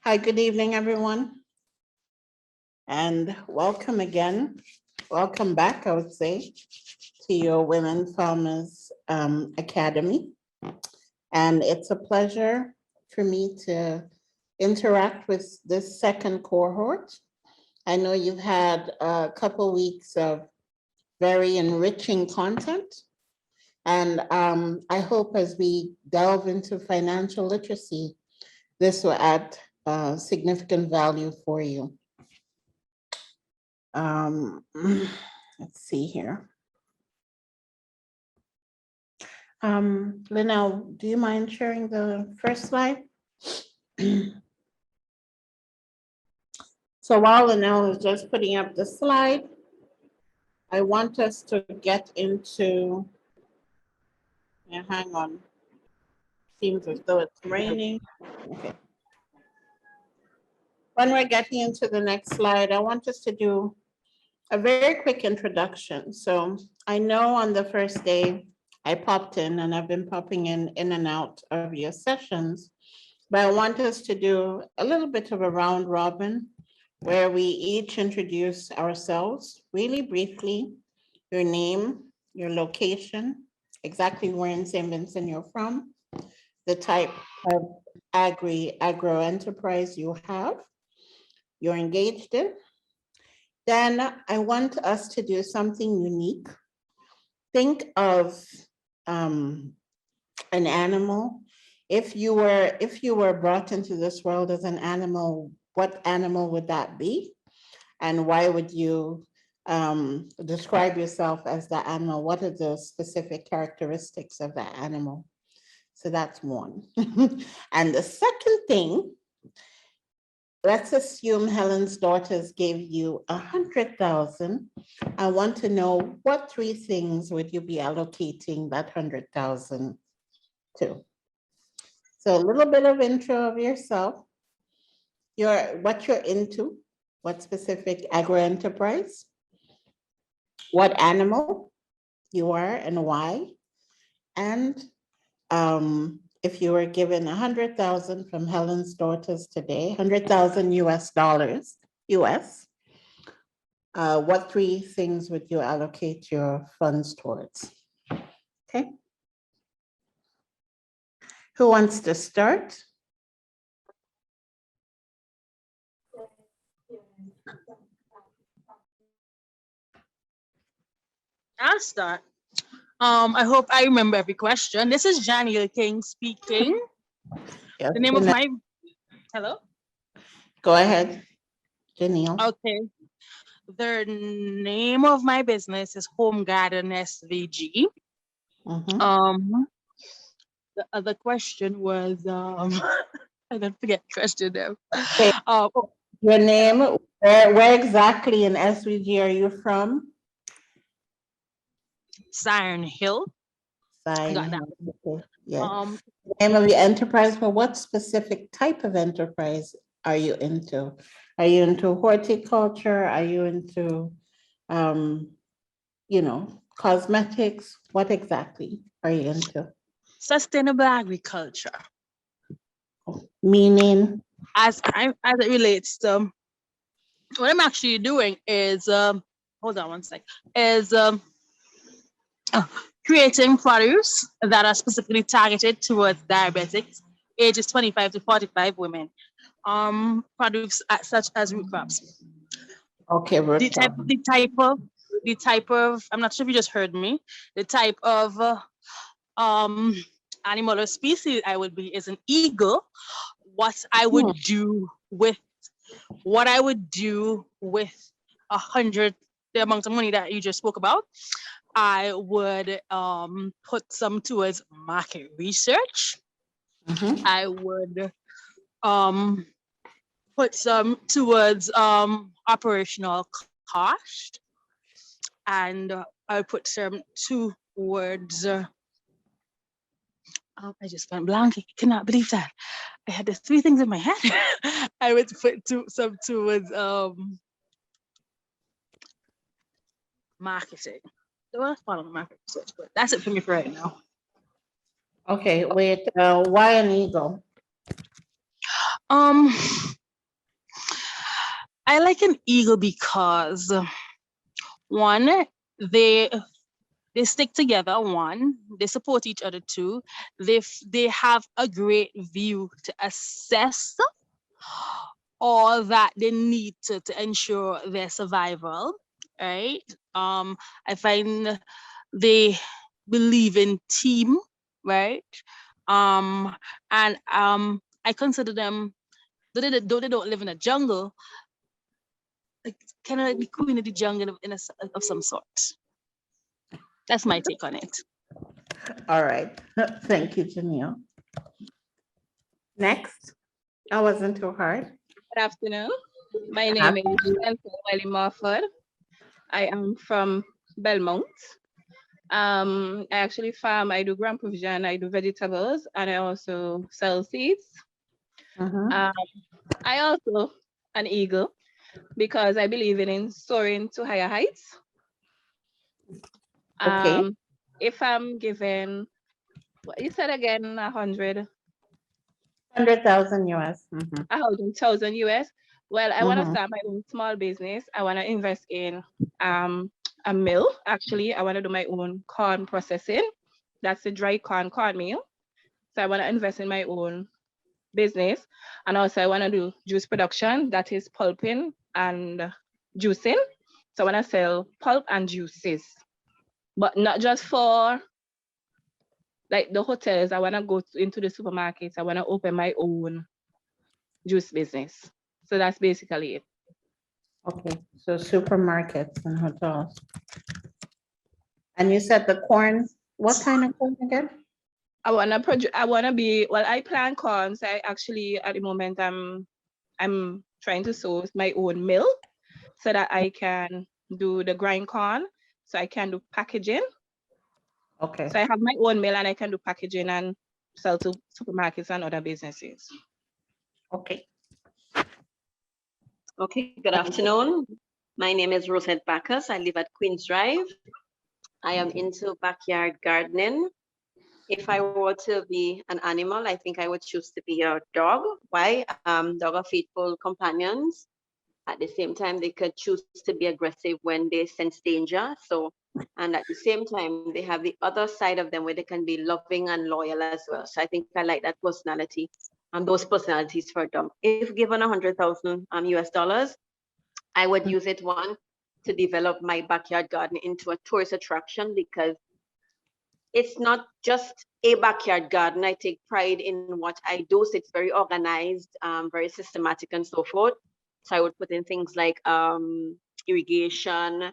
Hi, good evening, everyone. And welcome again. Welcome back, I would say, to your Women Farmers Academy. And it's a pleasure for me to interact with this second cohort. I know you've had a couple weeks of very enriching content. And I hope as we delve into financial literacy, this will add significant value for you. Let's see here. Linnell, do you mind sharing the first slide? So while Linnell is just putting up the slide, I want us to get into, yeah, hang on. Seems as though it's raining. Okay. When we're getting into the next slide, I want us to do a very quick introduction. So I know on the first day I popped in, and I've been popping in and out of your sessions, but I want us to do a little bit of a round robin where we each introduce ourselves really briefly, your name, your location, exactly where in St. Vincent you're from, the type of agro enterprise you have, you're engaged in. Then I want us to do something unique. Think of an animal. If you were brought into this world as an animal, what animal would that be? And why would you describe yourself as the animal? What are the specific characteristics of that animal? So that's one. And the second thing, let's assume Helen's daughters gave you 100,000. I want to know what three things would you be allocating that 100,000 to? So a little bit of intro of yourself, what you're into, what specific agro-enterprise, what animal you are and why, and if you were given 100,000 from Helen's daughters today, 100,000 US dollars, US, what three things would you allocate your funds towards? Okay. Who wants to start? I'll start. I hope I remember every question. This is Janiel King speaking. Yes, The name of my, hello? Go ahead, Janelle. Okay. The name of my business is Home Garden SVG. Mm-hmm. The other question was, I don't forget the question now. Okay. Your name, where exactly in SVG are you from? Siren Hill. Siren Got Hill. Okay. Yeah. that. Name of your enterprise, but what specific type of enterprise are you into? Are you into horticulture? Are you into, cosmetics? What exactly are you into? Sustainable agriculture. Meaning? As it relates to what I'm actually doing is, hold on one sec, is creating produce that are specifically targeted towards diabetics, ages 25 to 45 women. Products such as root crops. Okay, root The type of, I'm not sure if you just heard me, the type of animal or species I would be is an eagle. What I would do with 100, the amount of money that you just spoke about, I would put some towards market research. Mm-hmm. I would put some towards operational cost, and I would put some towards. I just went blank. I cannot believe that. I had the three things in my head. I would put some towards marketing. So I'll follow market research, but that's it for me for right now. Okay, wait, why an eagle? like an eagle because one, they stick together. One, they support each other. Two, they have a great view to assess all that they need to ensure their survival, right? I find they believe in team, right? And I consider them, though they don't live in a jungle, like kind of like the queen of the jungle of some sort. That's my take on it. All right. Thank you, Janelle. Next. That wasn't too hard. Good afternoon. My name is Wiley Morford. I am from Belmont. I actually farm, I do ground provision, I do vegetables, and I also sell seeds. I also an eagle because I believe in soaring to higher heights. Okay. If I'm given, what you said again, 100,000 US. 100,000 US. Well, I want to start my own small business. I want to invest in a mill. Actually, I want to do my own corn processing. That's the dry corn meal. So I want to invest in my own business. And also I want to do juice production, that is pulping and juicing. So I want to sell pulp and juices, but not just for like the hotels. I want to go into the supermarkets. I want to open my own juice business. So that's basically it. Okay, so supermarkets and hotels. And you said the corn, what kind of corn again? I wanna be, well, I plant corn. So I actually at the moment I'm trying to source my own mill so that I can do the grind corn. So I can do packaging. Okay. So I have my own mill and I can do packaging and sell to supermarkets and other businesses. Okay. Okay, good afternoon. My name is Rosette Bacchus. I live at Queens Drive. I am into backyard gardening. If I were to be an animal, I think I would choose to be a dog. Why? Dogs are faithful companions. At the same time, they could choose to be aggressive when they sense danger. So, and at the same time, they have the other side of them where they can be loving and loyal as well. So I think I like that personality and those personalities for a dog. If given 100,000 US dollars, I would use it, one, to develop my backyard garden into a tourist attraction, because it's not just a backyard garden. I take pride in what I do. So it's very organized, very systematic and so forth. So I would put in things like irrigation.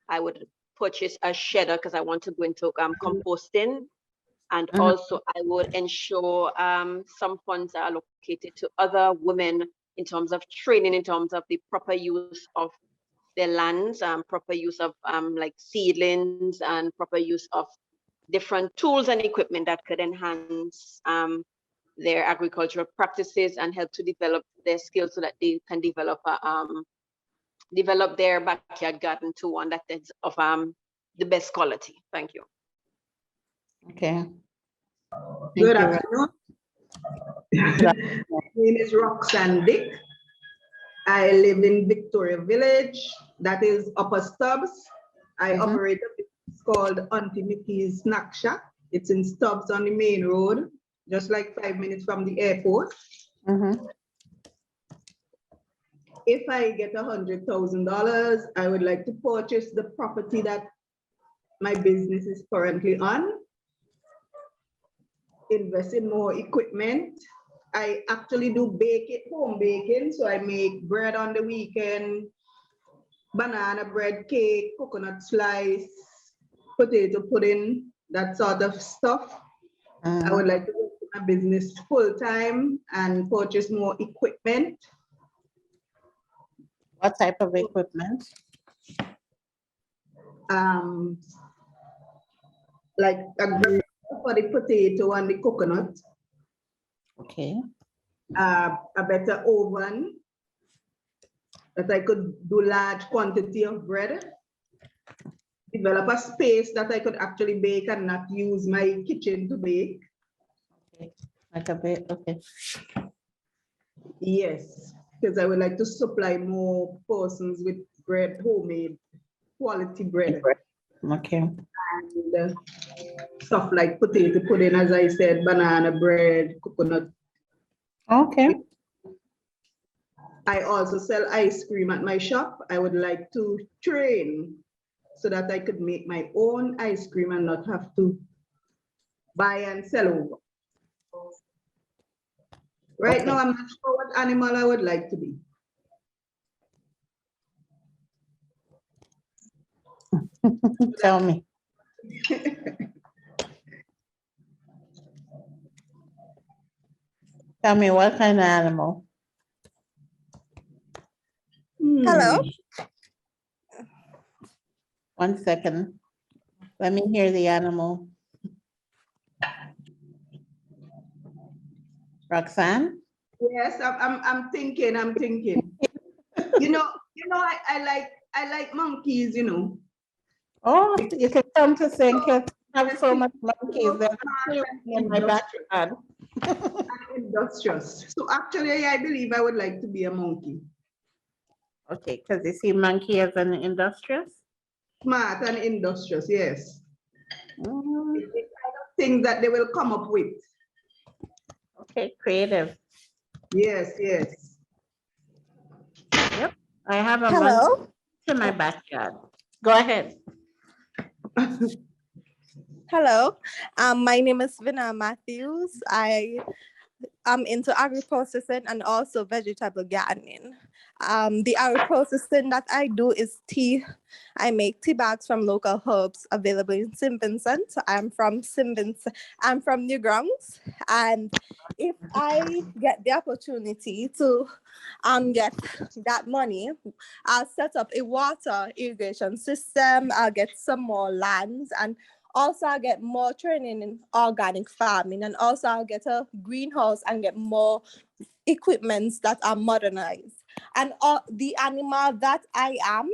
I would purchase a shedder because I want to go into composting. And also I would ensure some funds are allocated to other women in terms of training, in terms of the proper use of their lands, proper use of like seedlings, and proper use of different tools and equipment that could enhance their agricultural practices and help to develop their skills so that they can develop their backyard garden to one that is of the best quality. Thank you. Okay. Good afternoon. My name is Roxanne Dick. I live in Victoria Village, that is Upper Stubbs. I operate a business called Auntie Mickey's Snack Shack. It's in Stubbs on the main road, just like 5 minutes from the airport. If I get $100,000, I would like to purchase the property that my business is currently on, invest in more equipment. I actually do home baking, so I make bread on the weekend, banana bread, cake, coconut slice, potato pudding, that sort of stuff. I would like to go to my business full time and purchase more equipment. What type of equipment? Like a grinder for the potato and the coconut. Okay. A better oven that I could do large quantity of bread. Develop a space that I could actually bake and not use my kitchen to bake. Okay. Like a bit, okay. Yes. because I would like to supply more persons with bread, homemade quality bread. Okay. And stuff like potato pudding, as I said, banana bread, coconut. Okay. I also sell ice cream at my shop. I would like to train so that I could make my own ice cream and not have to buy and sell over. Right Okay. now, I'm not sure what animal I would like to be. Tell me. Tell me what kind of animal? Hello. 1 second. Let me hear the animal. Roxanne? Yes, I'm thinking. You know, I like monkeys, you know. Oh, you can come to St. Kitts. Have so much monkeys there in my backyard. Industrious. So actually, I believe I would like to be a monkey. Okay, because you see monkey as an industrious? Smart and industrious, yes. Mm, It's the kind of things that they will come up with. okay, creative. Yes, yes. Yep, I have a monkey Hello. in my backyard. Go ahead. Hello. My name is Vina Matthews. I am into agri-processing and also vegetable gardening. The agri-processing that I do is tea. I make tea bags from local herbs available in St. Vincent. I'm from St. Vincent. I'm from Newgrounds. And if I get the opportunity to get that money, I'll set up a water irrigation system. I'll get some more lands, and also I'll get more training in organic farming, and also I'll get a greenhouse and get more equipments that are modernized. And the animal that I am,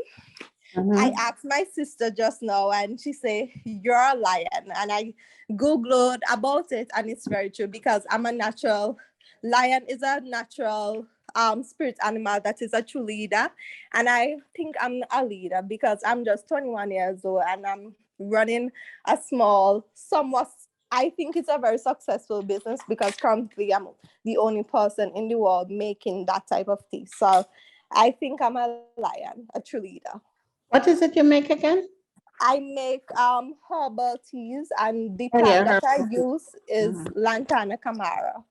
I asked my sister just now and she said, you're a lion. And I Googled about it and it's very true because I'm a natural, lion is a natural spirit animal that is a true leader. And I think I'm a leader because I'm just 21 years old and I'm running a small, somewhat, I think it's a very successful business because currently I'm the only person in the world making that type of tea. So I think I'm a lion, a true leader. What is it you make again? I make herbal teas and the Oh, plant yeah, that I herbal tea. use is Lantana Camara.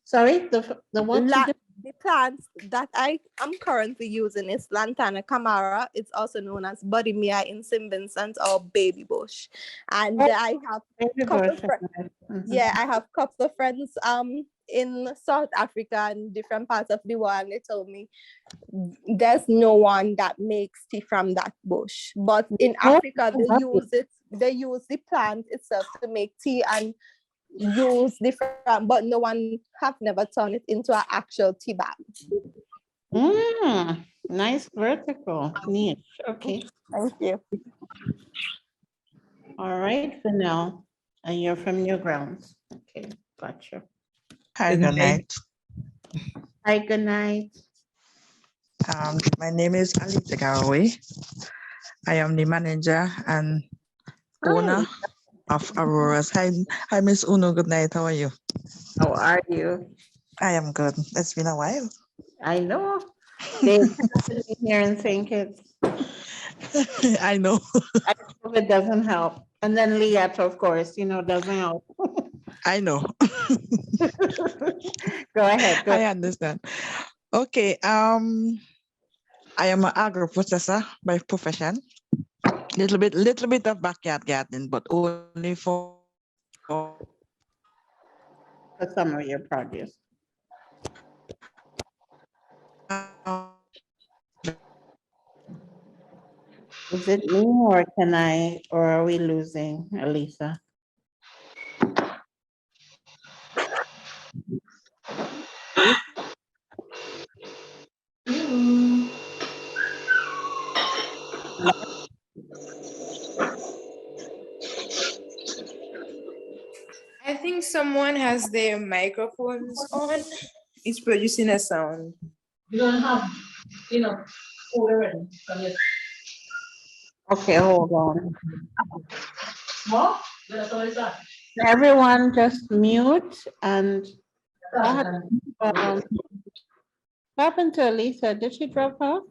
Sorry, the what you do? The plants that I am currently using is Lantana Camara. It's also known as Bodymia in St. Vincent or baby bush. And I have Baby couple bush, friends. mhm. Yeah, I have couple of friends in South Africa and different parts of the world, and they told me there's no one that makes tea from that bush. But in Africa, they use the plant itself to make tea and use different, but no one have never turned it into an actual tea bag. Nice vertical, neat, okay. Thank you. All right, Vanel, and you're from Newgrounds. Okay, gotcha. Hi, good night. Hi, good night. My name is Alita Garaway. I am the manager and owner of Aurora's. Hi, Miss Uno. Good night. How are you? How are you? I am good. It's been a while. I know. They've been here in St. Kitts. I know. I hope it doesn't help. And then Liat, of course, doesn't help. I know. Go ahead. I understand. Okay. I am an agro-processor by profession. Little bit of backyard gardening, but only for some of your produce. Is it me or are we losing Elisa? I think someone has their microphones on. It's producing a sound. You don't have enough food already. Okay, hold on. More? That's all it's at. Everyone just mute and what happened to Elisa? Did she drop out?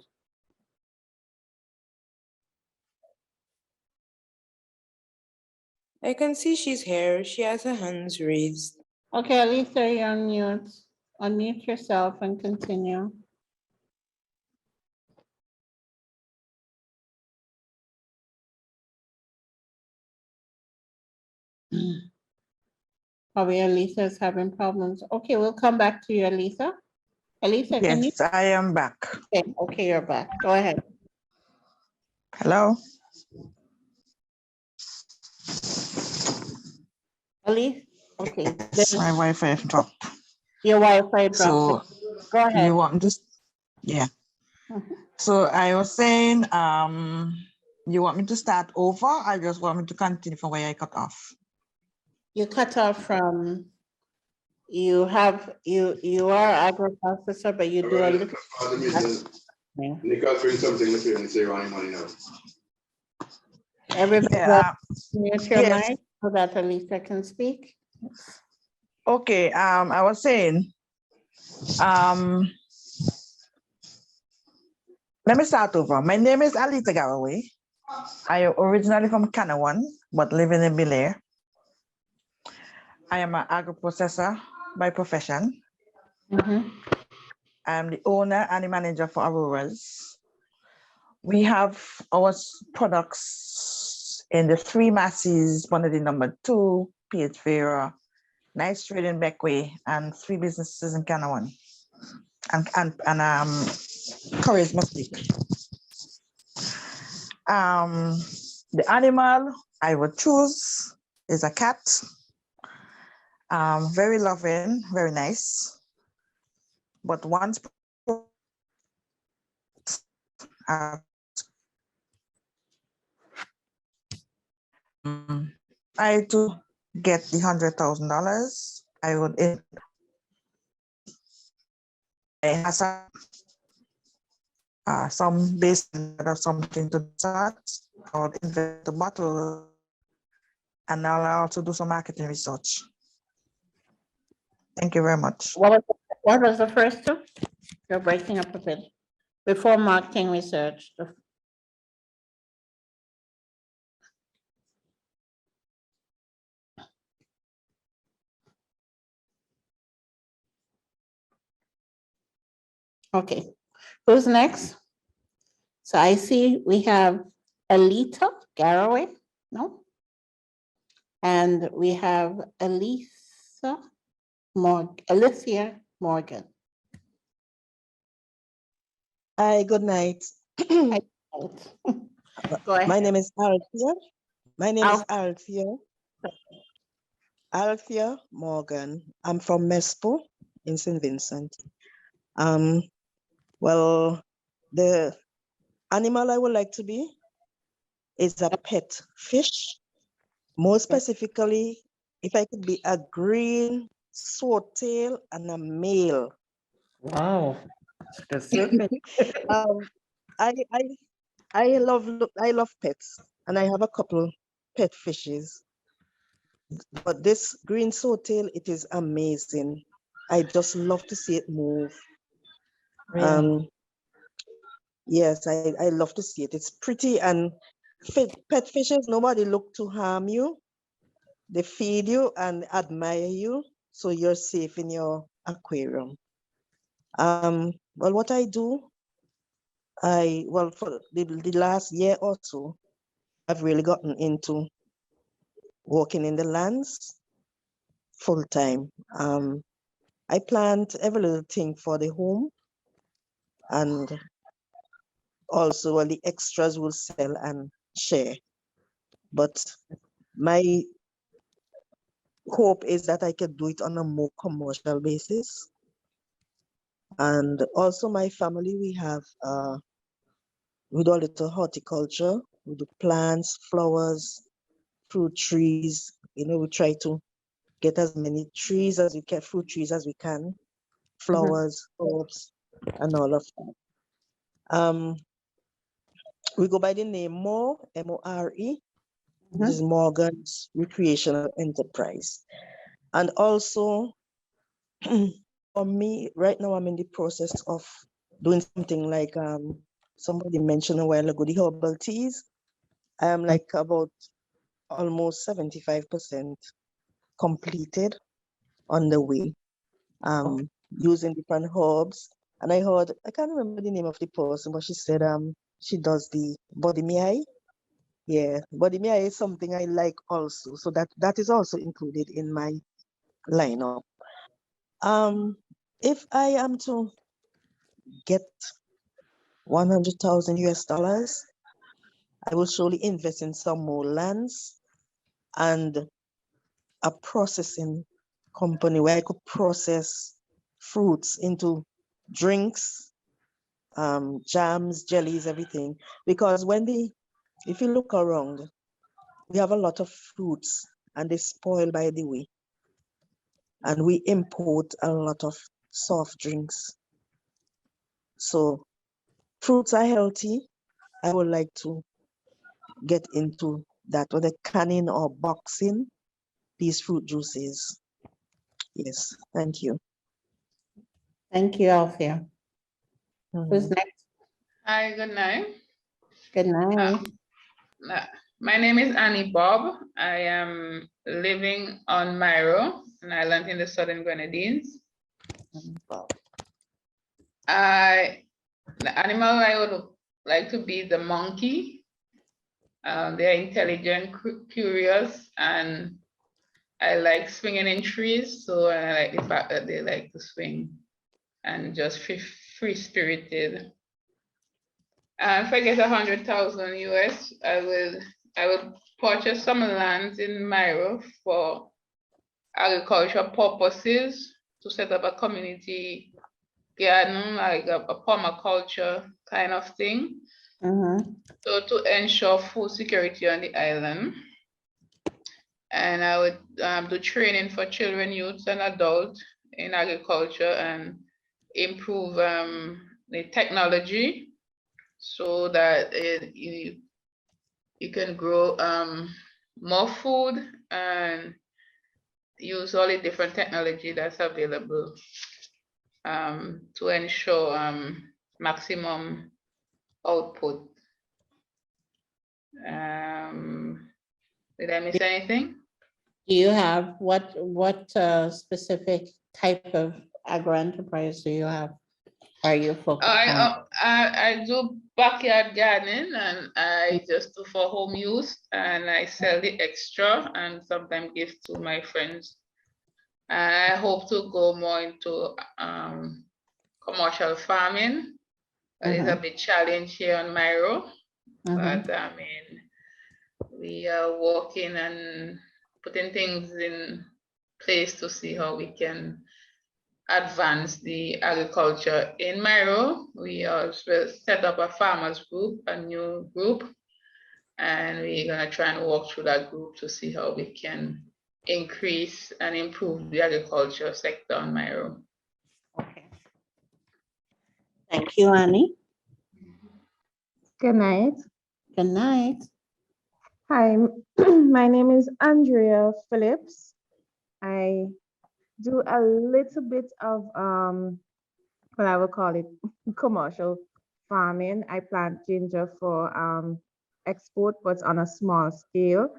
I can see she's here. She has her hands raised. Okay, Elisa, you're on mute. Unmute yourself and continue. Probably Elisa is having problems. Okay, we'll come back to you, Elisa. Elisa, can you? Yes, I am back. Okay, you're back. Go ahead. Hello. Elise? Okay. My Wi-Fi dropped. Your Wi-Fi dropped. So Go ahead. you want just yeah. Mhm. So I was saying, you want me to start over? I just want me to continue from where I cut off. You cut off from, you are agro-processor, but you do a little. Nicholas, bring something with you and say running money now. Everybody Yeah, mute your yes. mic so that Elisa can speak. Okay, I was saying, let me start over. My name is Alita Galloway. I am originally from Canawan, but living in Bel Air. I am an agro-processor by profession. Mhm. I'm the owner and the manager for Auroras. We have our products in the 3 masses, quantity number 2, PH Vera, Nice Trade in Beckway, and 3 businesses in Canawan. And Charisma Stick. The animal I would choose is a cat. Very loving, very nice. But once I to get the $100,000, I would some base or something to start. I would invest the bottle, and I'll also do some marketing research. Thank you very much. What was the first two? You're breaking up a bit. Before marketing research. Okay, who's next? So I see we have Alita Garraway, no? And we have Alicia Morgan. Hi, good night. Go ahead. My name is Althea. My name is Althea. Althea Morgan. I'm from Mespo in St. Vincent. Well, the animal I would like to be is a pet fish. More specifically, if I could be a green swordtail and a male. Wow, specific. I love pets, and I have a couple pet fishes. But this green swordtail, it is amazing. I just love to see it move. Really? Yes, I love to see it. It's pretty, and pet fishes, nobody look to harm you. They feed you and admire you, so you're safe in your aquarium. Well, what I do, for the last year or two, I've really gotten into working in the lands full time. I plant every little thing for the home, and also the extras will sell and share. But my hope is that I could do it on a more commercial basis. And also my family, we do a little horticulture. We do plants, flowers, fruit trees. We try to get as many trees as we can, fruit trees as we can. flowers, herbs, and all of that. We go by the name More, M-O-R-E, which is Morgan's Recreational Enterprise. And also, for me, right now, I'm in the process of doing something like somebody mentioned a while ago, the herbal teas. I am like about almost 75% completed on the way, using different herbs. And I heard, I can't remember the name of the person, but she said she does the body miai. Yeah, body miai is something I like also. So that is also included in my lineup. If I am to get 100,000 US dollars, I will surely invest in some more lands and a processing company where I could process fruits into drinks, jams, jellies, everything. Because if you look around, we have a lot of fruits and they spoil by the way. And we import a lot of soft drinks. So fruits are healthy. I would like to get into that, whether canning or boxing these fruit juices. Yes, thank you. Thank you, Althea. Who's next? Hi, good night. Good night. My name is Annie Bob. I am living on Myro, an island in the southern Grenadines. The animal I would like to be the monkey. They're intelligent, curious, and I like swinging in trees. So I like the fact that they like to swing and just free-spirited. If I get 100,000 US, I will purchase some land in Myro for agricultural purposes to set up a community garden, like a permaculture kind of thing. So to ensure food security on the island. And I would do training for children, youths, and adults in agriculture and improve the technology so that you can grow more food and use all the different technology that's available to ensure maximum output. Did I miss anything? Do you have what specific type of agro-enterprise do you have? Are you focused on? I do backyard gardening and I just do for home use and I sell the extra and sometimes give to my friends. I hope to go more into commercial farming. That is a big challenge here on Myro, but I mean, we are working and putting things in place to see how we can advance the agriculture in Myro. We also set up a farmers group, a new group, and we're gonna try and walk through that group to see how we can increase and improve the agriculture sector on Myro. Okay. Thank you, Annie. Good night. Good night. Hi, my name is Andrea Phillips. I do a little bit of what I would call it commercial farming. I plant ginger for export, but on a small scale.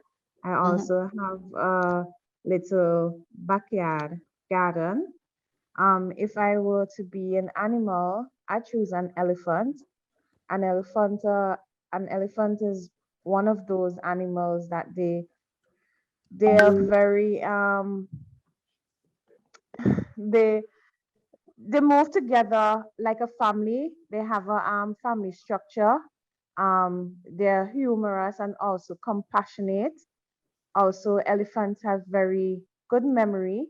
I also have a little backyard garden. If I were to be an animal, I choose an elephant. An elephant is one of those animals that they are very they move together like a family. They have a family structure. They're humorous and also compassionate. Also, elephants have very good memory.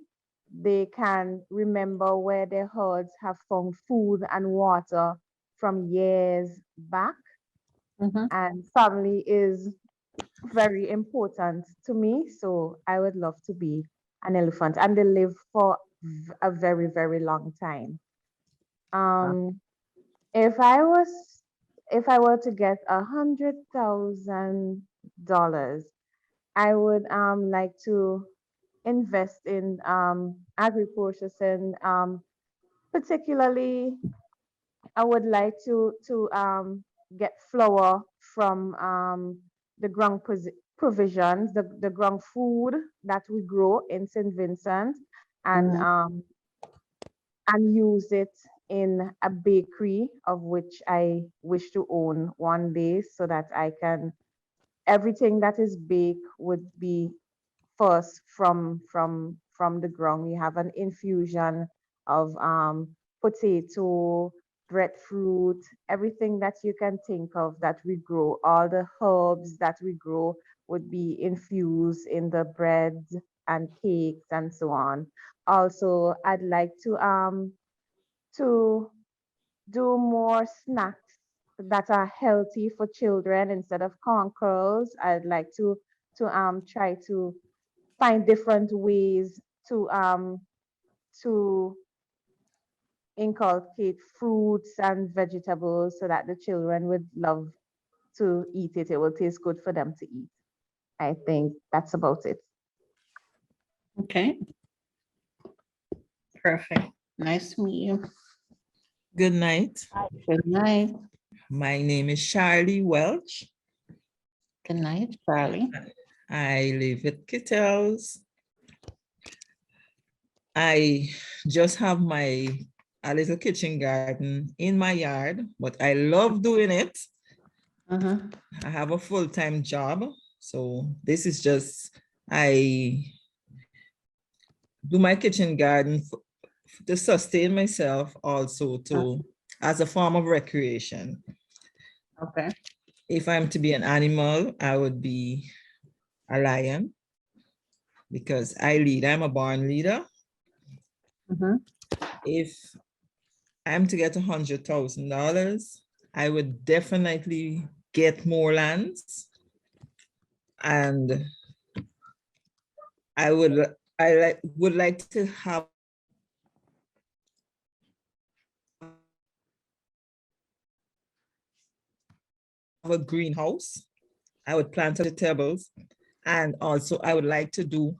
They can remember where their herds have found food and water from years back. And family is very important to me. So I would love to be an elephant. And they live for a very, very long time. If I were to get $100,000, I would like to invest in agri-processing. Particularly, I would like to get flour from the ground provisions, the ground food that we grow in St. Vincent, and use it in a bakery of which I wish to own one day, so that I can, everything that is baked would be first from the ground. We have an infusion of potato, breadfruit, everything that you can think of that we grow. All the herbs that we grow would be infused in the breads and cakes and so on. Also, I'd like to do more snacks that are healthy for children instead of corn curls. I'd like to try to find different ways to inculcate fruits and vegetables so that the children would love to eat it. It will taste good for them to eat. I think that's about it. Okay. Perfect. Nice to meet you. Good night. Good night. My name is Charlie Welch. Good night, Charlie. I live at Kittels. I just have a little kitchen garden in my yard, but I love doing it. I have a full-time job. So this is just, I do my kitchen garden to sustain myself, also to as a form of recreation. Okay. If I'm to be an animal, I would be a lion because I lead. I'm a born leader. If I'm to get $100,000, I would definitely get more lands, and I would like to have a greenhouse. I would plant vegetables, and also I would like to do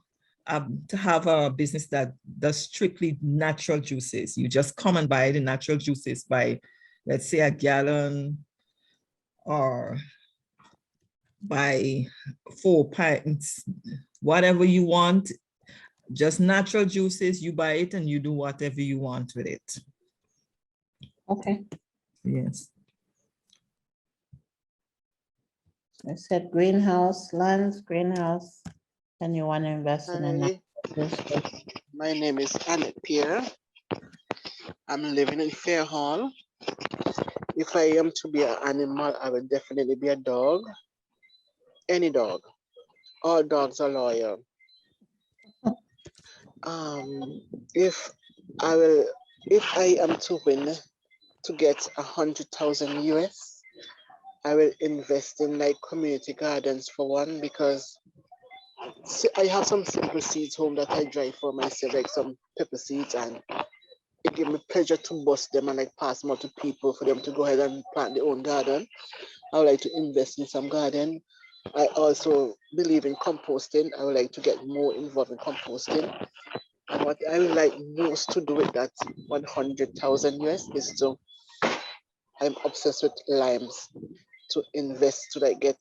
to have a business that does strictly natural juices. You just come and buy the natural juices by, let's say, a gallon, or by 4 pints, whatever you want. Just natural juices, you buy it and you do whatever you want with it. Okay. Yes. I said greenhouse, lands, greenhouse, and you want to invest in a Hi, my name is Annette Pierre. I'm living in Fairhall. If I am to be an animal, I will definitely be a dog. Any dog. All dogs are loyal. If I am to win, to get 100,000 US, I will invest in like community gardens for one, because I have some simple seeds home that I dry for myself, like some pepper seeds, and it gives me pleasure to bust them and like pass them out to people for them to go ahead and plant their own garden. I would like to invest in some garden. I also believe in composting. I would like to get more involved in composting. And what I would like most to do with that 100,000 US is to, I'm obsessed with limes, to invest to like get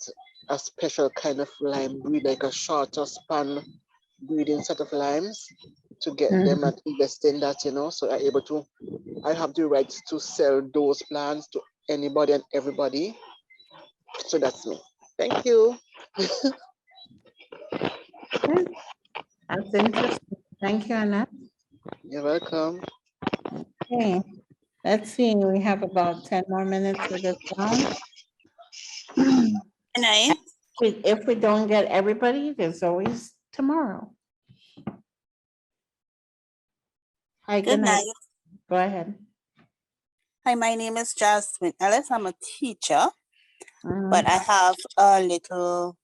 a special kind of lime breed, like a shorter span breeding set of limes, to get them and invest in that, you know, so I'm able to, I have the rights to sell those plants to anybody and everybody. So that's me. Thank you. That's interesting. Thank you, Annette. You're welcome. Okay, let's see, we have about 10 more minutes for this round. Good night. If we don't get everybody, there's always tomorrow. Hi, Good night. Go ahead. Hi, my name is Jasmine Ellis. I'm a teacher, but I have a little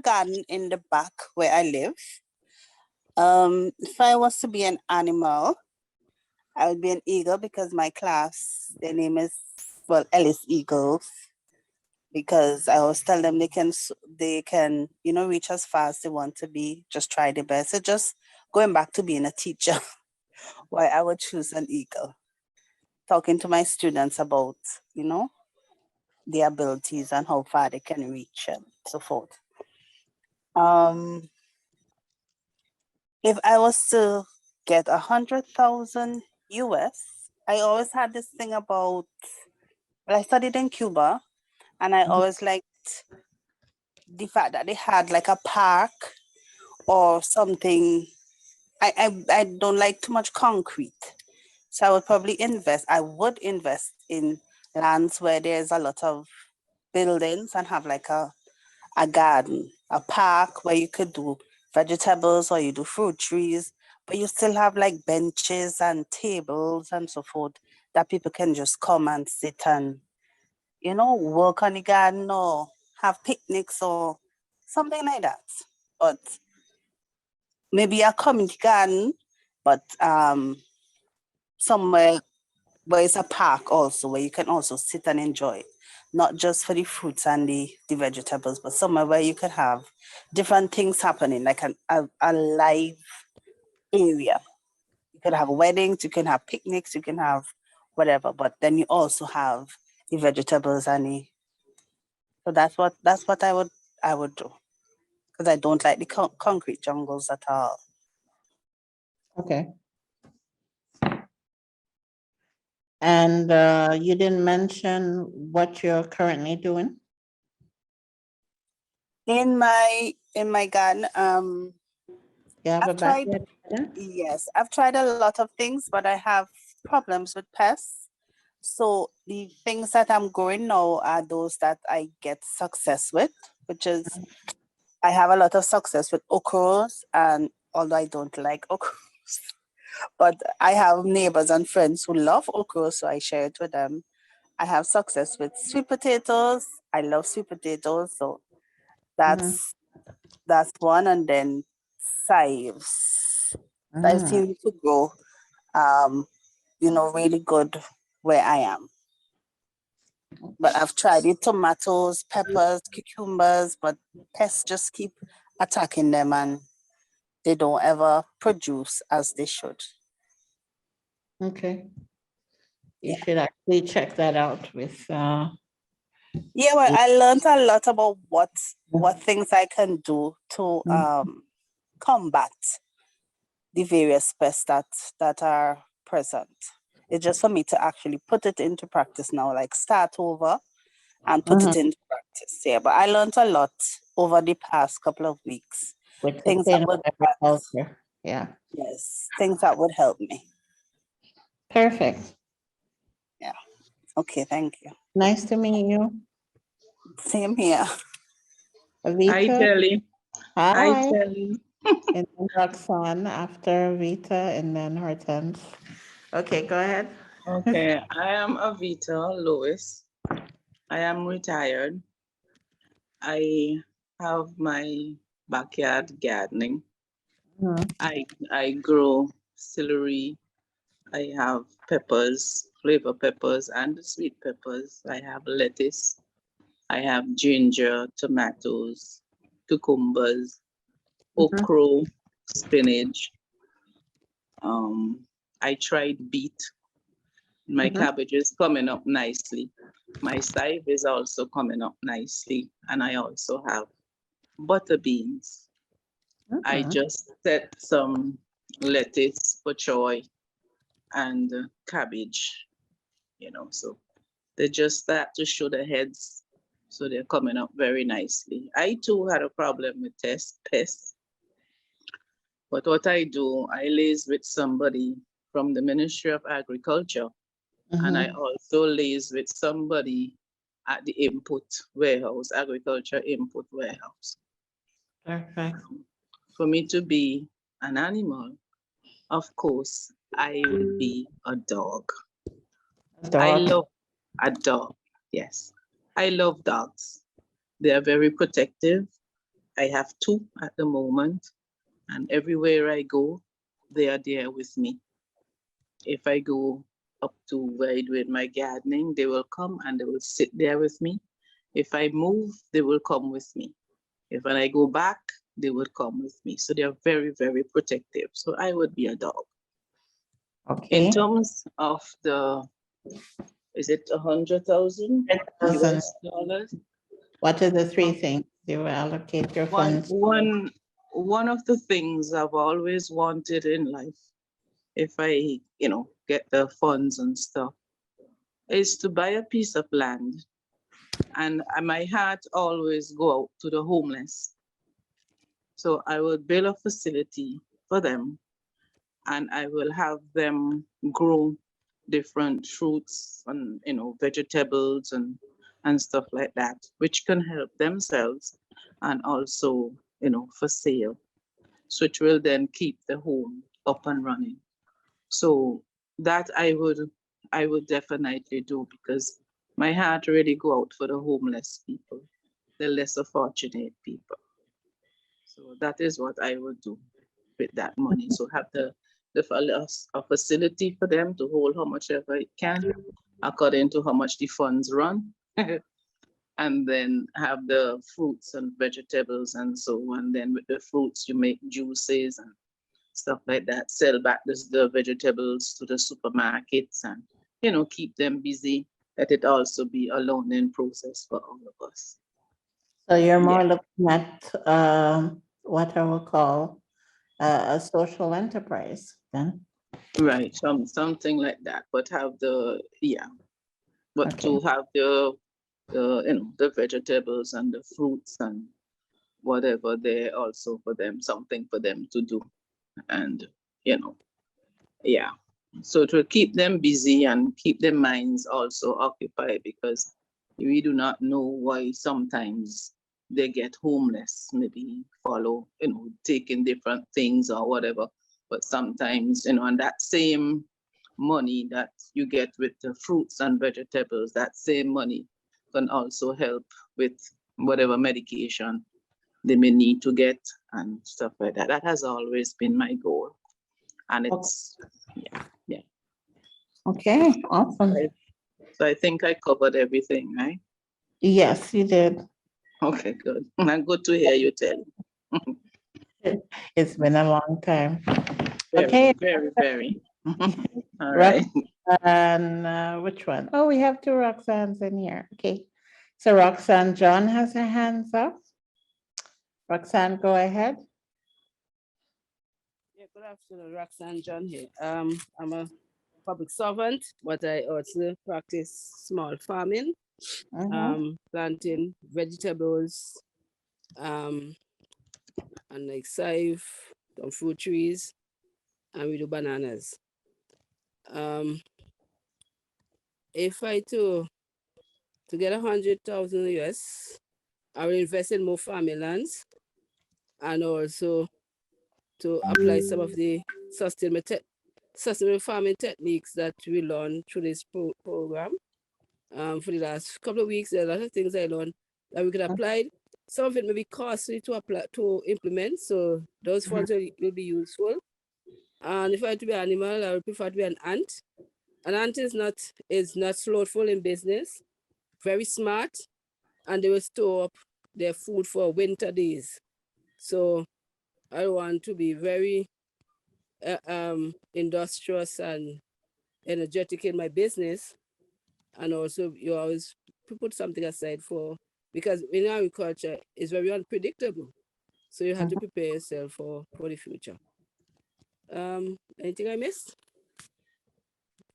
garden in the back where I live. If I was to be an animal, I would be an eagle because my class, their name is, well, Ellis Eagles. Because I always tell them they can, reach as far as they want to be, just try their best. So just going back to being a teacher, why I would choose an eagle. Talking to my students about, their abilities and how far they can reach and so forth. If I was to get 100,000 US, I always had this thing about, well, I studied in Cuba and I always liked the fact that they had like a park or something. I don't like too much concrete. So I would invest in lands where there's a lot of buildings and have like a garden, a park where you could do vegetables or you do fruit trees, but you still have like benches and tables and so forth that people can just come and sit and, work on the garden or have picnics or something like that. But maybe a community garden, but somewhere where it's a park also, where you can also sit and enjoy, not just for the fruits and the vegetables, but somewhere where you can have different things happening, like a live area. You can have weddings, you can have picnics, you can have whatever, but then you also have the vegetables and so that's what I would do, because I don't like the concrete jungles at all. Okay. And you didn't mention what you're currently doing? In my garden, You have a backyard garden? Yes, I've tried a lot of things, but I have problems with pests. So the things that I'm growing now are those that I get success with, which is I have a lot of success with okras, and although I don't like okras, but I have neighbors and friends who love okras, so I share it with them. I have success with sweet potatoes. I love sweet potatoes, so that's one. And then chives. Chives seem to grow, really good where I am. But I've tried it, tomatoes, peppers, cucumbers, but pests just keep attacking them and they don't ever produce as they should. Okay. You should actually check that out with Yeah, well, I learned a lot about what things I can do to combat the various pests that are present. It's just for me to actually put it into practice now, like start over and put it into practice. Yeah, but I learned a lot over the past couple of weeks. with Things that sustainable would agriculture. Yeah. Yes, things that would help me. Perfect. Yeah. Okay, thank you. Nice to meet you. Same here. Avita. Hi, Telly. Hi. Hi, Telly. And then Roxanne after Avita and then Hortense. Okay, go ahead. Okay, I am Avita Lois. I am retired. I have my backyard gardening. I grow celery. I have peppers, flavor peppers, and the sweet peppers. I have lettuce. I have ginger, tomatoes, cucumbers, okra, spinach. I tried beet. My cabbage is coming up nicely. My chive is also coming up nicely. And I also have butter beans. I just set some lettuce for choy and cabbage, so they just start to show the heads. So they're coming up very nicely. I too had a problem with pests. But what I do, I liaise with somebody from the Ministry of Agriculture. And I also liaise with somebody at the input warehouse, agriculture input warehouse. Perfect. For me to be an animal, of course, I would be a dog. I love a dog, yes. I love dogs. They are very protective. I have two at the moment. And everywhere I go, they are there with me. If I go up to where I do my gardening, they will come and they will sit there with me. If I move, they will come with me. If when I go back, they would come with me. So they are very, very protective. So I would be a dog. Okay. In terms of the, is it 100,000 US dollars? What are the three things you will allocate your funds? One of the things I've always wanted in life, if I, get the funds and stuff, is to buy a piece of land. And my heart always go out to the homeless. So I would build a facility for them, and I will have them grow different fruits and vegetables and stuff like that, which can help themselves and also for sale, so it will then keep the home up and running. So that I would definitely do, because my heart really go out for the homeless people, the lesser fortunate people. So that is what I would do with that money. So have a facility for them to hold how much ever it can, according to how much the funds run. And then have the fruits and vegetables and so on. Then with the fruits, you make juices and stuff like that. Sell back the vegetables to the supermarkets and, keep them busy. Let it also be a learning process for all of us. So you're more looking at what I will call a social enterprise then? Right, something like that, but have to have the vegetables and the fruits and whatever there also for them, something for them to do. And, so to keep them busy and keep their minds also occupied, because we do not know why sometimes they get homeless, maybe follow, taking different things or whatever. But sometimes, and that same money that you get with the fruits and vegetables, that same money can also help with whatever medication they may need to get and stuff like that. That has always been my goal. And it's, yeah. Okay, awesome. So I think I covered everything, right? Yes, you did. Okay, good. And good to hear you tell. It's been a long time. Very, Okay. very, very. All right. Roxanne, which one? Oh, we have two Roxannes in here. Okay. So Roxanne John has her hands up. Roxanne, go ahead. Yeah, good afternoon, Roxanne John here. I'm a public servant, but I also practice small farming, planting vegetables, and like save some fruit trees, and we do bananas. If I to get 100,000 US, I will invest in more farming lands, and also to apply some of the sustainable farming techniques that we learned through this program. For the last couple of weeks, there are a lot of things I learned that we could apply. Some of it may be costly to apply to implement, so those funds will be useful. And if I had to be an animal, I would prefer to be an ant. An ant is not slothful in business, very smart, and they will store up their food for winter days. So I want to be very industrious and energetic in my business, and also you always put something aside for, because in agriculture it's very unpredictable, so you have to prepare yourself for the future. Anything I missed?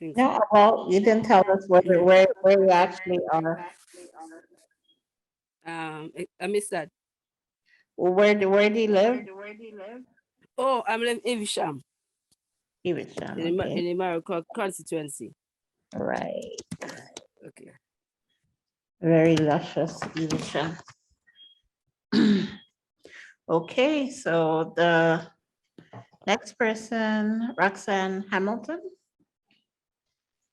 No, well, you didn't tell us where you actually are. I missed that. Where do you live? Oh, I'm in Evesham. Evesham, In okay. the Maricopa constituency. Right. Okay. Very luscious Evesham. Okay, so the next person, Roxanne Hamilton.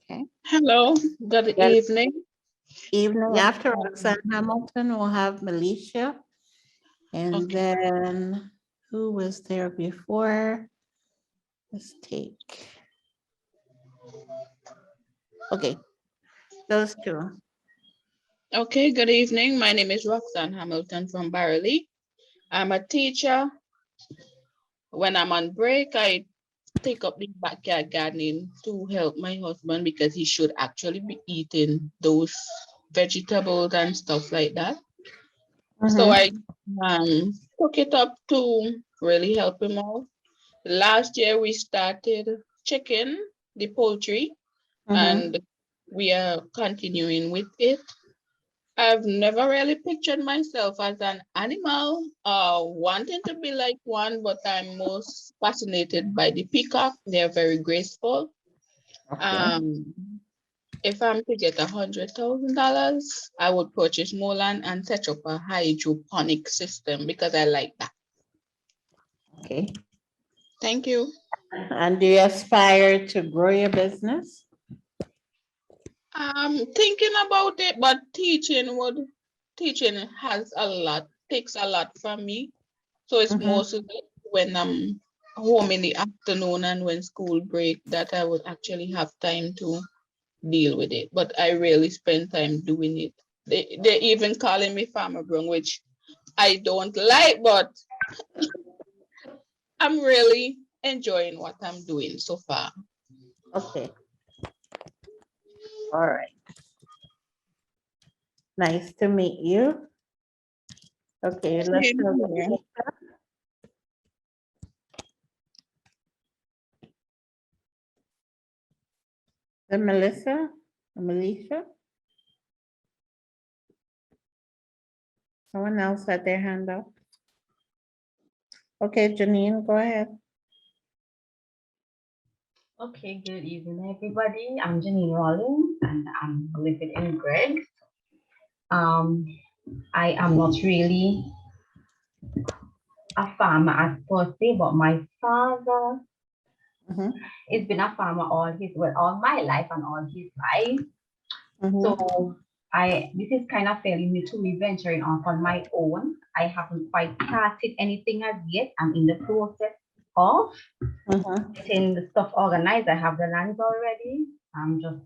Okay. Hello, good evening. Evening. After Roxanne Hamilton, we'll have Militia. And then Who was there before? Let's take. Okay, those two. Okay, good evening. My name is Roxanne Hamilton from Barley. I'm a teacher. When I'm on break, I take up the backyard gardening to help my husband because he should actually be eating those vegetables and stuff like that. So I took it up to really help him out. Last year we started chicken, the poultry, and we are continuing with it. I've never really pictured myself as an animal, wanting to be like one, but I'm most fascinated by the peacock. They're very graceful. If I'm to get $100,000, I would purchase more land and set up a hydroponic system because I like that. Okay. Thank you. And do you aspire to grow your business? I'm thinking about it, but teaching takes a lot from me. So it's mostly when I'm home in the afternoon and when school break that I would actually have time to deal with it. But I really spend time doing it. They even calling me Farmer Brown, which I don't like, but I'm really enjoying what I'm doing so far. Okay. All right. Nice to meet you. Okay, let's Same go. here. The Melissa, Melissa. Someone else had their hand up. Okay, Janine, go ahead. Okay, good evening, everybody. I'm Janine Rollins, and I'm living in Greg. I am not really a farmer as per se, but my father has been a farmer all my life and all his life. So this is kind of fairly new to me venturing off on my own. I haven't quite started anything as yet. I'm in the process of getting the stuff organized. I have the lands already. I'm just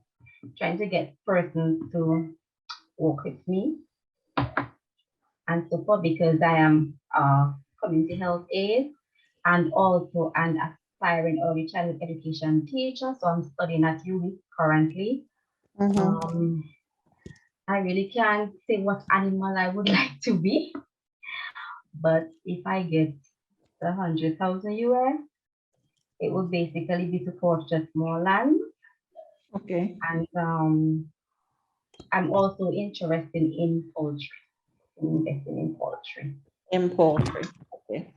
trying to get persons to work with me and so forth because I am a community health aide and also an aspiring early childhood education teacher. So I'm studying at UWI currently. I really can't say what animal I would like to be, but if I get the 100,000 US, it would basically be to purchase more land. Okay. And I'm also interested in poultry, investing in poultry. In poultry, okay.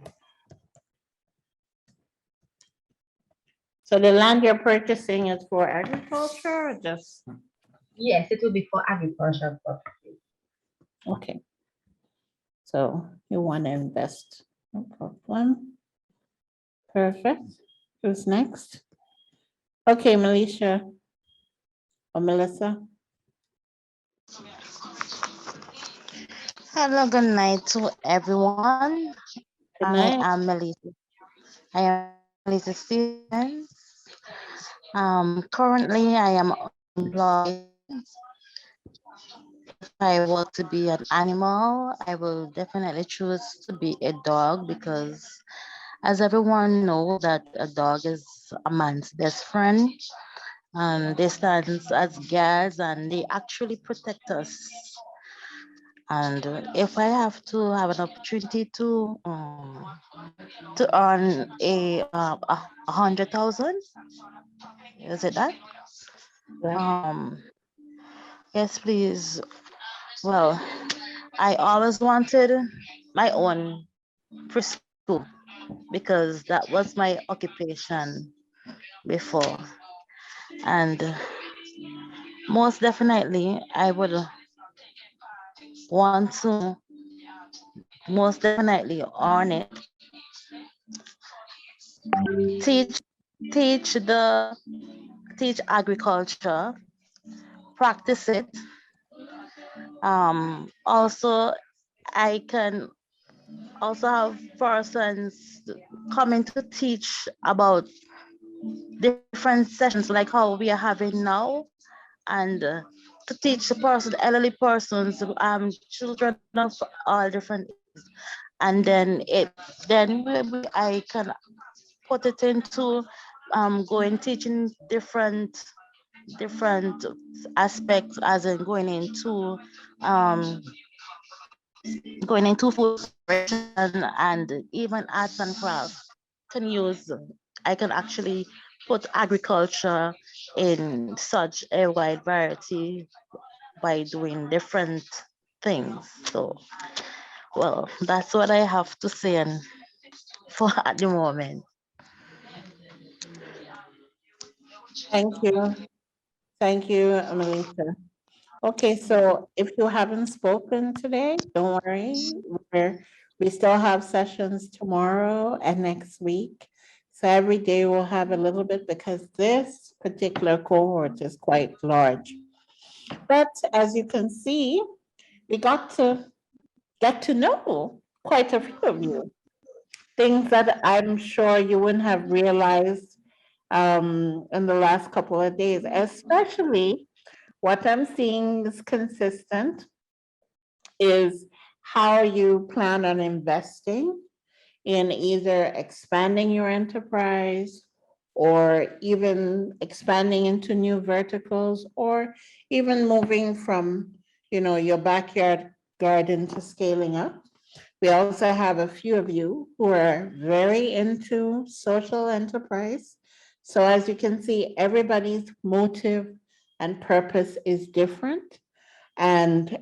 So the land you're purchasing is for agriculture or just? Yes, it will be for agriculture purposes. Okay. So you want to invest, no problem. Perfect. Who's next? Okay, Melissa or Melissa. Hello, good night to everyone. night. I am Melissa Stevens. Currently I am employed. If I were to be an animal, I will definitely choose to be a dog because as everyone knows that a dog is a man's best friend and they stand as guards and they actually protect us. And if I have to have an opportunity to earn a 100,000, is it that? Yes, please. Well, I always wanted my own preschool because that was my occupation before. And most definitely, I would want to most definitely earn it. Teach agriculture, practice it. Also, I can also have persons coming to teach about different sessions like how we are having now, and to teach the person, elderly persons, children of all different ages, and then maybe I can put it into going teaching different aspects, as in um going into food preparation and even arts and crafts. Can use I can actually put agriculture in such a wide variety by doing different things. So, well, that's what I have to say and for at the moment. Thank you. Thank you, Melissa. Okay, so if you haven't spoken today, don't worry. We still have sessions tomorrow and next week. So every day we'll have a little bit because this particular cohort is quite large. But as you can see, we got to get to know quite a few of you. Things that I'm sure you wouldn't have realized in the last couple of days, especially what I'm seeing is consistent is how you plan on investing in either expanding your enterprise or even expanding into new verticals or even moving from, your backyard garden to scaling up. We also have a few of you who are very into social enterprise. So as you can see, everybody's motive and purpose is different. And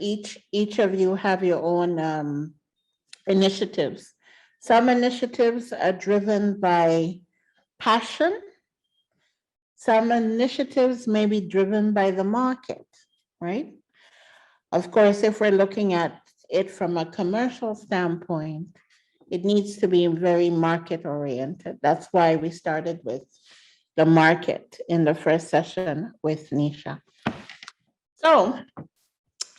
each of you have your own initiatives. Some initiatives are driven by passion. Some initiatives may be driven by the market, right? Of course, if we're looking at it from a commercial standpoint, it needs to be very market oriented. That's why we started with the market in the first session with Nisha. So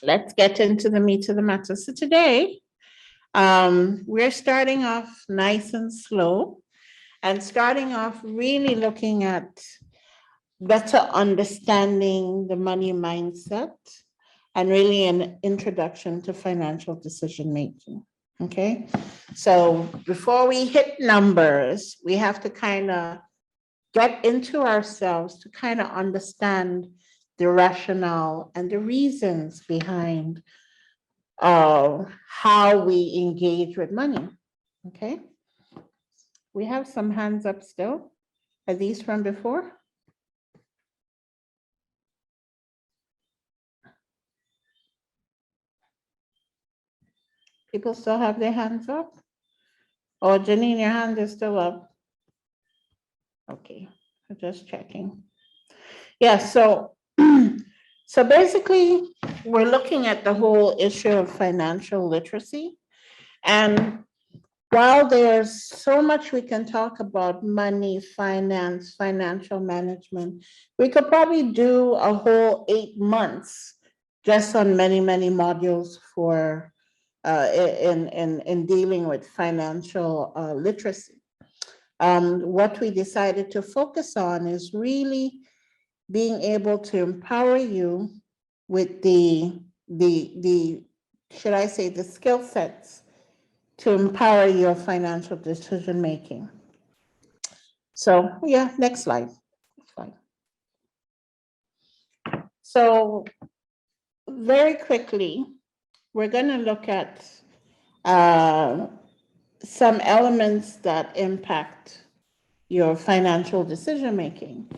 let's get into the meat of the matter. So today, we're starting off nice and slow and starting off really looking at better understanding the money mindset and really an introduction to financial decision making. Okay, so before we hit numbers, we have to kind of get into ourselves to kind of understand the rationale and the reasons behind how we engage with money. Okay, we have some hands up still. Are these from before? People still have their hands up? Oh, Janine, your hand is still up. Okay, I'm just checking. Yeah, so so basically, we're looking at the whole issue of financial literacy. And while there's so much we can talk about money, finance, financial management, we could probably do a whole 8 months just on many modules for in dealing with financial literacy. What we decided to focus on is really being able to empower you with the should I say the skill sets to empower your financial decision making. So yeah, next slide. So very quickly, we're going to look at some elements that impact your financial decision making,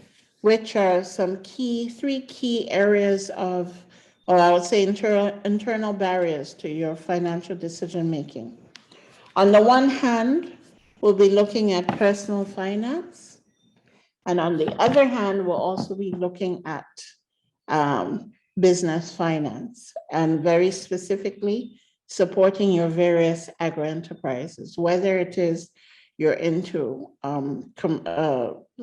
which are three key areas of, or I would say internal barriers to your financial decision making. On the one hand, we'll be looking at personal finance. And on the other hand, we'll also be looking at business finance and very specifically supporting your various agri enterprises, whether it is you're into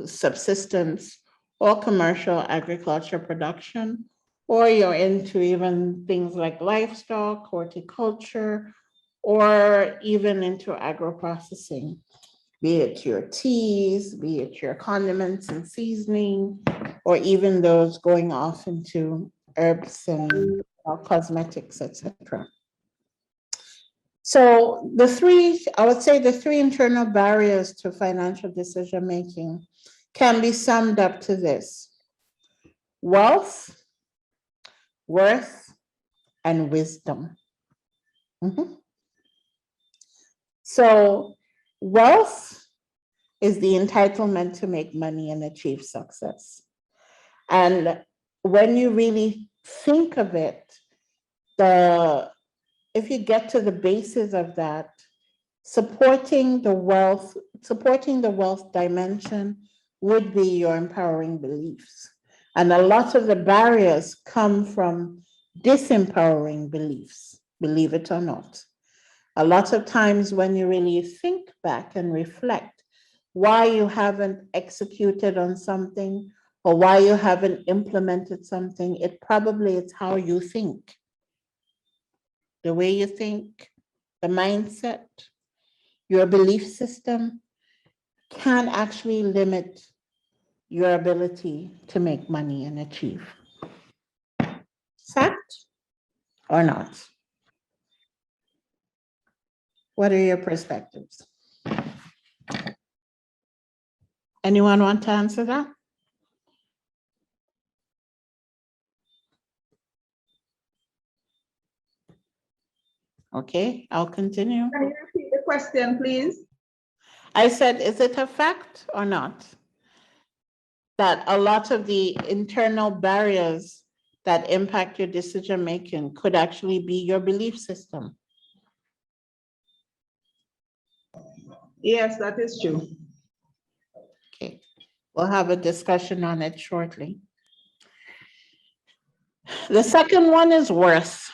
subsistence or commercial agriculture production, or you're into even things like livestock, horticulture, or even into agro-processing, be it your teas, be it your condiments and seasoning, or even those going off into herbs and cosmetics, etc. So I would say the three internal barriers to financial decision making can be summed up to this: wealth, worth, and wisdom. So wealth is the entitlement to make money and achieve success. And when you really think of it, if you get to the basis of that, supporting the wealth dimension would be your empowering beliefs. And a lot of the barriers come from disempowering beliefs, believe it or not. A lot of times when you really think back and reflect why you haven't executed on something or why you haven't implemented something, it probably is how you think. The way you think, the mindset, your belief system can actually limit your ability to make money and achieve. Fact or not? What are your perspectives? Anyone want to answer that? Okay, I'll continue. Can you repeat the question, please? I said, is it a fact or not that a lot of the internal barriers that impact your decision making could actually be your belief system? Yes, that is true. Okay, we'll have a discussion on it shortly. The second one is worth,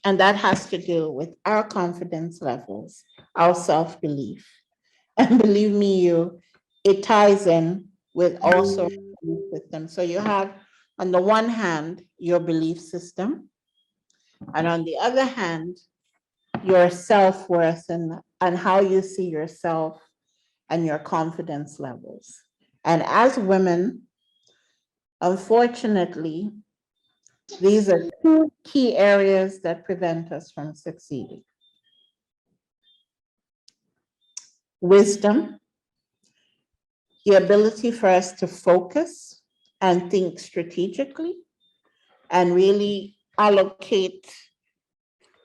and that has to do with our confidence levels, our self-belief. And believe me, it ties in with also belief system. So you have, on the one hand, your belief system, and on the other hand, your self-worth and how you see yourself and your confidence levels. And as women, unfortunately, these are two key areas that prevent us from succeeding. Wisdom, the ability for us to focus and think strategically and really allocate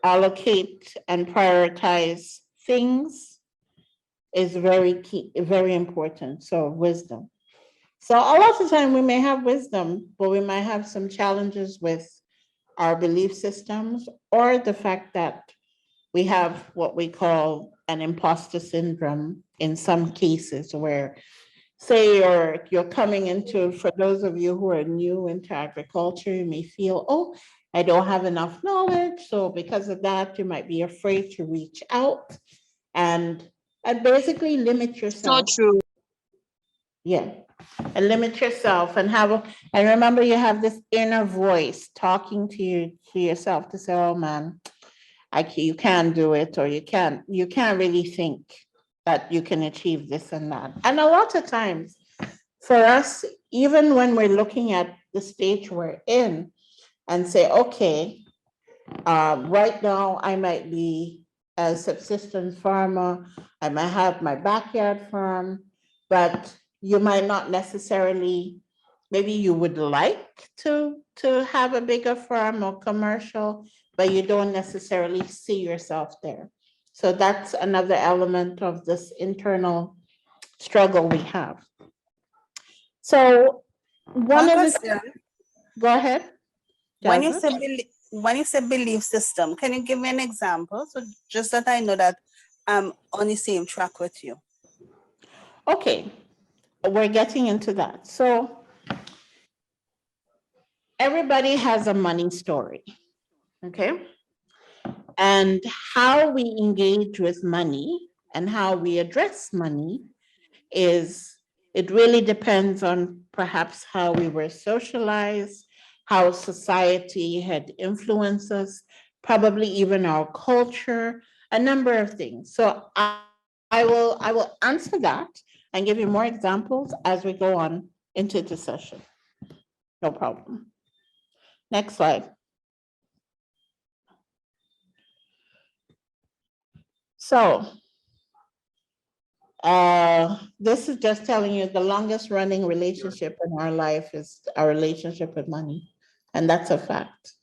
and prioritize things is very key, very important. So wisdom. So a lot of time we may have wisdom, but we might have some challenges with our belief systems or the fact that we have what we call an imposter syndrome in some cases where, say you're coming into, for those of you who are new into agriculture, you may feel, oh, I don't have enough knowledge. So because of that, you might be afraid to reach out and basically limit yourself. So true. Yeah, and limit yourself and and remember you have this inner voice talking to yourself to say, oh man, you can't do it, or you can't really think that you can achieve this and that. And a lot of times for us, even when we're looking at the stage we're in and say, okay, right now I might be a subsistence farmer, I might have my backyard farm, but you might not necessarily, maybe you would like to have a bigger farm or commercial, but you don't necessarily see yourself there. So that's another element of this internal struggle we have. So one of the, go ahead. When you Jasmine? say belief system, can you give me an example? So just that I know that I'm on the same track with you. Okay, we're getting into that. So everybody has a money story, okay? And how we engage with money and how we address money it really depends on perhaps how we were socialized, how society had influenced us, probably even our culture, a number of things. So I will answer that and give you more examples as we go on into the session. No problem. Next slide. So this is just telling you the longest running relationship in our life is our relationship with money. And that's a fact.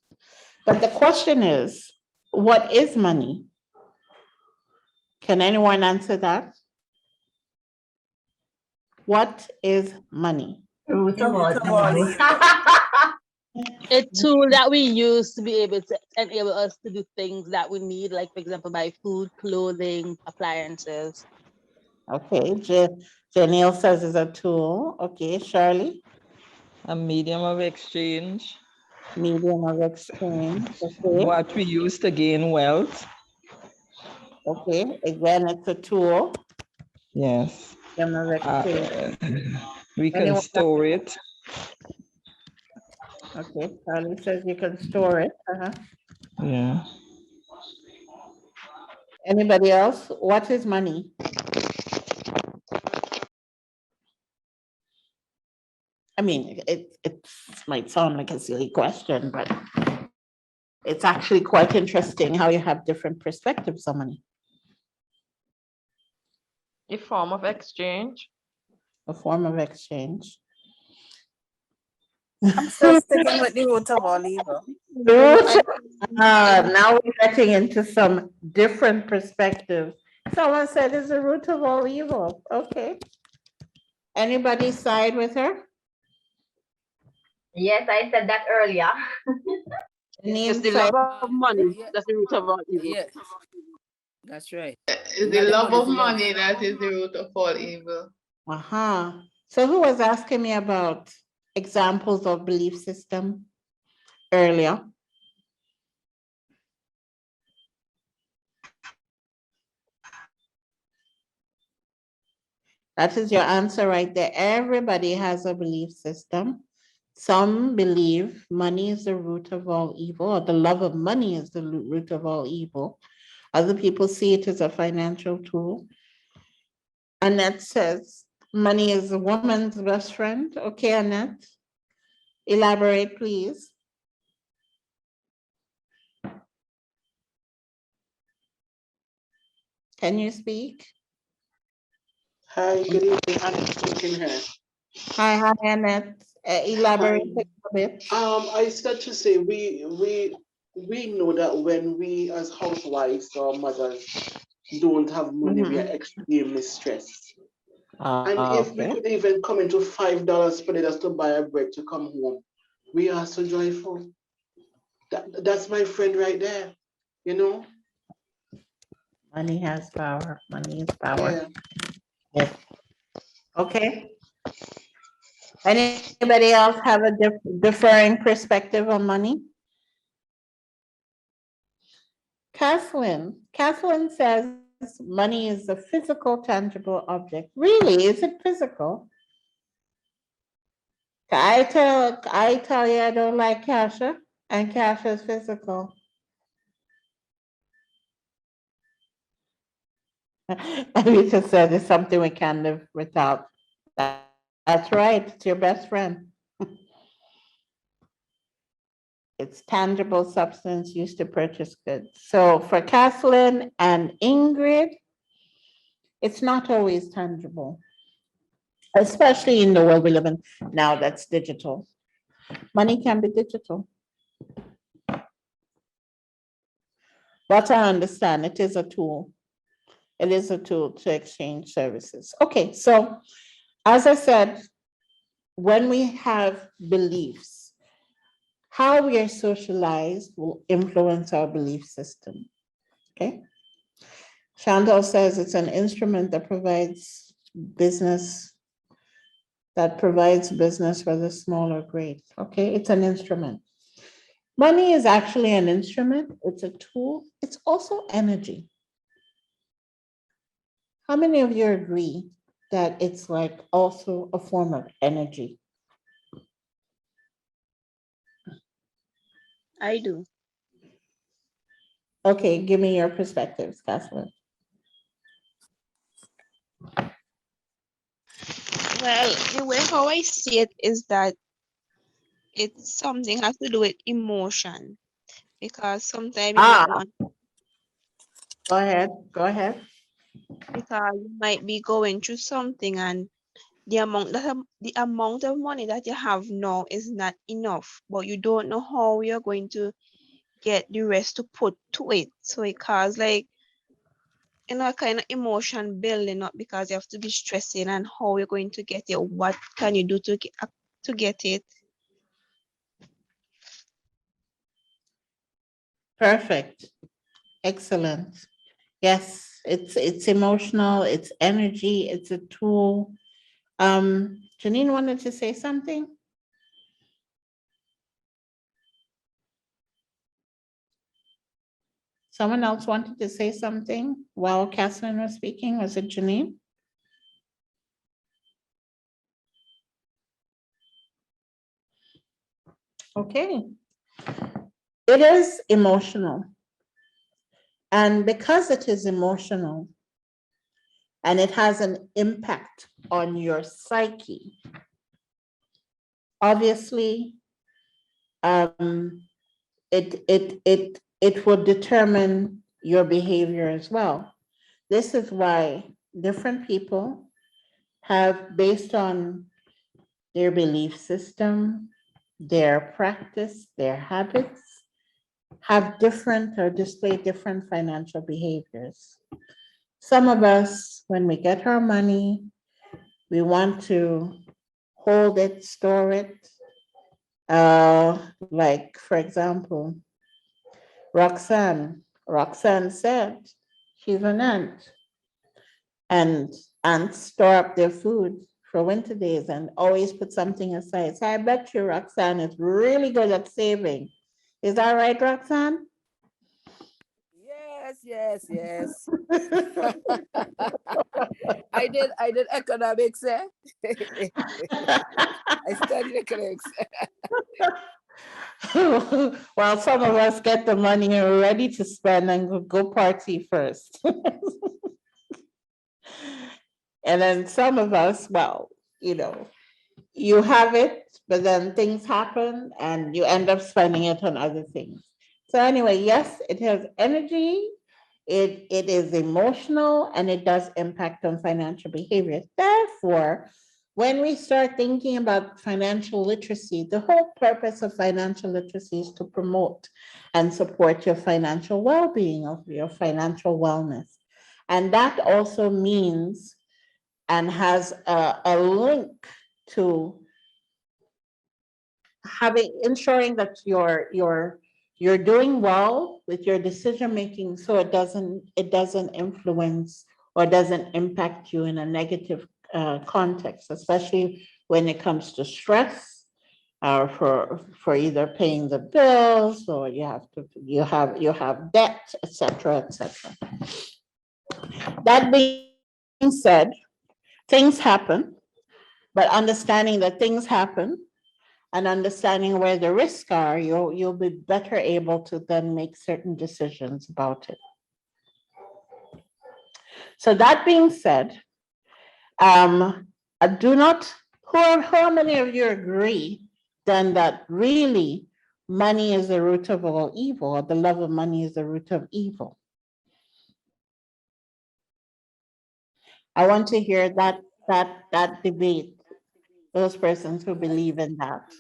But the question is, what is money? Can anyone answer that? What is money? Root of all evil. A tool that we use to be able to enable us to do things that we need, like, for example, buy food, clothing, appliances. Okay, Janelle says it's a tool. Okay, Shirley? A medium of exchange. Medium of exchange. Okay. What we use to gain wealth. Okay, again, it's a tool. Yes. Medium of exchange. We can Anyone? store it. Okay, Charlie says you can store it. Yeah. Anybody else? What is money? I mean, it might sound like a silly question, but it's actually quite interesting how you have different perspectives on money. A form of exchange. A form of exchange. I'm still sticking with the root of all evil. Now we're getting into some different perspectives. Someone said it's the root of all evil. Okay. Anybody side with her? Yes, I said that earlier. It's the love of money. That's the root of all evil. Yes, that's right. It's the love of money that is the root of all evil. So who was asking me about examples of belief system earlier? That is your answer right there. Everybody has a belief system. Some believe money is the root of all evil, or the love of money is the root of all evil. Other people see it as a financial tool. Annette says money is a woman's best friend. Okay, Annette, elaborate, please. Can you speak? Hi, good evening, Annette speaking here. Hi, Annette. Elaborate a bit. I start to say we know that when we as housewives or mothers don't have money, we are extremely stressed. And if we could even come into $5 per day just to buy a bread to come home, we are so joyful. That's my friend right there, you know? Money has power. Money is power. Yes. Okay. Anybody else have a differing perspective on money? Kathleen says money is a physical, tangible object. Really, is it physical? I tell you I don't like cash, and cash is physical. Anita said it's something we can't live without. That's right, it's your best friend. It's tangible substance used to purchase goods. So for Kathleen and Ingrid, it's not always tangible, especially in the world we live in now that's digital. Money can be digital. But I understand it is a tool. It is a tool to exchange services. Okay, so as I said, when we have beliefs, how we are socialized will influence our belief system. Okay. Chantal says it's an instrument that provides business for the small or great. Okay, it's an instrument. Money is actually an instrument, it's a tool, it's also energy. How many of you agree that it's like also a form of energy? I do. Okay, give me your perspectives, Catherine. Well, the way how I see it is that it's something has to do with emotion because sometimes you might want, Go ahead, go ahead. because you might be going through something and the amount of money that you have now is not enough, but you don't know how you're going to get the rest to put to it. So it causes like kind of emotion building up because you have to be stressing and how you're going to get it. What can you do to get it? Perfect. Excellent. Yes, it's emotional, it's energy, it's a tool. Janine wanted to say something? Someone else wanted to say something while Catherine was speaking. Was it Janine? Okay. It is emotional. And because it is emotional and it has an impact on your psyche, obviously, it will determine your behavior as well. This is why different people have, based on their belief system, their practice, their habits, have different or display different financial behaviors. Some of us, when we get our money, we want to hold it, store it. Like, for example, Roxanne said she's an aunt, and aunts store up their food for winter days and always put something aside. So I bet you Roxanne is really good at saving. Is that right, Roxanne? Yes. I did economics, eh? I studied economics. Well, some of us get the money and we're ready to spend and go party first. And then some of us, well, you have it, but then things happen and you end up spending it on other things. So anyway, yes, it has energy, it is emotional, and it does impact on financial behavior. Therefore, when we start thinking about financial literacy, the whole purpose of financial literacy is to promote and support your financial well-being, of your financial wellness. And that also means and has a link to ensuring that you're doing well with your decision making, so it doesn't influence or doesn't impact you in a negative context, especially when it comes to stress, or for either paying the bills, or you have debt, etc. That being said, things happen, but understanding that things happen and understanding where the risks are, you'll be better able to then make certain decisions about it. So that being said, how many of you agree then that really money is the root of all evil, or the love of money is the root of evil? I want to hear that debate, those persons who believe in that,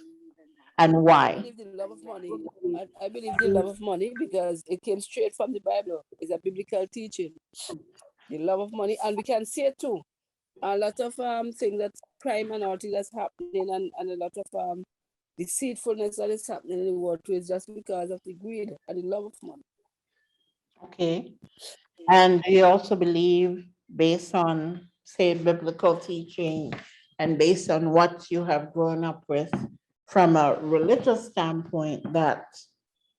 and I why. believe the love of money. I believe the love of money because it came straight from the Bible. It's a biblical teaching. The love of money, and we can see it too. A lot of things that crime and all things that's happening, and a lot of deceitfulness that is happening in the world too is just because of the greed and the love of money. Okay. And do you also believe, based on, say, biblical teaching and based on what you have grown up with from a religious standpoint, that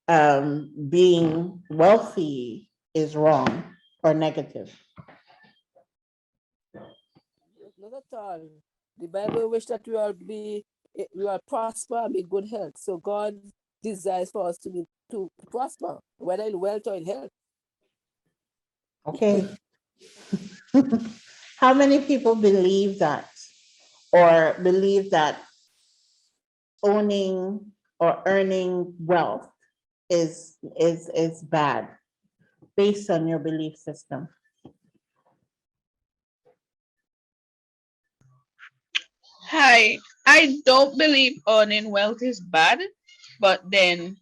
being wealthy is wrong or negative? Not at all. The Bible wish that we all prosper and be good health. So God desires for us to prosper, whether in wealth or in health. Okay. How many people believe that or believe that owning or earning wealth is bad based on your belief system? Hi, I don't believe owning wealth is bad, but then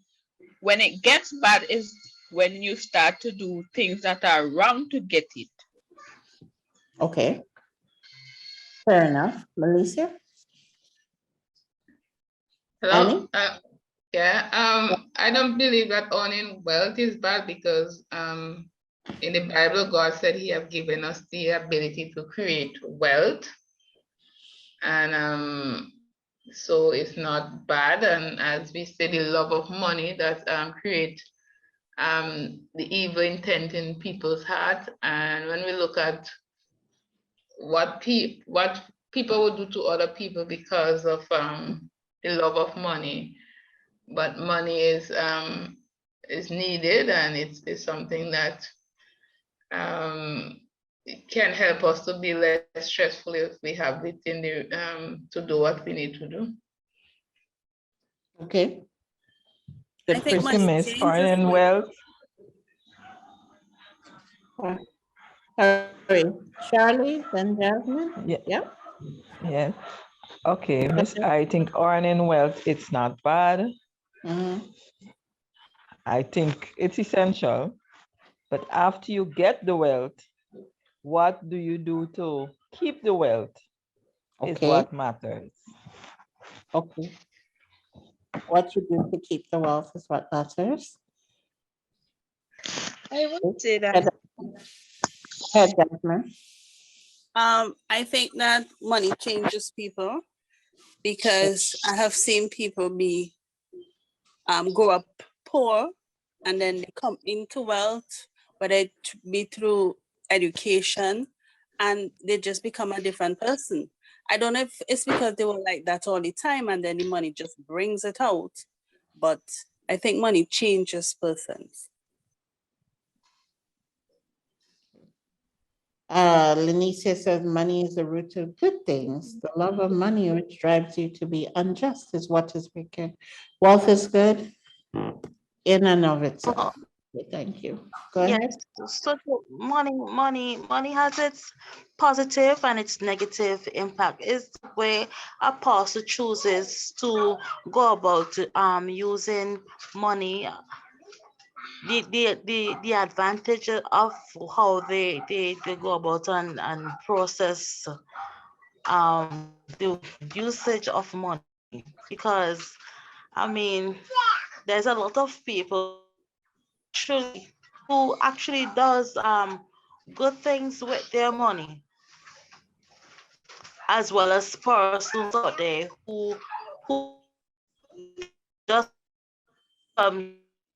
when it gets bad is when you start to do things that are wrong to get it. Okay. Fair enough. Melissa? Hello? I don't believe that owning wealth is bad because in the Bible, God said he have given us the ability to create wealth. And so it's not bad. And as we say, the love of money that create the evil intent in people's heart. And when we look at what people would do to other people because of the love of money, but money is needed, and it's something that it can help us to be less stressful if we have it in the to do what we need to do. Okay. I think money changes earning wealth. Sorry, Charlie, then Jasmine? Yeah. Yes. Okay, Miss, I think earning wealth, it's not bad. I think it's essential. But after you get the wealth, what do you do to keep the wealth is what matters. Okay. What you do to keep the wealth is what matters. I would say that. Head, Jasmine. I think that money changes people because I have seen people grow up poor and then they come into wealth, whether it be through education, and they just become a different person. I don't know if it's because they were like that all the time and then the money just brings it out, but I think money changes persons. Lenicia says money is the root of good things. The love of money which drives you to be unjust is what is wicked. Wealth is good in and of itself. Thank you. Go ahead. Yes, so money has its positive and its negative impact. Is where a person chooses to go about using money. The advantage of how they go about and process the usage of money, because I mean there's a lot of people who actually does good things with their money, as well as persons out there who just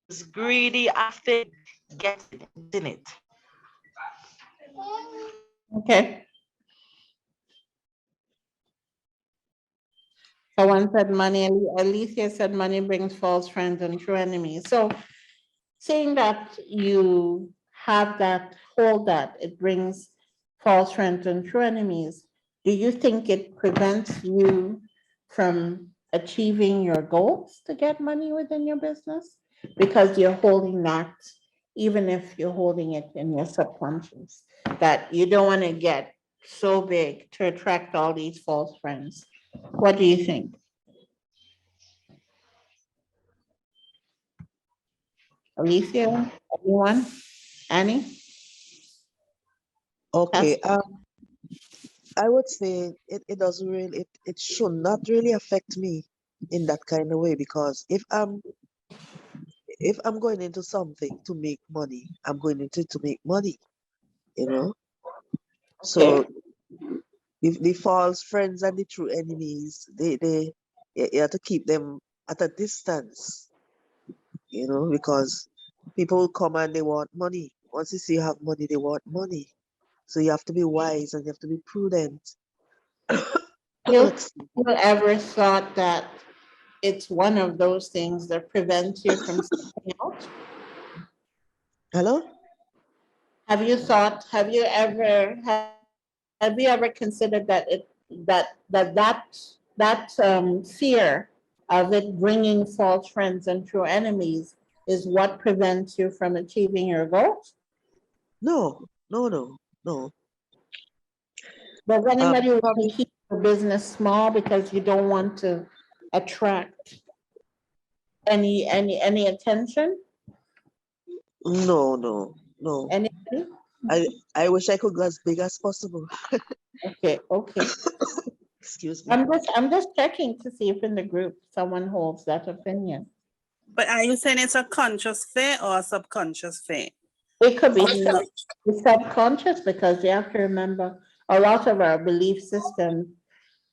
is greedy after getting it. Okay. Someone said money, Alicia said money brings false friends and true enemies. So saying that you have that, hold that, it brings false friends and true enemies, do you think it prevents you from achieving your goals to get money within your business? Because you're holding that, even if you're holding it in your subconscious, that you don't want to get so big to attract all these false friends. What do you think? Alicia, anyone? Annie? Okay, I would say it doesn't really, it should not really affect me in that kind of way, because if I'm going into something to make money, I'm going into it to make money, you know? So the false friends and the true enemies, you have to keep them at a distance, you know, because people will come and they want money. Once they see you have money, they want money. So you have to be wise and you have to be prudent. You ever thought that it's one of those things that prevents you from stepping out? Hello? Have you ever considered that fear of it bringing false friends and true enemies is what prevents you from achieving your goals? No. Does anybody want to keep your business small because you don't want to attract any attention? No. Anybody? I wish I could go as big as possible. Okay. Excuse me. I'm just checking to see if in the group someone holds that opinion. But are you saying it's a conscious fear or a subconscious fear? It could be No. subconscious, because you have to remember a lot of our belief systems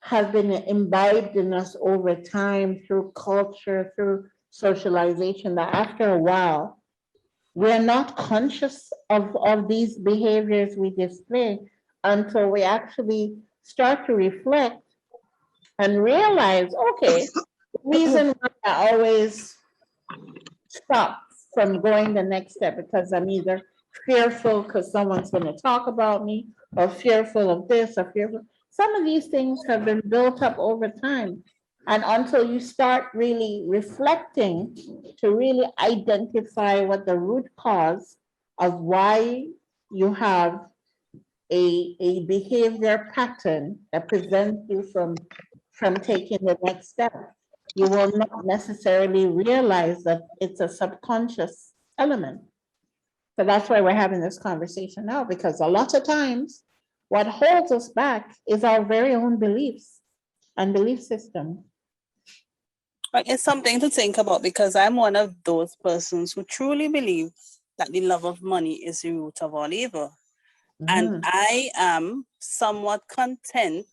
have been imbibed in us over time through culture, through socialization, that after a while, we're not conscious of these behaviors we display until we actually start to reflect and realize, okay, the reason why I always stop from going the next step because I'm either fearful because someone's going to talk about me, or fearful of this, or fearful. Some of these things have been built up over time. And until you start really reflecting to really identify what the root cause of why you have a behavior pattern that prevents you from taking the next step, you will not necessarily realize that it's a subconscious element. So that's why we're having this conversation now, because a lot of times what holds us back is our very own beliefs and belief system. It's something to think about, because I'm one of those persons who truly believe that the love of money is the root of all evil. And I am somewhat content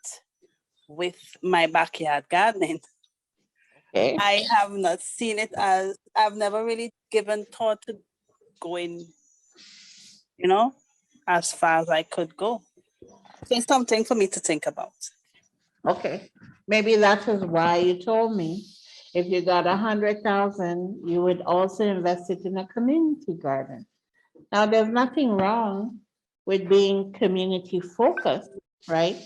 with my backyard gardening. Okay. I have not seen it as, I've never really given thought to going, as far as I could go. So it's something for me to think about. Okay, maybe that is why you told me if you got 100,000, you would also invest it in a community garden. Now, there's nothing wrong with being community focused, right?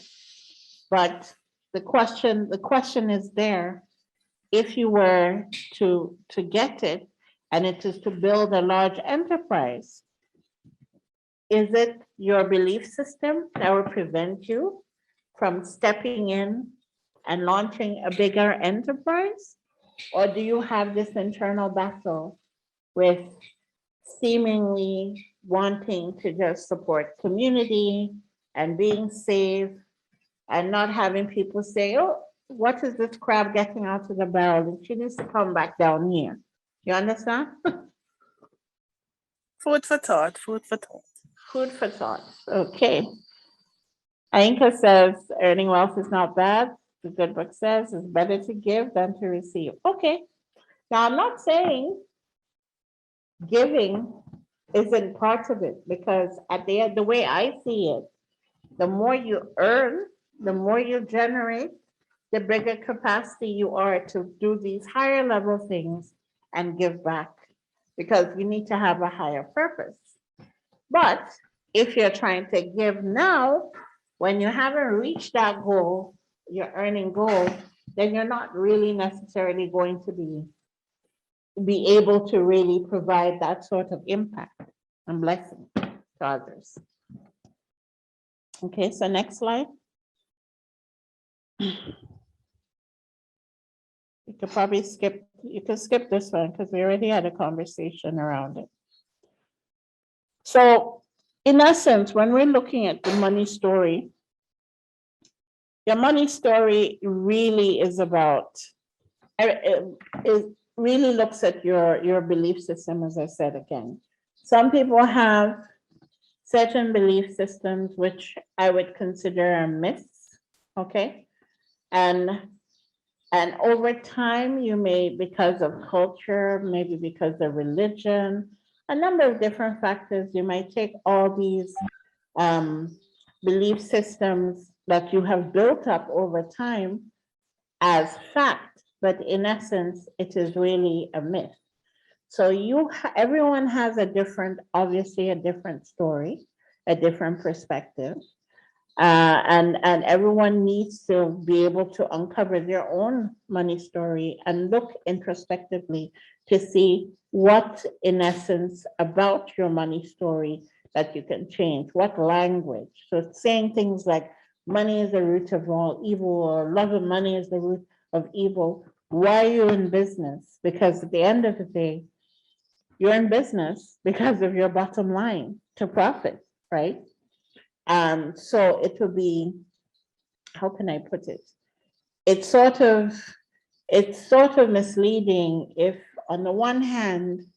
But the question is there, if you were to get it, and it is to build a large enterprise, is it your belief system that will prevent you from stepping in and launching a bigger enterprise? Or do you have this internal battle with seemingly wanting to just support community and being safe and not having people say, oh, what is this crab getting out of the barrel? She needs to come back down here. You understand? Food for thought. Food for thought. Okay. Ainka says earning wealth is not bad. The good book says it's better to give than to receive. Okay. Now, I'm not saying giving isn't part of it, because at the end, the way I see it, the more you earn, the more you generate, the bigger capacity you are to do these higher level things and give back, because you need to have a higher purpose. But if you're trying to give now, when you haven't reached that goal, your earning goal, then you're not really necessarily going to be able to really provide that sort of impact and blessing to others. Okay, so next slide. You could probably skip this one because we already had a conversation around it. So in essence, when we're looking at the money story, your money story really is about, it really looks at your belief system, as I said again. Some people have certain belief systems which I would consider a myths, okay? And over time, you may, because of culture, maybe because of religion, a number of different factors, you might take all these belief systems that you have built up over time as fact. but in essence, it is really a myth. So everyone has a different, obviously a different story, a different perspective. And everyone needs to be able to uncover their own money story and look introspectively to see what, in essence, about your money story that you can change, what language. So saying things like money is the root of all evil, or love of money is the root of evil. Why are you in business? Because at the end of the day, you're in business because of your bottom line to profit, right? So it will be, how can I put it? It's sort of misleading if on the one hand,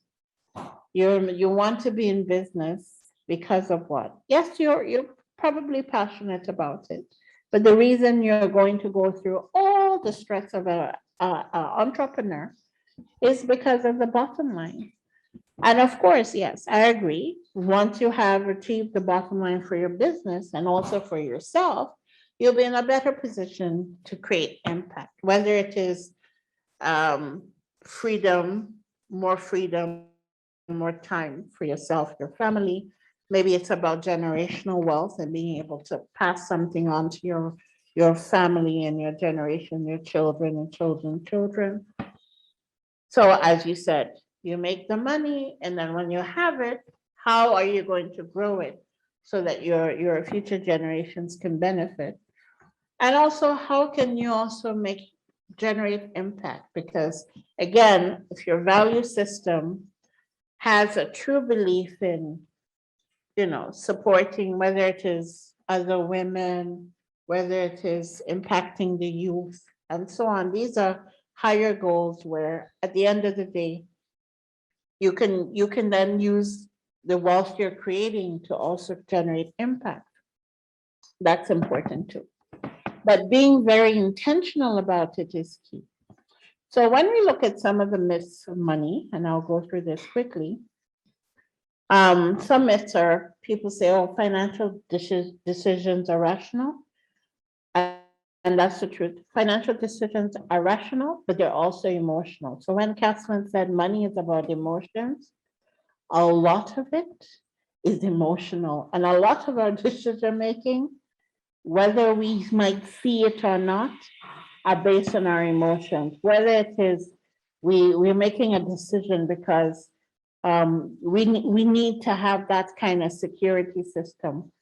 you want to be in business because of what? Yes, you're probably passionate about it, but the reason you're going to go through all the stress of a entrepreneur is because of the bottom line. And of course, yes, I agree. Once you have achieved the bottom line for your business and also for yourself, you'll be in a better position to create impact, whether it is freedom, more time for yourself, your family. Maybe it's about generational wealth and being able to pass something on to your family and your generation, your children and children. So as you said, you make the money, and then when you have it, how are you going to grow it so that your future generations can benefit? And also, how can you also generate impact? Because again, if your value system has a true belief in, supporting, whether it is other women, whether it is impacting the youth, and so on, these are higher goals where at the end of the day, you can then use the wealth you're creating to also generate impact. That's important too. But being very intentional about it is key. So when we look at some of the myths of money, and I'll go through this quickly, some myths are, people say, oh, financial decisions are rational. And that's the truth. Financial decisions are rational, but they're also emotional. So when Catherine said money is about emotions, a lot of it is emotional. And a lot of our decision making, whether we might see it or not, are based on our emotions. Whether it is we're making a decision because we need to have that kind of security system.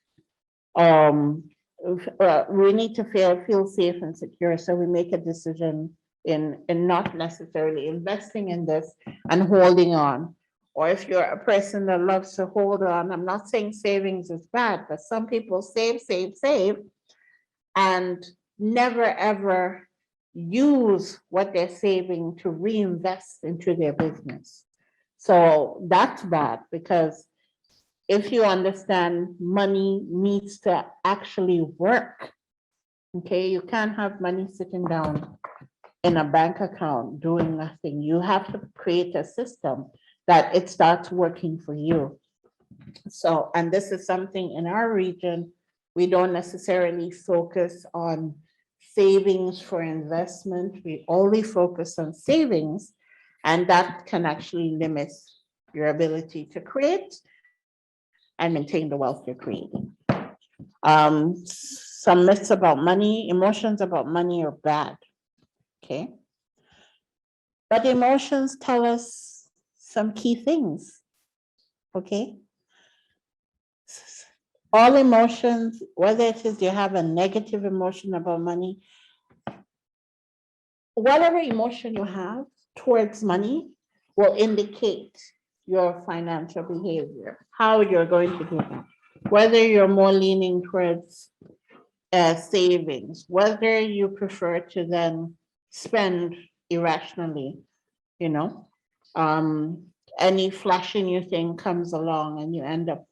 We need to feel safe and secure, so we make a decision in not necessarily investing in this and holding on. Or if you're a person that loves to hold on, I'm not saying savings is bad, but some people save, and never ever use what they're saving to reinvest into their business. So that's bad, because if you understand money needs to actually work, okay, you can't have money sitting down in a bank account doing nothing. You have to create a system that it starts working for you. So, and this is something in our region, we don't necessarily focus on savings for investment. We only focus on savings, and that can actually limit your ability to create and maintain the wealth you're creating. Some myths about money, emotions about money are bad, okay? But emotions tell us some key things, okay? All emotions, whether it is you have a negative emotion about money, whatever emotion you have towards money will indicate your financial behavior, how you're going to do that. Whether you're more leaning towards savings, whether you prefer to then spend irrationally, any flashy new thing comes along and you end up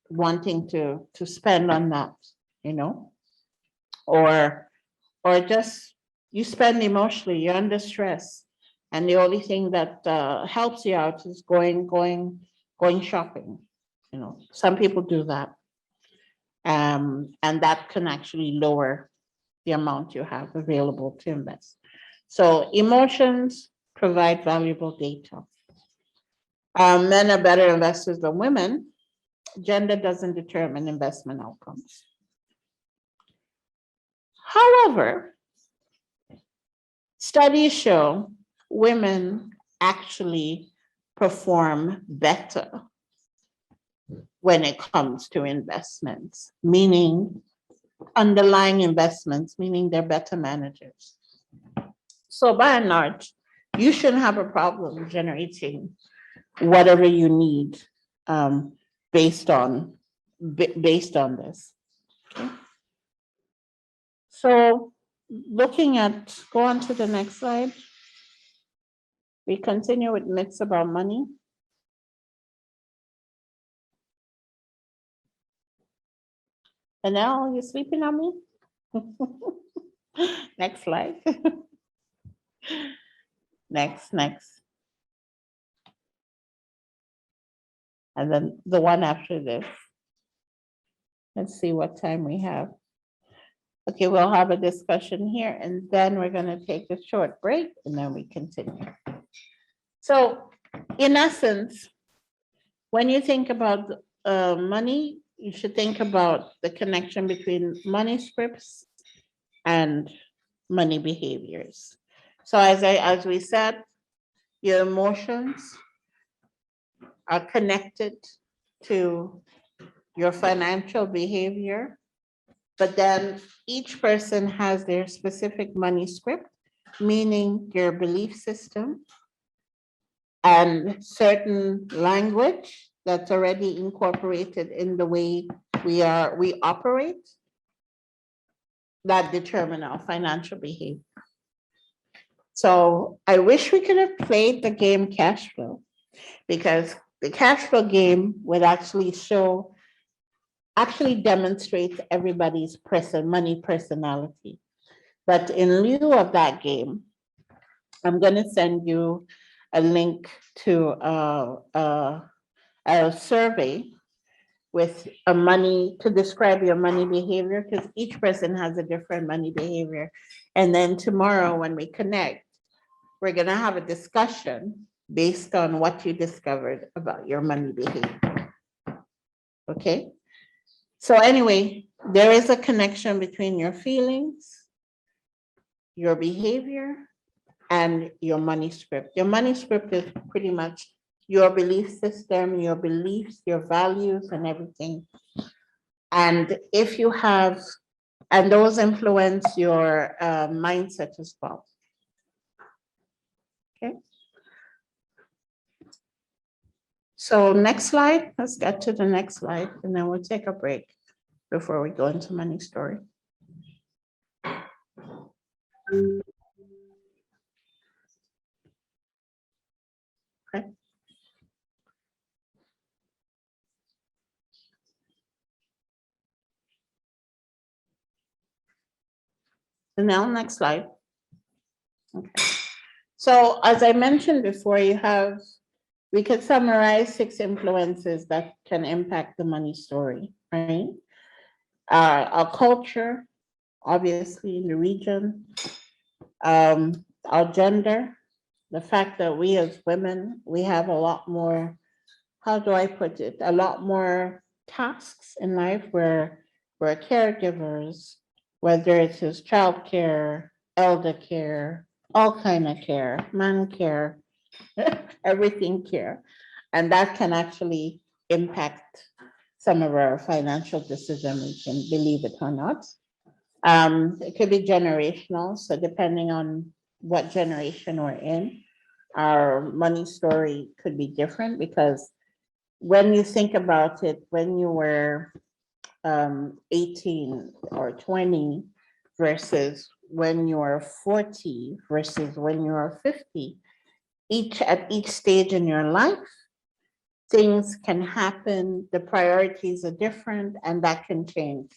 wanting to spend on that, or just you spend emotionally, you're under stress, and the only thing that helps you out is going shopping. Some people do that, and that can actually lower the amount you have available to invest. So emotions provide valuable data. Men are better investors than women. Gender doesn't determine investment outcomes. However, studies show women actually perform better when it comes to investments, meaning underlying investments, meaning they're better managers. So by and large, you shouldn't have a problem generating whatever you need based on this. Okay. So looking at, go on to the next slide. We continue with myths about money. And now you're sleeping on me? Next slide. Next. And then the one after this. Let's see what time we have. Okay, we'll have a discussion here and then we're going to take a short break and then we continue. So in essence, when you think about money, you should think about the connection between money scripts and money behaviors. So as we said, your emotions are connected to your financial behavior, but then each person has their specific money script, meaning your belief system and certain language that's already incorporated in the way we operate that determine our financial behavior. So I wish we could have played the game cash flow, because the cash flow game would actually demonstrates everybody's money personality. But in lieu of that game, I'm going to send you a link to a survey with to describe your money behavior, because each person has a different money behavior. And then tomorrow when we connect, we're going to have a discussion based on what you discovered about your money behavior. Okay? So anyway, there is a connection between your feelings, your behavior, and your money script. Your money script is pretty much your belief system, your beliefs, your values, and everything. And if you have, and those influence your mindset as well. Okay. So next slide, let's get to the next slide, and then we'll take a break before we go into money story. Okay. And now next slide. Okay. So as I mentioned before, we could summarize 6 influences that can impact the money story, right? Our culture, obviously in the region, our gender, the fact that we as women, we have a lot more, how do I put it? A lot more tasks in life where we're caregivers, whether it is childcare, elder care, all kind of care, man care, everything care. And that can actually impact some of our financial decisions, we can believe it or not. It could be generational. So depending on what generation we're in, our money story could be different, because when you think about it, when you were 18 or 20 versus when you are 40 versus when you are 50, at each stage in your life, things can happen, the priorities are different, and that can change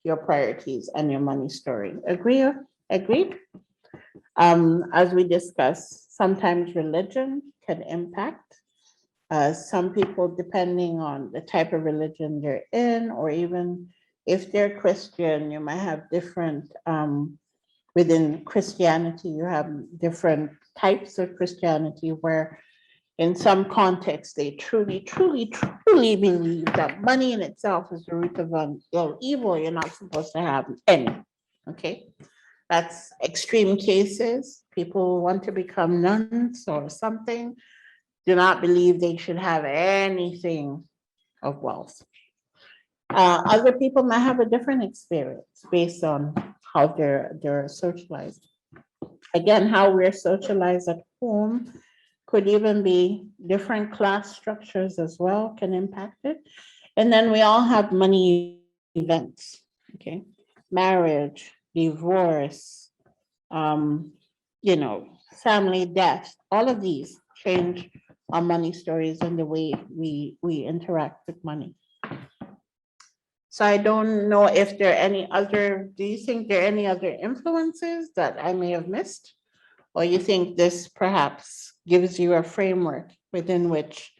your priorities and your money story. Agreed? As we discussed, sometimes religion can impact. Some people, depending on the type of religion they're in, or even if they're Christian, you might have different within Christianity, you have different types of Christianity where in some contexts, they truly, truly, truly believe that money in itself is the root of all evil. You're not supposed to have any. Okay. That's extreme cases. People want to become nuns or something, do not believe they should have anything of wealth. Other people might have a different experience based on how they're socialized. Again, how we're socialized at home could even be different class structures as well can impact it. And then we all have money events, okay? Marriage, divorce, family death, all of these change our money stories and the way we interact with money. So I don't know if there are any other, do you think there are any other influences that I may have missed? Or you think this perhaps gives you a framework within which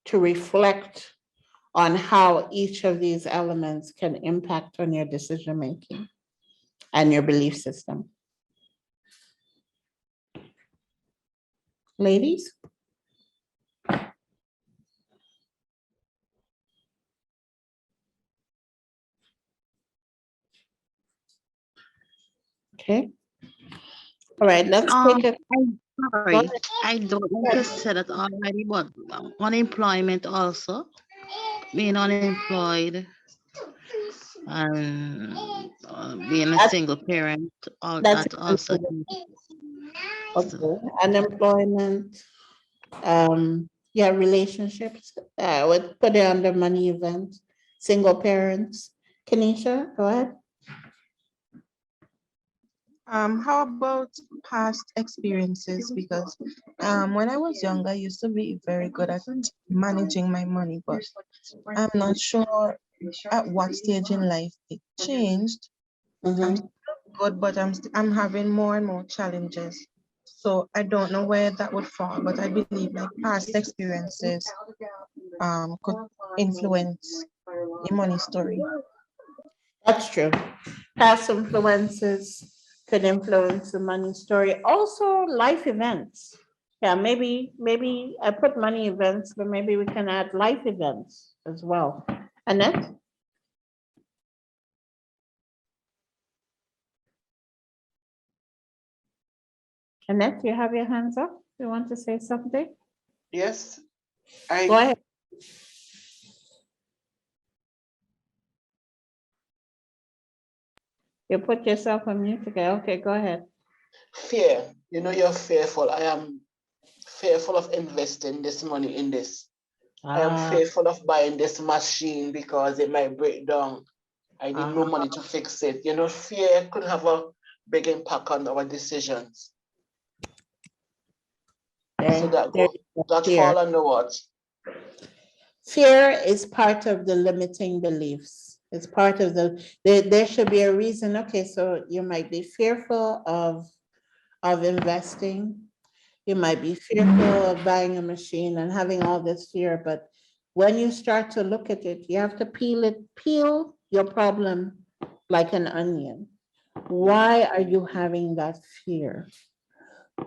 to reflect on how each of these elements can impact on your decision-making and your belief system? Ladies? Okay. All right, let's take it. Sorry, I don't know if you said it already, but unemployment also, being unemployed and being a single parent, all That's that also. okay. Unemployment, relationships, would put it under money events, single parents. Kanisha, go ahead. How about past experiences? Because when I was younger, I used to be very good at managing my money, but I'm not sure at what stage in life it changed. I'm still good, but I'm having more and more challenges. So I don't know where that would fall, but I believe like past experiences could influence the money story. That's true. Past influences could influence the money story. Also, life events. Yeah, maybe I put money events, but maybe we can add life events as well. Annette? Annette, you have your hands up? You want to say something? Yes. Go ahead. You put yourself on mute again. Okay, go ahead. Fear. You're fearful. I am fearful of investing this money in this. I am fearful of buying this machine because it might break down. I need no money to fix it. Fear could have a big impact on our decisions. So that fall under what? Fear is part of the limiting beliefs. It's part of there should be a reason. Okay, so you might be fearful of investing. You might be fearful of buying a machine and having all this fear, but when you start to look at it, you have to peel your problem like an onion. Why are you having that fear?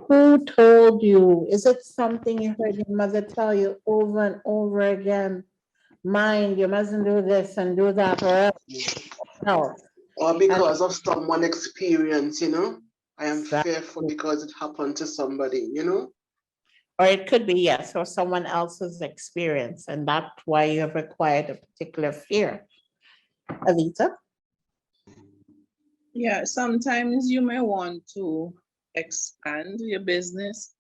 Who told you? Is it something you heard your mother tell you over and over again? Mind, you mustn't do this and do that, or else. Or because of someone experience, I am fearful because it happened to somebody, Or it could be, yes, or someone else's experience, and that's why you have acquired a particular fear. Avita? Yeah, sometimes you may want to expand your business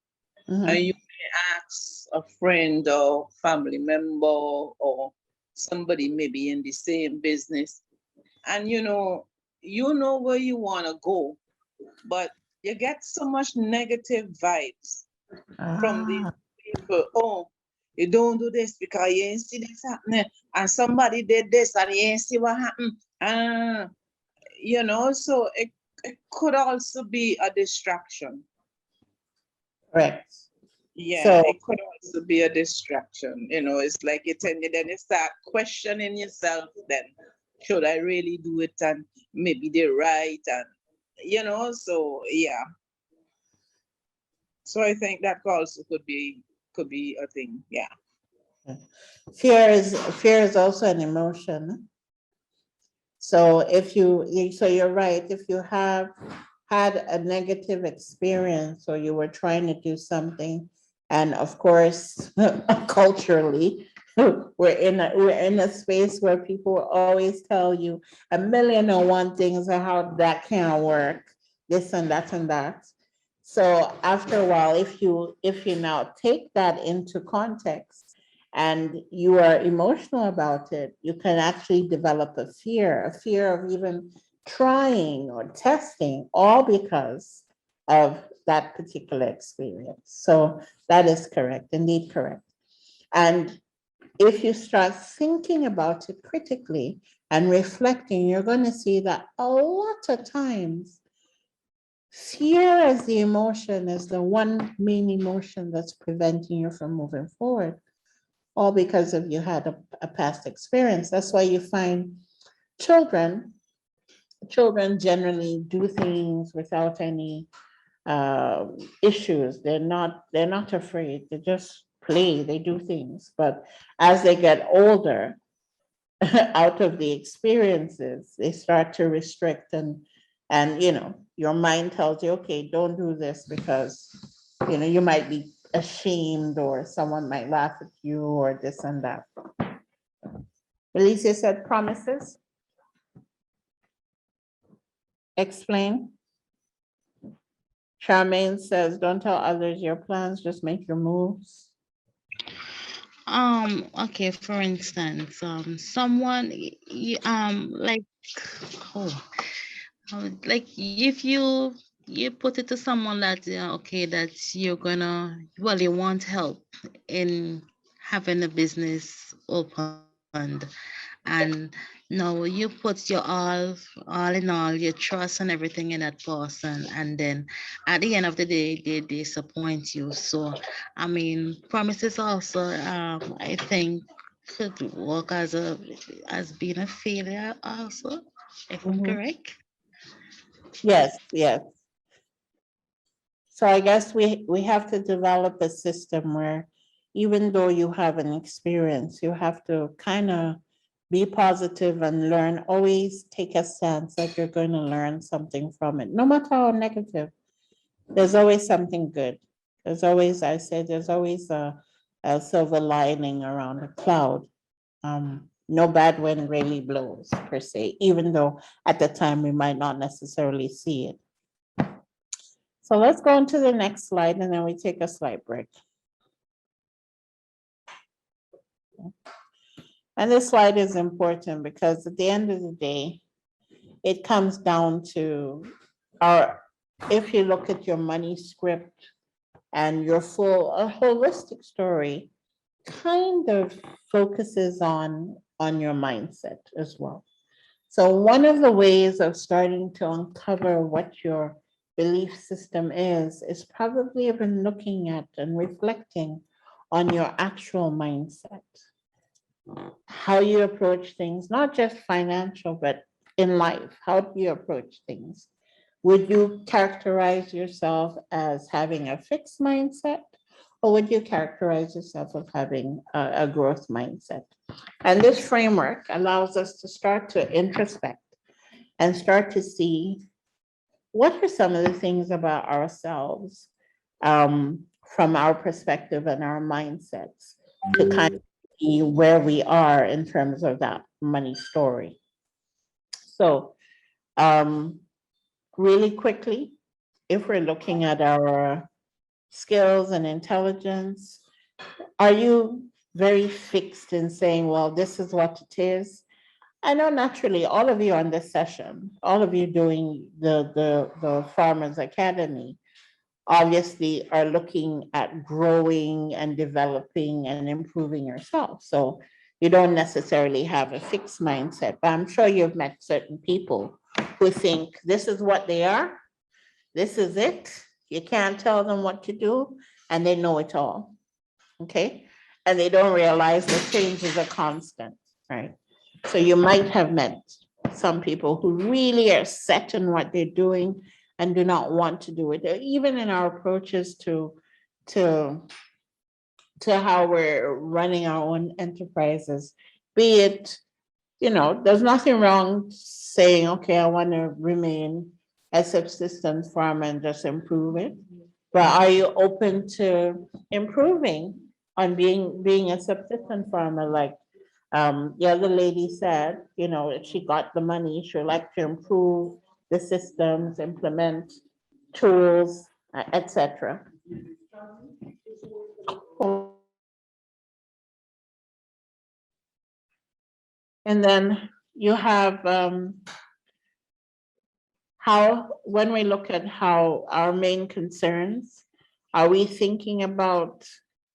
and you may ask a friend or family member or somebody maybe in the same business, and you know where you want to go, but you get so much negative vibes from these people. Oh, you don't do this because you ain't see this happening, and somebody did this and you ain't see what happened. So it could also be a distraction. Right. Yeah, it could also be a distraction. It's like then you start questioning yourself then, should I really do it? And maybe they're right. And you know, so yeah. So I think that also could be a thing, yeah. Fear is also an emotion. So so you're right, if you have had a negative experience or you were trying to do something, and of course, culturally, we're in a space where people always tell you 1,000,001 things of how that can't work, this and that and that. So after a while, if you now take that into context and you are emotional about it, you can actually develop a fear of even trying or testing, all because of that particular experience. So that is correct, indeed correct. And if you start thinking about it critically and reflecting, you're going to see that a lot of times, fear as the emotion is the one main emotion that's preventing you from moving forward, all because of you had a past experience. That's why you find children generally do things without any issues. They're not afraid. They just play, they do things. But as they get older, out of the experiences, they start to restrict, and your mind tells you, okay, don't do this because you might be ashamed or someone might laugh at you or this and that. Alicia said promises. Explain. Charmaine says, don't tell others your plans, just make your moves. Okay, for instance, someone like, oh, like if you put it to someone that okay, that you're gonna, well, you want help in having a business opened, and now you put your all in all, your trust and everything in that person, and then at the end of the day they disappoint you. So I mean, promises also, I think, could work as being a failure also, if I'm correct. Yes. So I guess we have to develop a system where even though you have an experience, you have to kind of be positive and learn, always take a stance that you're going to learn something from it, no matter how negative. There's always something good. There's always, I say, there's always a silver lining around a cloud. No bad wind really blows per se, even though at the time we might not necessarily see it. So let's go on to the next slide and then we take a slight break. And this slide is important because at the end of the day, it comes down to if you look at your money script and your a holistic story kind of focuses on your mindset as well. So one of the ways of starting to uncover what your belief system is probably been looking at and reflecting on your actual mindset, how you approach things, not just financial, but in life. How do you approach things? Would you characterize yourself as having a fixed mindset, or would you characterize yourself as having a growth mindset? And this framework allows us to start to introspect and start to see what are some of the things about ourselves from our perspective and our mindsets to kind of see where we are in terms of that money story. So really quickly, if we're looking at our skills and intelligence, are you very fixed in saying, well, this is what it is? I know naturally all of you on this session, all of you doing the Farmers Academy, obviously are looking at growing and developing and improving yourself. So you don't necessarily have a fixed mindset, but I'm sure you've met certain people who think this is what they are, this is it. You can't tell them what to do, and they know it all. Okay. And they don't realize that change is a constant, right? So you might have met some people who really are set in what they're doing and do not want to do it. Even in our approaches to how we're running our own enterprises, be it, there's nothing wrong saying, okay, I want to remain a subsistence farmer and just improve it. But are you open to improving on being a subsistence farmer? Like the other lady said, if she got the money, she would like to improve the systems, implement tools, etc. And then you have when we look at how our main concerns, are we thinking about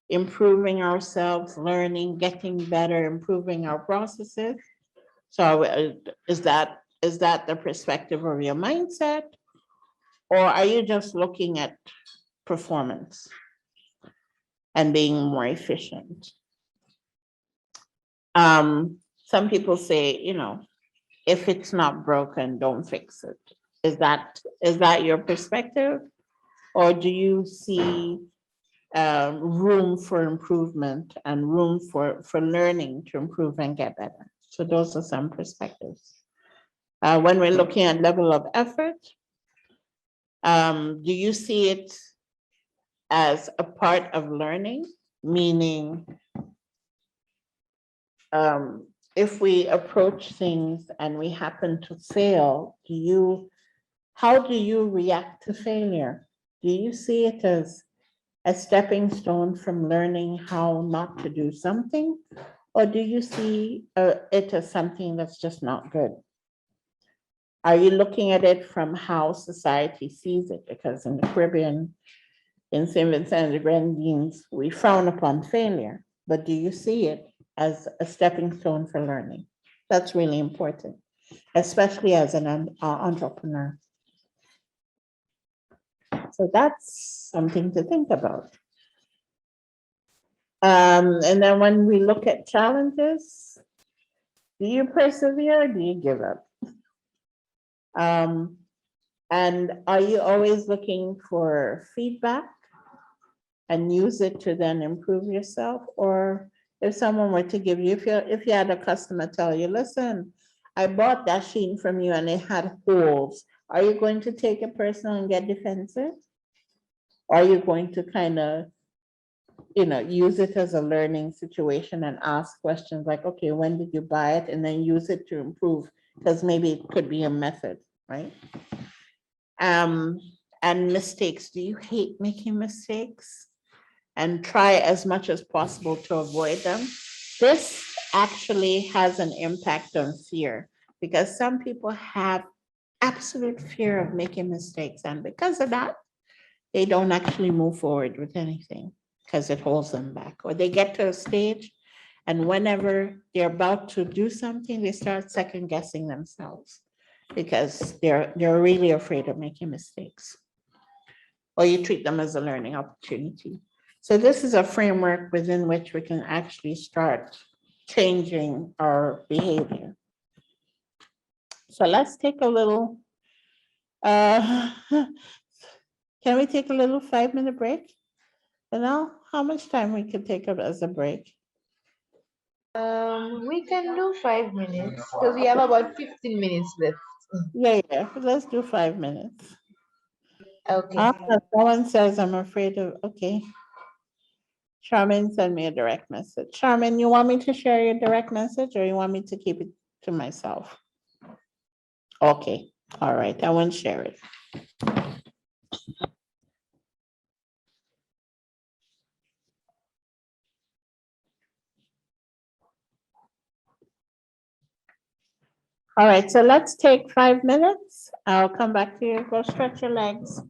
improving ourselves, learning, getting better, improving our processes? So is that the perspective of your mindset? Or are you just looking at performance and being more efficient? Some people say, if it's not broken, don't fix it. Is that your perspective? Or do you see room for improvement and room for learning to improve and get better? So those are some perspectives. When we're looking at level of effort, do you see it as a part of learning? Meaning, if we approach things and we happen to fail, how do you react to failure? Do you see it as a stepping stone from learning how not to do something? Or do you see it as something that's just not good? Are you looking at it from how society sees it? Because in the Caribbean, in St. Vincent and the Grenadines, we frown upon failure, but do you see it as a stepping stone for learning? That's really important, especially as an entrepreneur. So that's something to think about. And then when we look at challenges, do you persevere or do you give up? And are you always looking for feedback and use it to then improve yourself? Or if someone were to give you, if you had a customer tell you, listen, I bought that sheet from you and it had holes, are you going to take it personal and get defensive? Or are you going to kind of, use it as a learning situation and ask questions like, okay, when did you buy it? And then use it to improve, because maybe it could be a method, right? And mistakes, do you hate making mistakes? And try as much as possible to avoid them. This actually has an impact on fear, because some people have absolute fear of making mistakes. And because of that, they don't actually move forward with anything because it holds them back. Or they get to a stage and whenever they're about to do something, they start second guessing themselves because they're really afraid of making mistakes. Or you treat them as a learning opportunity. So this is a framework within which we can actually start changing our behavior. So let's take a little, can we take a little 5-minute break? You know, how much time we could take up as a break? We can do 5 minutes because we have about 15 minutes left. Yeah, let's do 5 minutes. Okay. Someone says I'm afraid of, okay. Charmaine sent me a direct message. Charmaine, you want me to share your direct message or you want me to keep it to myself? Okay, all right, I won't share it. All right, so let's take 5 minutes. I'll come back to you. Go stretch your legs.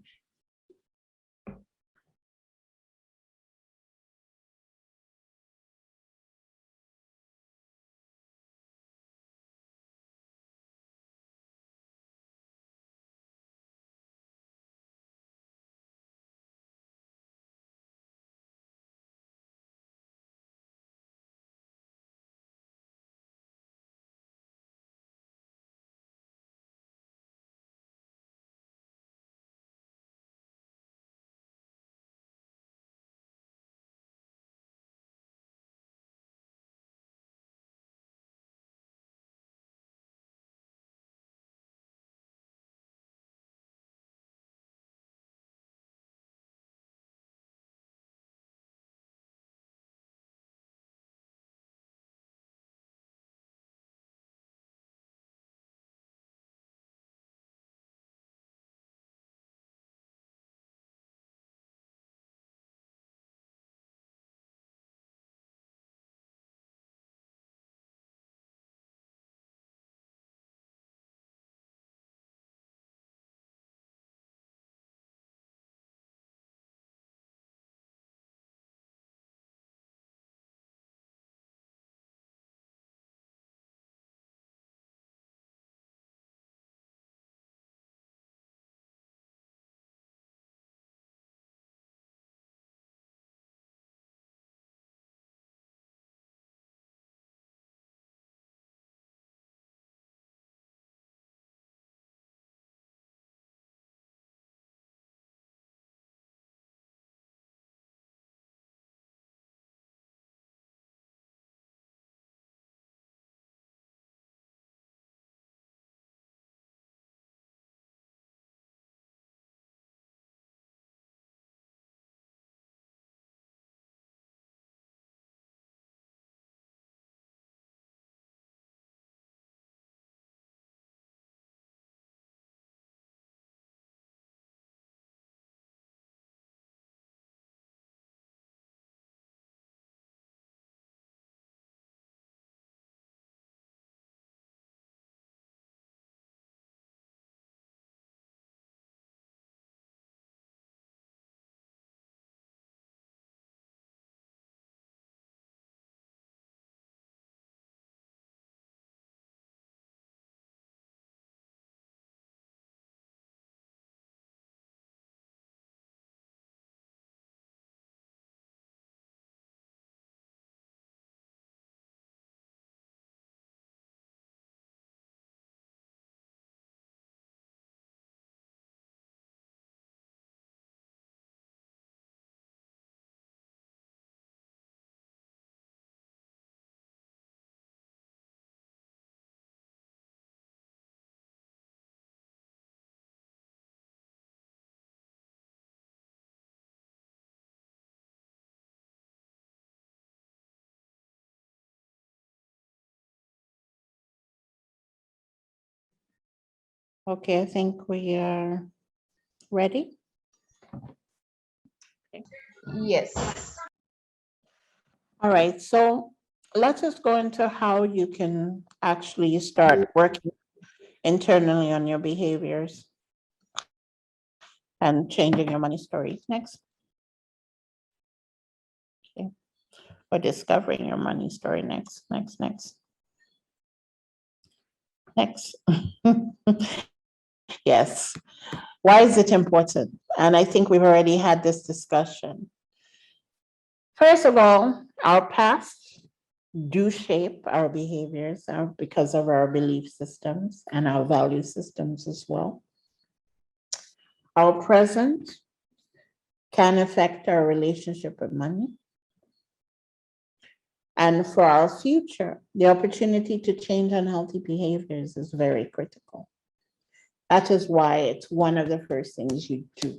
Okay, I think we are ready. Yes. All right, so let's just go into how you can actually start working internally on your behaviors and changing your money stories. Next. Okay. Or discovering your money story. Next. Next. Yes. Why is it important? And I think we've already had this discussion. First of all, our past do shape our behaviors because of our belief systems and our value systems as well. Our present can affect our relationship with money. And for our future, the opportunity to change unhealthy behaviors is very critical. That is why it's one of the first things you do.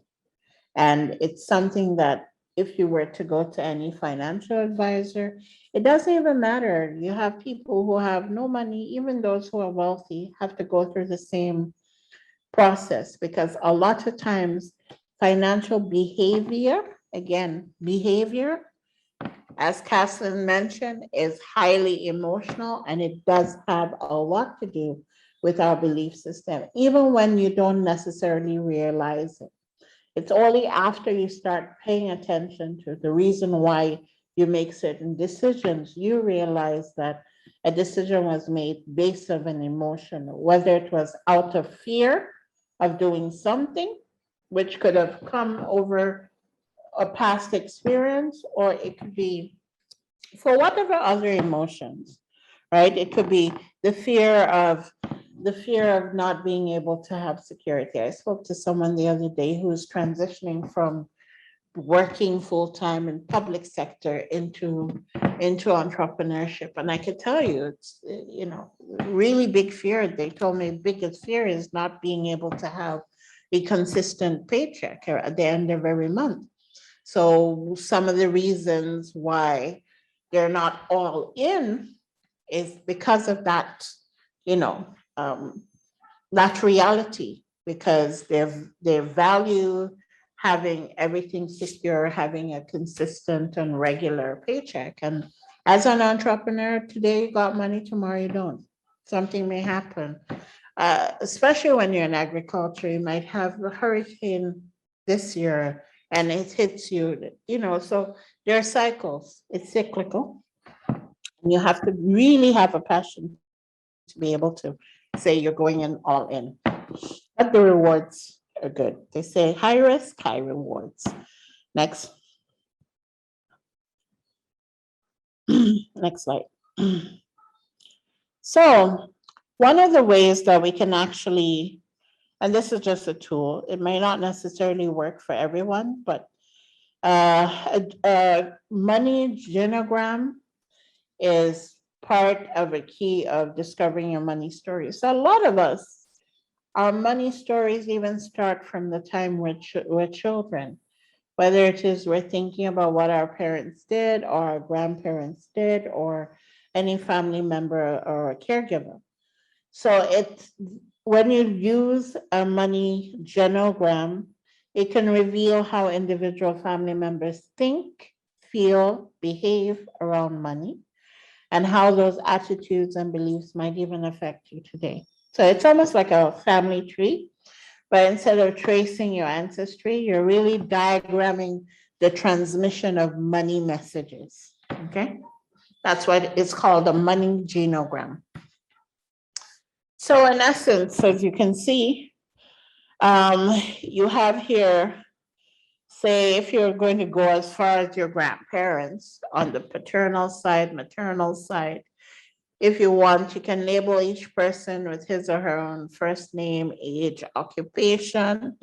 And it's something that if you were to go to any financial advisor, it doesn't even matter. You have people who have no money, even those who are wealthy, have to go through the same process because a lot of times financial behavior, again, behavior, as Kathleen mentioned, is highly emotional and it does have a lot to do with our belief system, even when you don't necessarily realize it. It's only after you start paying attention to the reason why you make certain decisions, you realize that a decision was made based on an emotion, whether it was out of fear of doing something, which could have come over a past experience, or it could be for whatever other emotions, right? It could be the fear of not being able to have security. I spoke to someone the other day who is transitioning from working full-time in public sector into entrepreneurship. And I could tell you, it's, really big fear. They told me biggest fear is not being able to have a consistent paycheck at the end of every month. So some of the reasons why they're not all in is because of that, that reality, because they value having everything secure, having a consistent and regular paycheck. And as an entrepreneur, today you got money, tomorrow you don't. Something may happen. Especially when you're in agriculture, you might have a hurricane this year and it hits you, so there are cycles. It's cyclical. You have to really have a passion to be able to say you're going in all in. But the rewards are good. They say high risk, high rewards. Next. Next slide. So one of the ways that we can actually, and this is just a tool, it may not necessarily work for everyone, but a money genogram is part of a key of discovering your money story. So a lot of us, our money stories even start from the time we're children, whether it is we're thinking about what our parents did or our grandparents did or any family member or a caregiver. So it's when you use a money genogram, it can reveal how individual family members think, feel, behave around money, and how those attitudes and beliefs might even affect you today. So it's almost like a family tree, but instead of tracing your ancestry, you're really diagramming the transmission of money messages, okay? That's what it's called, a money genogram. So in essence, as you can see, you have here, say if you're going to go as far as your grandparents on the paternal side, maternal side, if you want, you can label each person with his or her own first name, age, occupation.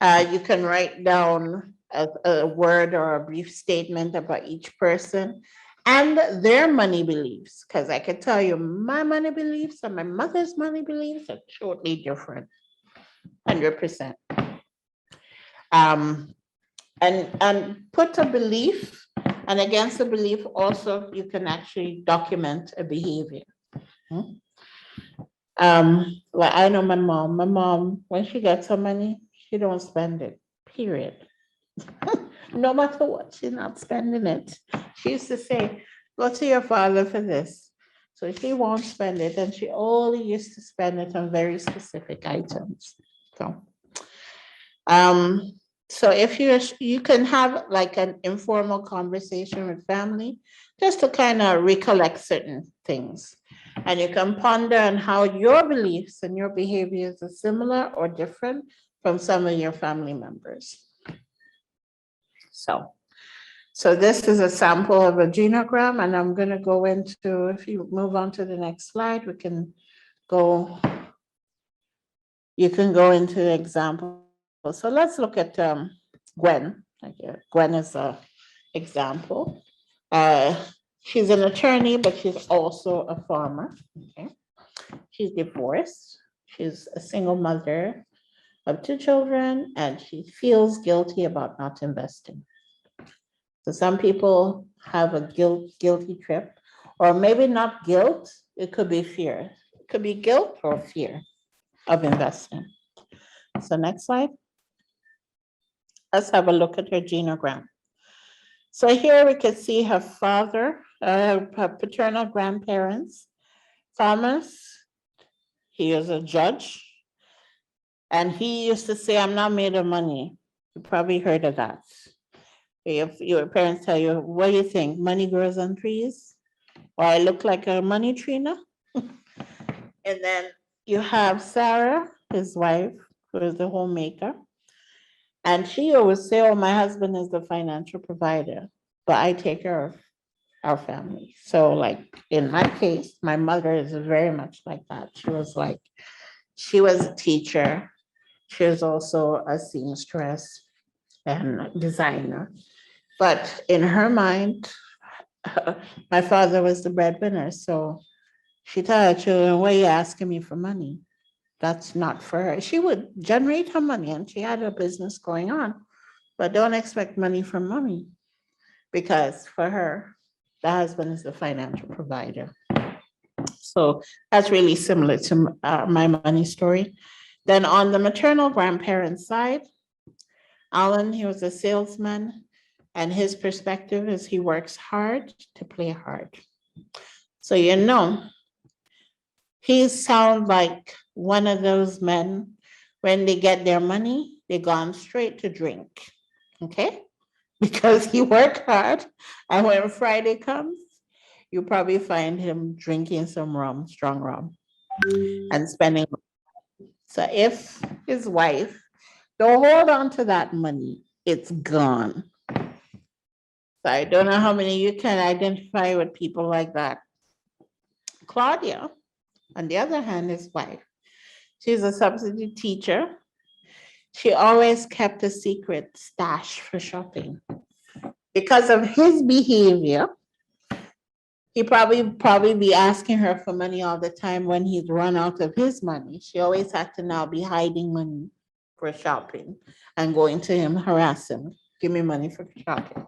You can write down a word or a brief statement about each person and their money beliefs, because I can tell you my money beliefs and my mother's money beliefs are totally different, 100%. And put a belief, and against a belief also you can actually document a behavior. Like I know my mom. My mom, when she gets her money, she don't spend it. Period. No matter what, she's not spending it. She used to say, "Go to your father for this." So she won't spend it, and she only used to spend it on very specific items. So, um, so if you can have like an informal conversation with family, just to kind of recollect certain things. And you can ponder on how your beliefs and your behaviors are similar or different from some of your family members. So this is a sample of a genogram, and I'm going to go into, if you move on to the next slide, you can go into the example. So let's look at Gwen. Gwen is an example. She's an attorney, but she's also a farmer. Okay. She's divorced. She's a single mother of 2 children, and she feels guilty about not investing. So some people have a guilty trip, or maybe not guilt, it could be fear. It could be guilt or fear of investing. So next slide. Let's have a look at her genogram. So here we can see her father, her paternal grandparents, farmers. He is a judge. And he used to say, "I'm not made of money." You probably heard of that. If your parents tell you, "What do you think? Money grows on trees?" Or "I look like a money tree now?" And then you have Sarah, his wife, who is the homemaker. And she always say, "Oh, my husband is the financial provider, but I take care of our family." So like in my case, my mother is very much like that. She was a teacher. She was also a seamstress and designer. But in her mind, my father was the breadwinner. So she told her children, "Why are you asking me for money?" That's not for her. She would generate her money, and she had a business going on, but don't expect money from mommy, because for her, the husband is the financial provider. So that's really similar to my money story. Then on the maternal grandparents' side, Alan, he was a salesman, and his perspective is he works hard to play hard. So he sounds like one of those men, when they get their money, they gone straight to drink, okay? Because he worked hard, and when Friday comes, you probably find him drinking some rum, strong rum, and spending. So if his wife don't hold on to that money, it's gone. So I don't know how many you can identify with people like that. Claudia, on the other hand, his wife, she's a substitute teacher. She always kept a secret stash for shopping. Because of his behavior, he probably be asking her for money all the time when he's run out of his money. She always had to now be hiding money for shopping and going to him, harass him, "Give me money for shopping."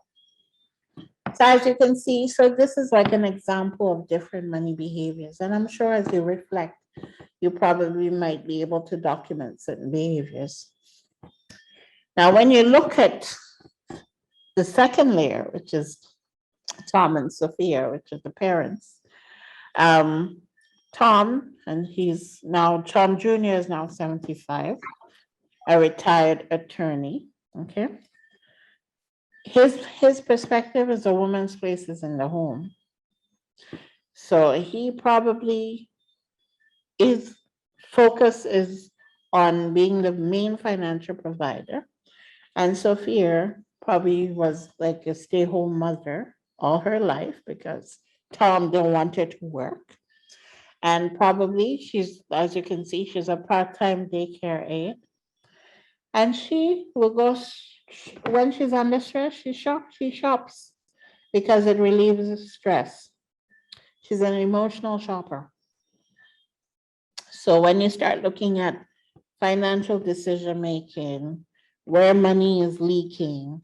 So as you can see, so this is like an example of different money behaviors. And I'm sure as you reflect, you probably might be able to document certain behaviors. Now, when you look at the second layer, which is Tom and Sophia, which is the parents, Tom, and Tom Jr. is now 75, a retired attorney, okay? His perspective is a woman's place is in the home. So he probably, his focus is on being the main financial provider. And Sophia probably was like a stay-home mother all her life because Tom don't want her to work. And probably she's, as you can see, she's a part-time daycare aide. And she will go, when she's under stress, she shops because it relieves the stress. She's an emotional shopper. So when you start looking at financial decision-making, where money is leaking,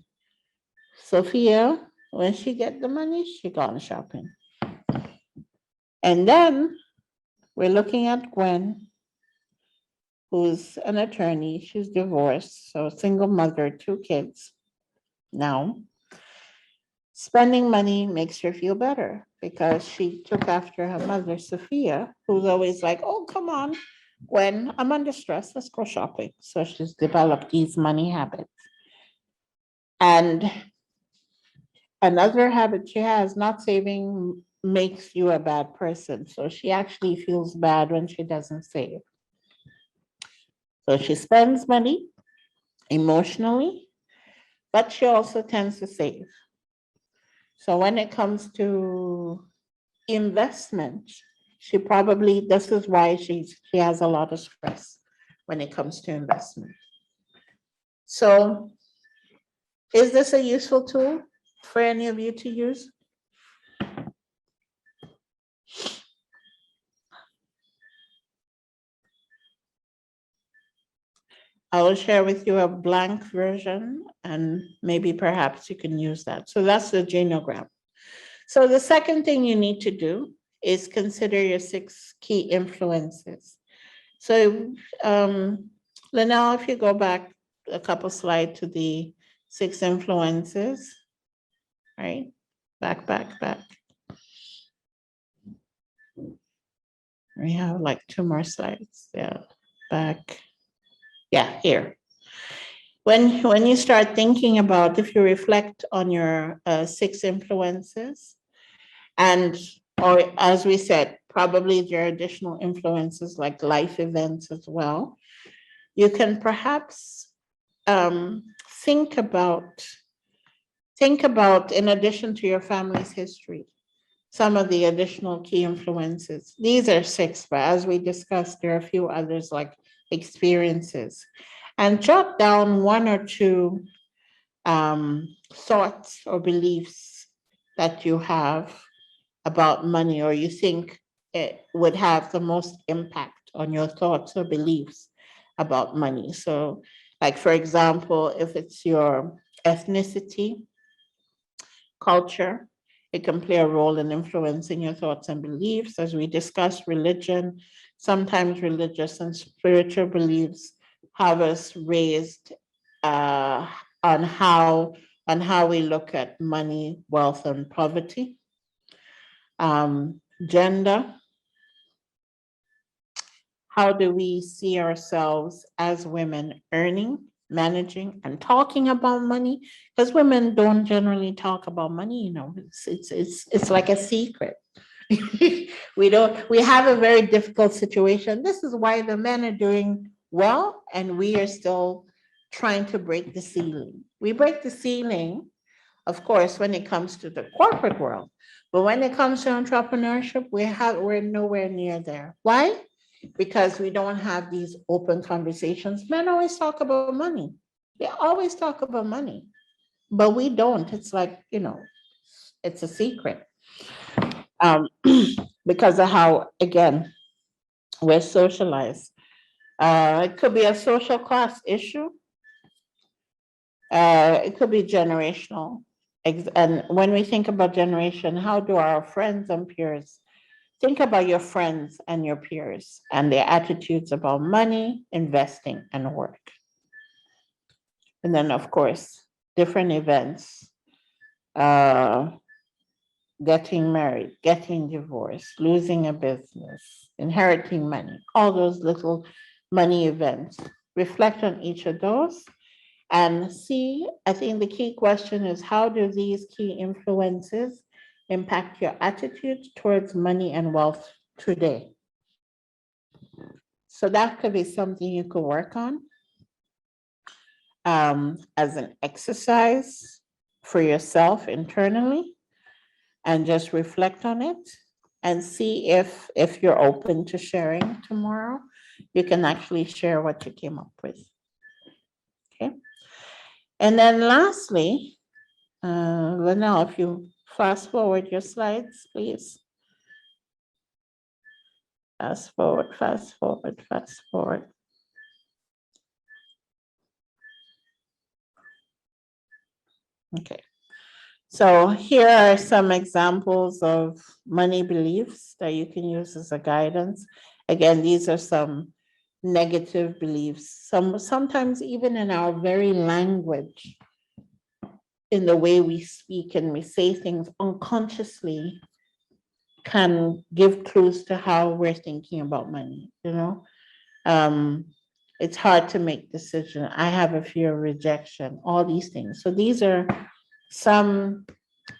Sophia, when she get the money, she gone shopping. And then we're looking at Gwen, who's an attorney. She's divorced, so single mother, 2 kids. Now, spending money makes her feel better because she took after her mother, Sophia, who's always like, oh, come on, Gwen, I'm under stress, let's go shopping. So she's developed these money habits. And another habit she has, not saving makes you a bad person. So she actually feels bad when she doesn't save. So she spends money emotionally, but she also tends to save. So when it comes to investment, she probably, this is why she has a lot of stress when it comes to investment. So is this a useful tool for any of you to use? I will share with you a blank version and maybe perhaps you can use that. So that's the genogram. So the second thing you need to do is consider your 6 key influences. So Linnell, if you go back a couple slides to the 6 influences, right? Back. We have like 2 more slides. Yeah, back. Yeah, here. When you start thinking about, if you reflect on your 6 influences, and, or as we said, probably there are additional influences like life events as well, you can perhaps think about, in addition to your family's history, some of the additional key influences. These are 6, but as we discussed, there are a few others like experiences. And jot down 1 or 2 thoughts or beliefs that you have about money, or you think it would have the most impact on your thoughts or beliefs about money. So, like, for example, if it's your ethnicity, culture, it can play a role in influencing your thoughts and beliefs. As we discussed, religion, sometimes religious and spiritual beliefs have us raised on how we look at money, wealth, and poverty. Gender, how do we see ourselves as women earning, managing, and talking about money? Because women don't generally talk about money, you know, it's like a secret. We have a very difficult situation. This is why the men are doing well, and we are still trying to break the ceiling. We break the ceiling, of course, when it comes to the corporate world, but when it comes to entrepreneurship, we're nowhere near there. Why? Because we don't have these open conversations. Men always talk about money. They always talk about money, but we don't. It's like, you know, it's a secret. Because of how, again, we're socialized. It could be a social class issue. It could be generational. And when we think about generation, how do our friends and peers think about your friends and your peers and their attitudes about money, investing, and work? And then, of course, different events, getting married, getting divorced, losing a business, inheriting money, all those little money events. Reflect on each of those and see, I think the key question is, how do these key influences impact your attitude towards money and wealth today? So that could be something you could work on as an exercise for yourself internally, and just reflect on it and see if you're open to sharing tomorrow. You can actually share what you came up with. Okay. And then lastly, Linnell, if you fast forward your slides, please. Fast forward, fast forward, fast forward. Okay. So here are some examples of money beliefs that you can use as a guidance. Again, these are some negative beliefs. Sometimes even in our very language, in the way we speak and we say things unconsciously can give clues to how we're thinking about money, you know? It's hard to make decisions. I have a fear of rejection, all these things. So these are some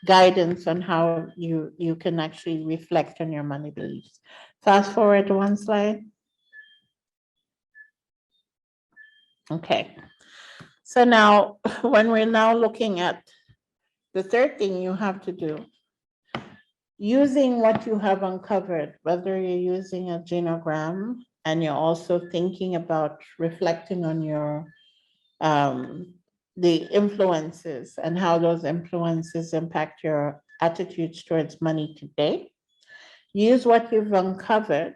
guidance on how you can actually reflect on your money beliefs. Fast forward to one slide. Okay. So now, when we're now looking at the third thing you have to do, using what you have uncovered, whether you're using a genogram and you're also thinking about reflecting on your the influences and how those influences impact your attitudes towards money today. Use what you've uncovered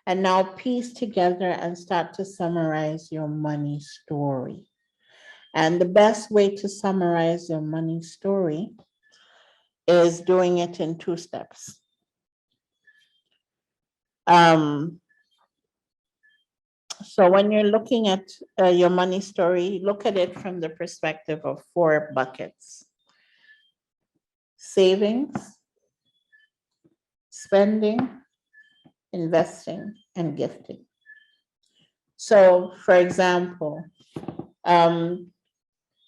and now piece together and start to summarize your money story. And the best way to summarize your money story is doing it in 2 steps. So when you're looking at your money story, look at it from the perspective of 4 buckets: savings, spending, investing, and gifting. So for example,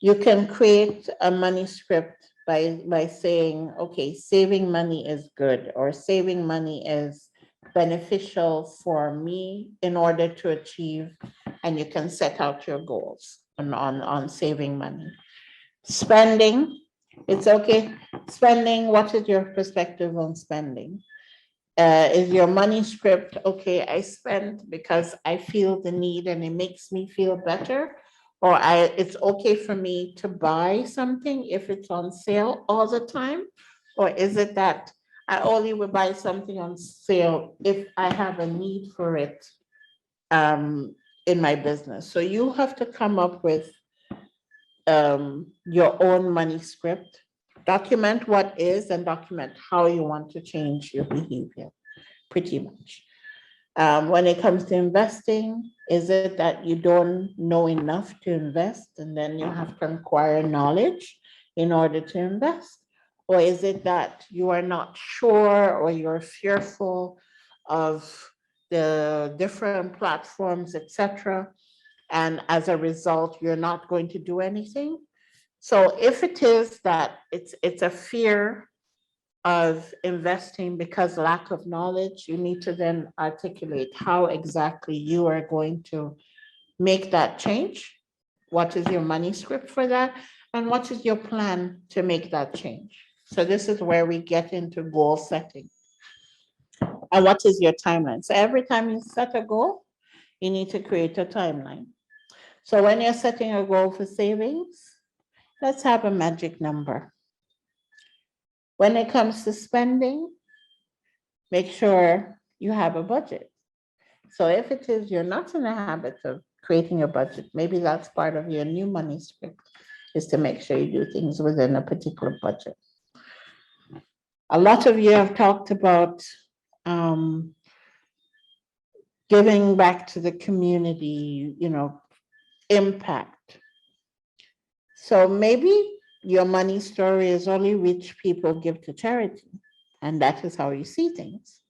you can create a money script by saying, okay, saving money is good, or saving money is beneficial for me in order to achieve, and you can set out your goals on saving money. Spending, it's okay. Spending, what is your perspective on spending? Is your money script, okay, I spend because I feel the need and it makes me feel better? Or it's okay for me to buy something if it's on sale all the time? Or is it that I only will buy something on sale if I have a need for it in my business? So you have to come up with your own money script. Document what is and document how you want to change your behavior, pretty much. When it comes to investing, is it that you don't know enough to invest and then you have to acquire knowledge in order to invest? Or is it that you are not sure or you're fearful of the different platforms, etc., and as a result, you're not going to do anything? So if it is that it's a fear of investing because lack of knowledge, you need to then articulate how exactly you are going to make that change. What is your money script for that? And what is your plan to make that change? So this is where we get into goal setting. And what is your timeline? So every time you set a goal, you need to create a timeline. So when you're setting a goal for savings, let's have a magic number. When it comes to spending, make sure you have a budget. So if it is you're not in the habit of creating a budget, maybe that's part of your new money script, is to make sure you do things within a particular budget. A lot of you have talked about giving back to the community, impact. So maybe your money story is only rich people give to charity, and that is how you see things.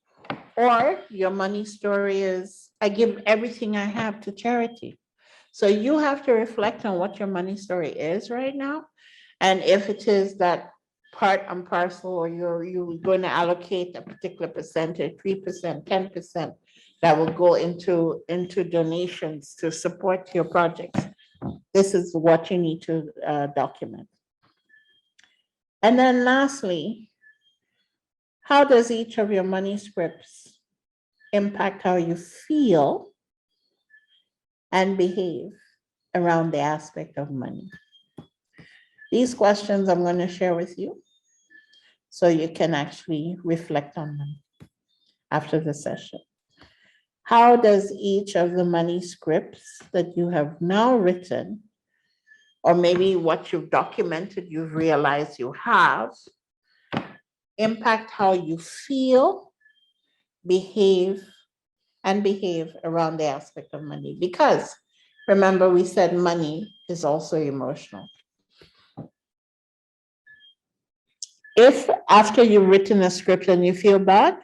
Or your money story is, I give everything I have to charity. So you have to reflect on what your money story is right now. And if it is that part and parcel, or you're going to allocate a particular percentage, 3%, 10%, that will go into donations to support your projects. This is what you need to document. And then lastly, how does each of your money scripts impact how you feel and behave around the aspect of money? These questions I'm going to share with you so you can actually reflect on them after the session. How does each of the money scripts that you have now written or maybe what you've documented, you've realized you have, impact how you feel, behave around the aspect of money. Because remember, we said money is also emotional. If after you've written a script and you feel bad,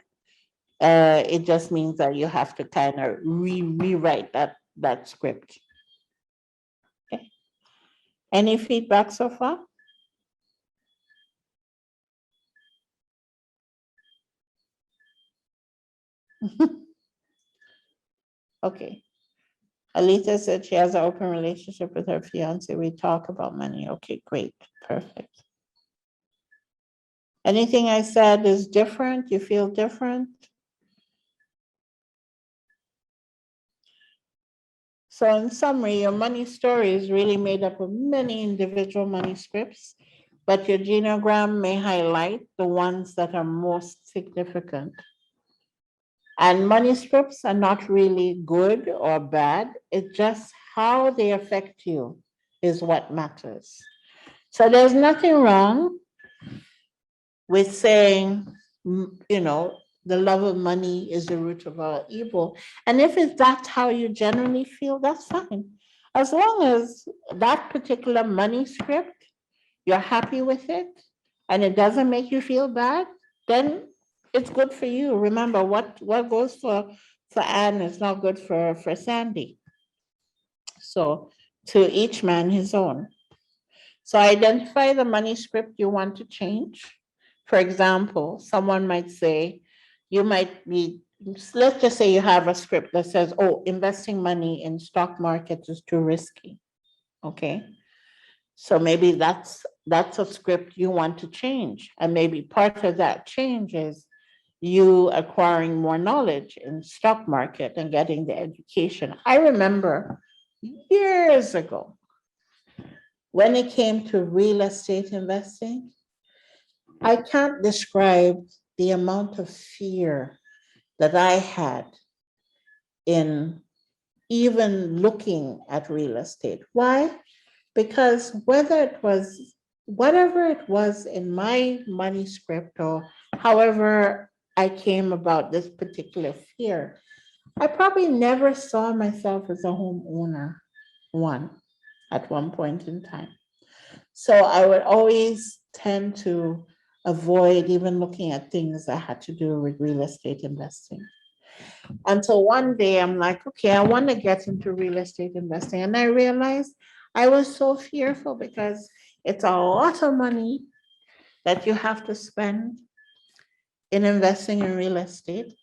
it just means that you have to kind of rewrite that script. Okay. Any feedback so far? Okay. Alita said she has an open relationship with her fiance. We talk about money. Okay, great. Perfect. Anything I said is different? You feel different? So in summary, your money story is really made up of many individual money scripts, but your genogram may highlight the ones that are most significant. And money scripts are not really good or bad. It's just how they affect you is what matters. So there's nothing wrong with saying, the love of money is the root of all evil. And if it's that's how you generally feel, that's fine. As long as that particular money script, you're happy with it and it doesn't make you feel bad, then it's good for you. Remember, what goes for Anne is not good for Sandy. So to each man his own. So identify the money script you want to change. For example, someone might say, let's just say you have a script that says, oh, investing money in stock markets is too risky. Okay. So maybe that's a script you want to change. And maybe part of that change is you acquiring more knowledge in stock market and getting the education. I remember years ago, when it came to real estate investing, I can't describe the amount of fear that I had in even looking at real estate. Why? Because whatever it was in my money script or however I came about this particular fear, I probably never saw myself as a homeowner at one point in time. So I would always tend to avoid even looking at things that had to do with real estate investing. Until one day I'm like, okay, I want to get into real estate investing. And I realized I was so fearful because it's a lot of money that you have to spend in investing in real estate.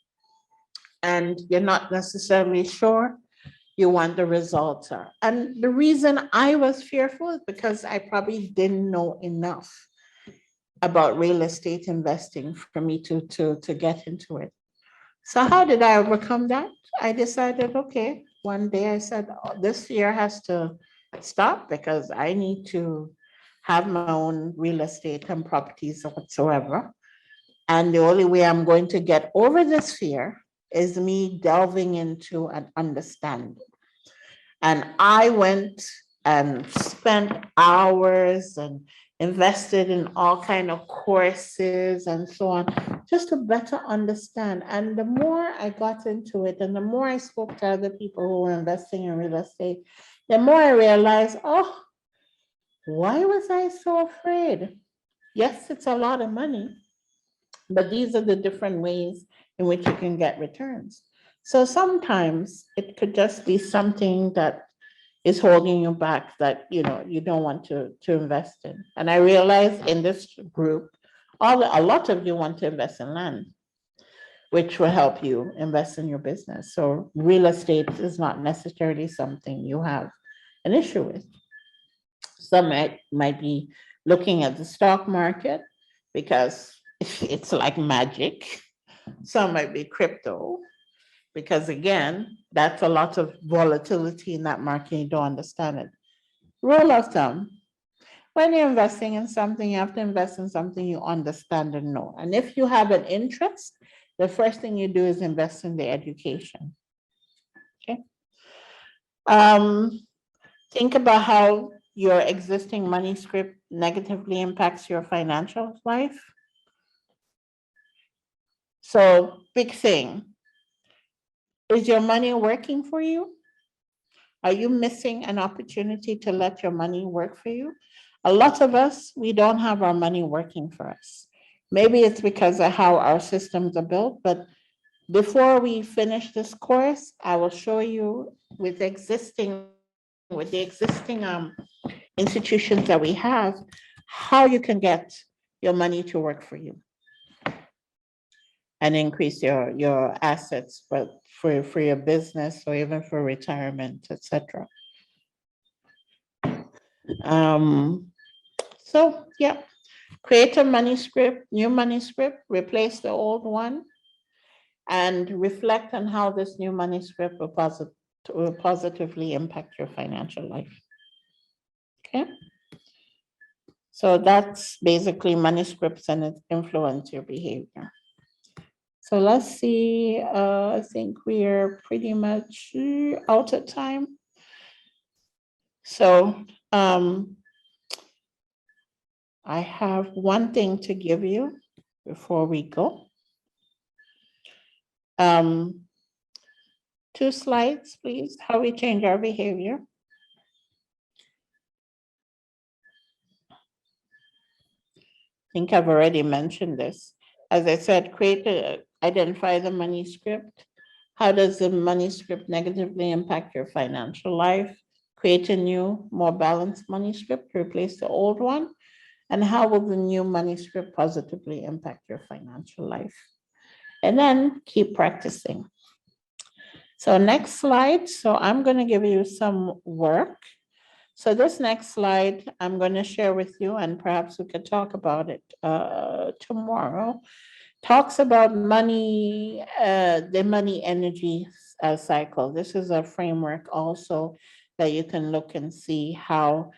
And you're not necessarily sure you want the results are. And the reason I was fearful is because I probably didn't know enough about real estate investing for me to get into it. So how did I overcome that? I decided, okay, one day I said, oh, this year has to stop because I need to have my own real estate and properties whatsoever. And the only way I'm going to get over this fear is me delving into an understanding. And I went and spent hours and invested in all kind of courses and so on, just to better understand. And the more I got into it and the more I spoke to other people who were investing in real estate, the more I realized, oh, why was I so afraid? Yes, it's a lot of money, but these are the different ways in which you can get returns. So sometimes it could just be something that is holding you back that you don't want to invest in. And I realize in this group, a lot of you want to invest in land, which will help you invest in your business. So real estate is not necessarily something you have an issue with. Some might be looking at the stock market because it's like magic. Some might be crypto, because again, that's a lot of volatility in that market, you don't understand it. Rule of thumb, when you're investing in something, you have to invest in something you understand and know. And if you have an interest, the first thing you do is invest in the education. Okay. Think about how your existing money script negatively impacts your financial life? So big thing. Is your money working for you? Are you missing an opportunity to let your money work for you? A lot of us, we don't have our money working for us. Maybe it's because of how our systems are built, but before we finish this course, I will show you with the existing institutions that we have, how you can get your money to work for you and increase your assets, but for your business or even for retirement, etc. So yeah, create a money script, new money script, replace the old one, and reflect on how this new money script will positively impact your financial life. Okay. So that's basically money scripts and it influence your behavior. So let's see, I think we are pretty much out of time. So I have one thing to give you before we go. 2 slides, please, how we change our behavior. I think I've already mentioned this. As I said, identify the money script. How does the money script negatively impact your financial life? Create a new, more balanced money script to replace the old one. And how will the new money script positively impact your financial life? And then keep practicing. So next slide. So I'm going to give you some work. So this next slide, I'm going to share with you, and perhaps we could talk about it tomorrow. Talks about money, the money energy cycle. This is a framework also that you can look and see how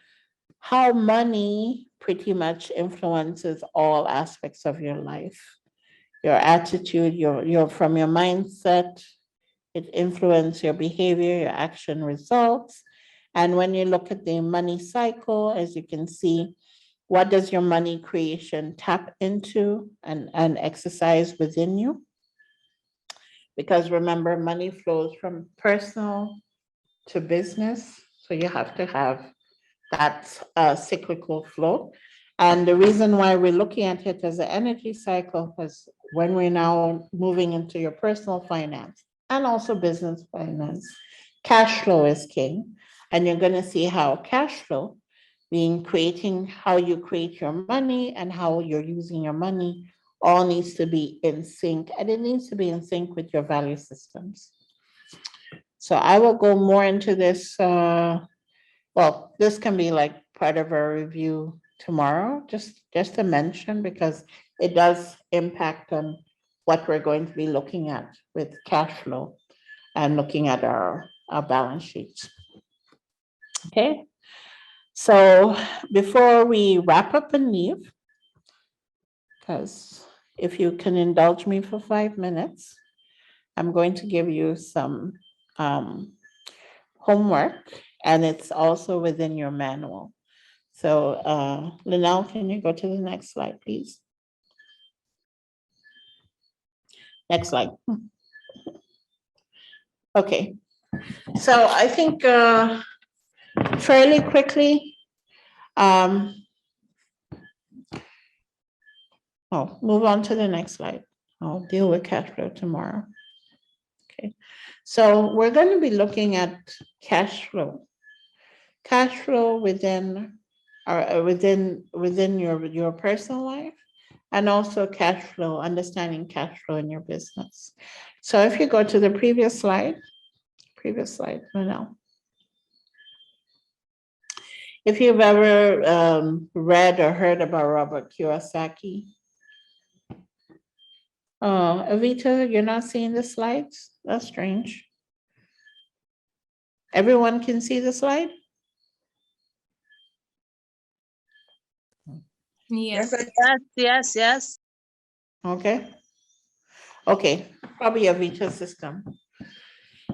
money pretty much influences all aspects of your life. Your attitude, from your mindset, it influences your behavior, your action results. And when you look at the money cycle, as you can see, what does your money creation tap into and exercise within you? Because remember, money flows from personal to business. So you have to have that cyclical flow. And the reason why we're looking at it as an energy cycle is when we're now moving into your personal finance and also business finance, cash flow is king. And you're going to see how cash flow, creating how you create your money and how you're using your money, all needs to be in sync, and it needs to be in sync with your value systems. So I will go more into this. Well, this can be like part of our review tomorrow, just to mention, because it does impact on what we're going to be looking at with cash flow and looking at our balance sheets. Okay, so before we wrap up and leave, because if you can indulge me for 5 minutes, I'm going to give you some homework, and it's also within your manual. So Linnell, can you go to the next slide, please? Next slide. Okay, so I think fairly quickly, move on to the next slide. I'll deal with cash flow tomorrow. Okay, so we're going to be looking at cash flow within your personal life, and also cash flow, understanding cash flow in your business. So if you go to the previous slide, no. If you've ever read or heard about Robert Kiyosaki. Oh, Avita, you're not seeing the slides? That's strange. Everyone can see the slide? Yes. Yes. Okay. Okay, probably a Vita system.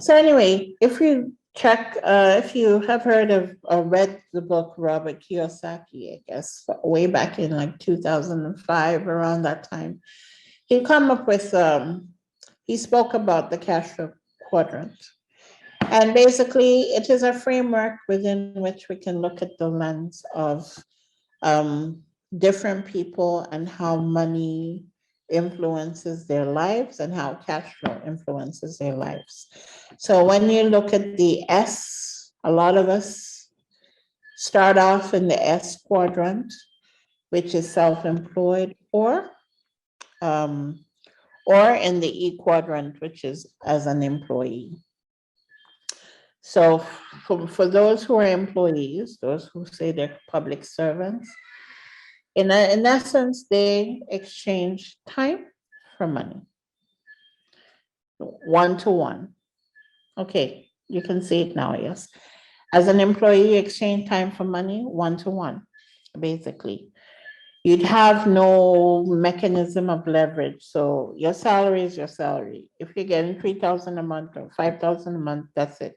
So anyway, if you check if you have heard of or read the book Robert Kiyosaki, I guess, way back in like 2005, around that time. He come up with, he spoke about the Castro Quadrant. And basically, it is a framework within which we can look at the lens of different people and how money influences their lives and how cash flow influences their lives. So when you look at the S, a lot of us start off in the S quadrant, which is self-employed, or in the E quadrant, which is as an employee. So for those who are employees, those who say they're public servants, in essence, they exchange time for money. 1-to-1. Okay, you can see it now, yes. As an employee, you exchange time for money, 1-to-1, basically. You'd have no mechanism of leverage. So your salary is your salary. If you're getting 3,000 a month or 5,000 a month, that's it.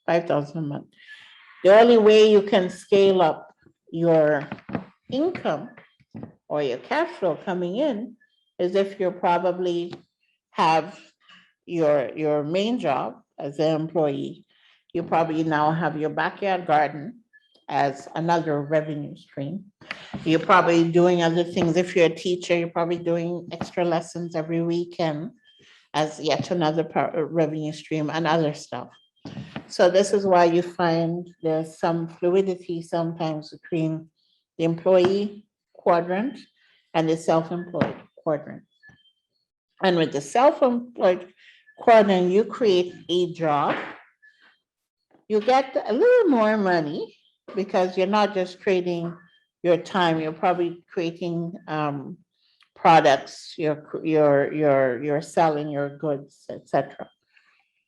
5,000 a month. The only way you can scale up your income or your cash flow coming in is if you probably have your main job as an employee. You probably now have your backyard garden as another revenue stream. You're probably doing other things. If you're a teacher, you're probably doing extra lessons every weekend as yet another revenue stream and other stuff. So this is why you find there's some fluidity sometimes between the employee quadrant and the self-employed quadrant. And with the self-employed quadrant, you create a job. You get a little more money because you're not just trading your time. You're probably creating products. You're selling your goods, etc.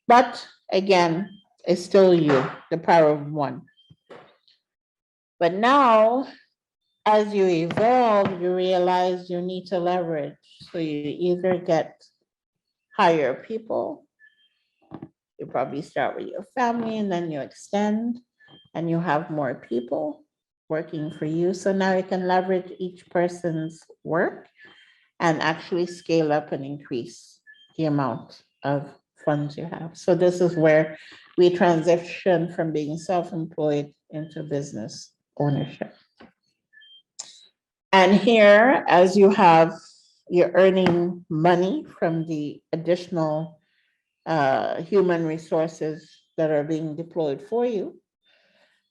But again, it's still you, the power of one. But now, as you evolve, you realize you need to leverage. So you either get hire people, you probably start with your family and then you extend and you have more people working for you. So now you can leverage each person's work and actually scale up and increase the amount of funds you have. So this is where we transition from being self-employed into business ownership. And here, as you're earning money from the additional human resources that are being deployed for you,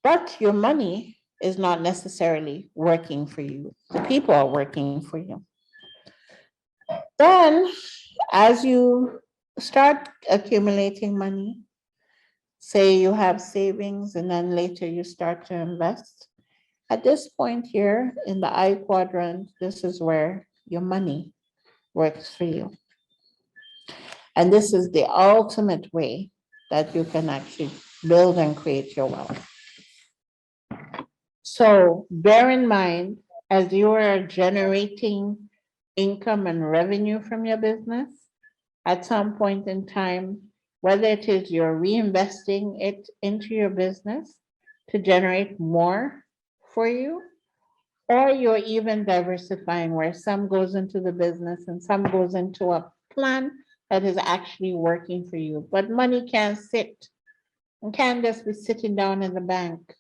but your money is not necessarily working for you. The people are working for you. Then, as you start accumulating money, say you have savings and then later you start to invest. At this point here in the I quadrant, this is where your money works for you. And this is the ultimate way that you can actually build and create your wealth. So bear in mind, as you are generating income and revenue from your business, at some point in time, whether it is you're reinvesting it into your business to generate more for you, or you're even diversifying where some goes into the business and some goes into a plan that is actually working for you. But money can't sit and can't just be sitting down in the bank,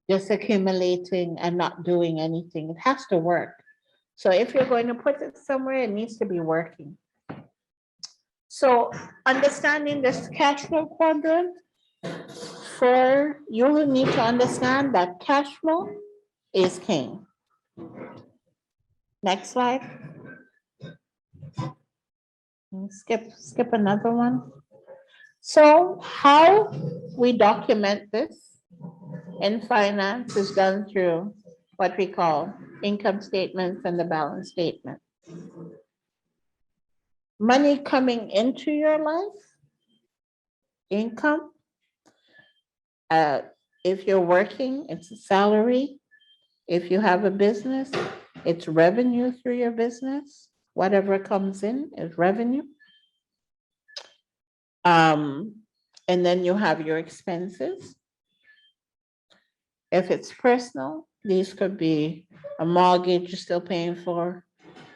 just accumulating and not doing anything. It has to work. So if you're going to put it somewhere, it needs to be working. So understanding this cash flow quadrant, for you will need to understand that cash flow is king. Next slide. Skip another one. So how we document this in finance is done through what we call income statements and the balance statement. Money coming into your life, income. If you're working, it's a salary. If you have a business, it's revenue through your business. Whatever comes in is revenue. And then you have your expenses. If it's personal, these could be a mortgage you're still paying for.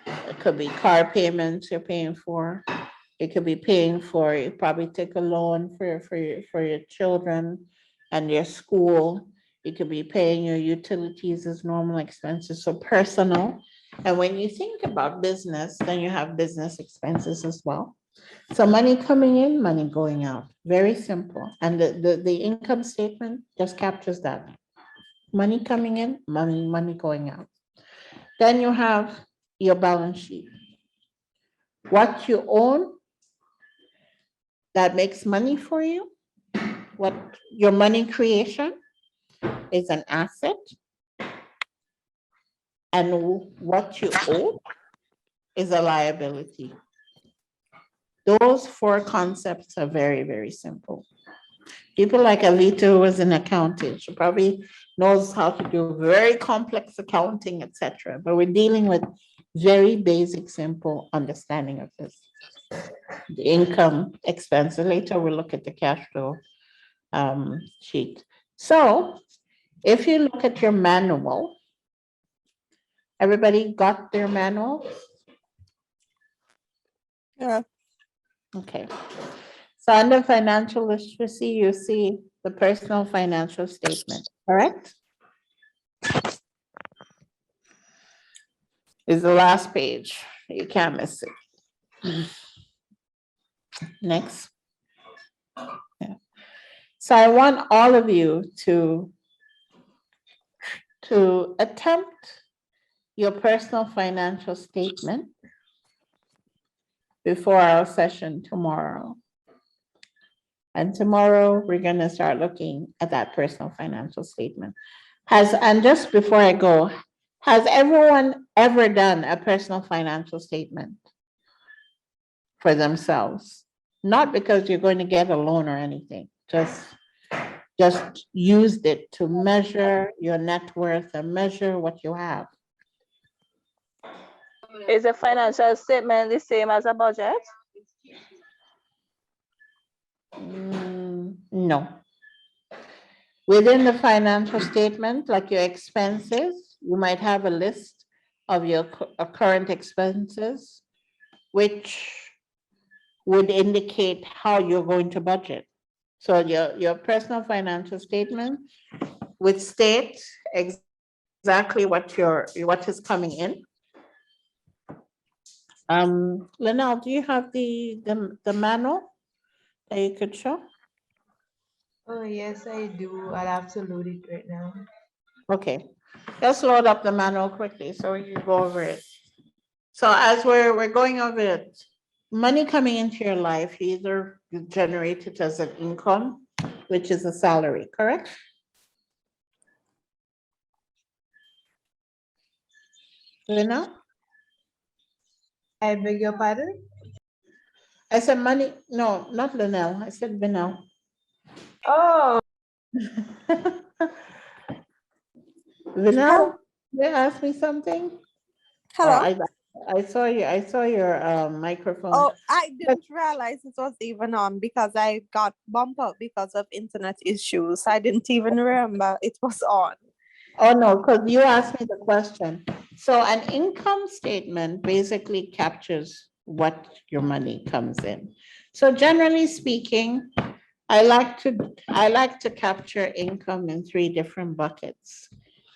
It could be car payments you're paying for. It could be paying for, you probably take a loan for your children and your school. You could be paying your utilities as normal expenses, so personal. And when you think about business, then you have business expenses as well. So money coming in, money going out, very simple. And the income statement just captures that. Money coming in, money going out. Then you have your balance sheet. What you own that makes money for you, what your money creation is an asset, and what you owe is a liability. Those four concepts are very, very simple. People like Alita, who was an accountant, she probably knows how to do very complex accounting, etc. But we're dealing with very basic, simple understanding of this. The income, expense. Later, we'll look at the cash flow sheet. So if you look at your manual, everybody got their manual? Yeah. Okay. So under financial literacy, you see the personal financial statement, correct? Is the last page. You can't miss it. Next. Yeah. So I want all of you to attempt your personal financial statement before our session tomorrow. And tomorrow, we're going to start looking at that personal financial statement. And just before I go, has everyone ever done a personal financial statement for themselves? Not because you're going to get a loan or anything, just used it to measure your net worth and measure what you have. Is a financial statement the same as a budget? No. Within the financial statement, like your expenses, you might have a list of your current expenses, which would indicate how you're going to budget. So your personal financial statement would state exactly what is coming in. Linnell, do you have the manual that you could show? Oh, yes, I do. I'll have to load it right now. Okay, let's load up the manual quickly so we can go over it. So as we're going over it, money coming into your life, either you generate it as an income, which is a salary, correct? Linnell? I beg your pardon? I said money, no, not Linnell, I said Linnell. Oh. Linnell, you ask me something? Hello. I saw your microphone. Oh, I didn't realize it was even on because I got bumped up because of internet issues. I didn't even remember it was on. Oh, no, because you asked me the question. So an income statement basically captures what your money comes in. So generally speaking, I like to capture income in 3 different buckets.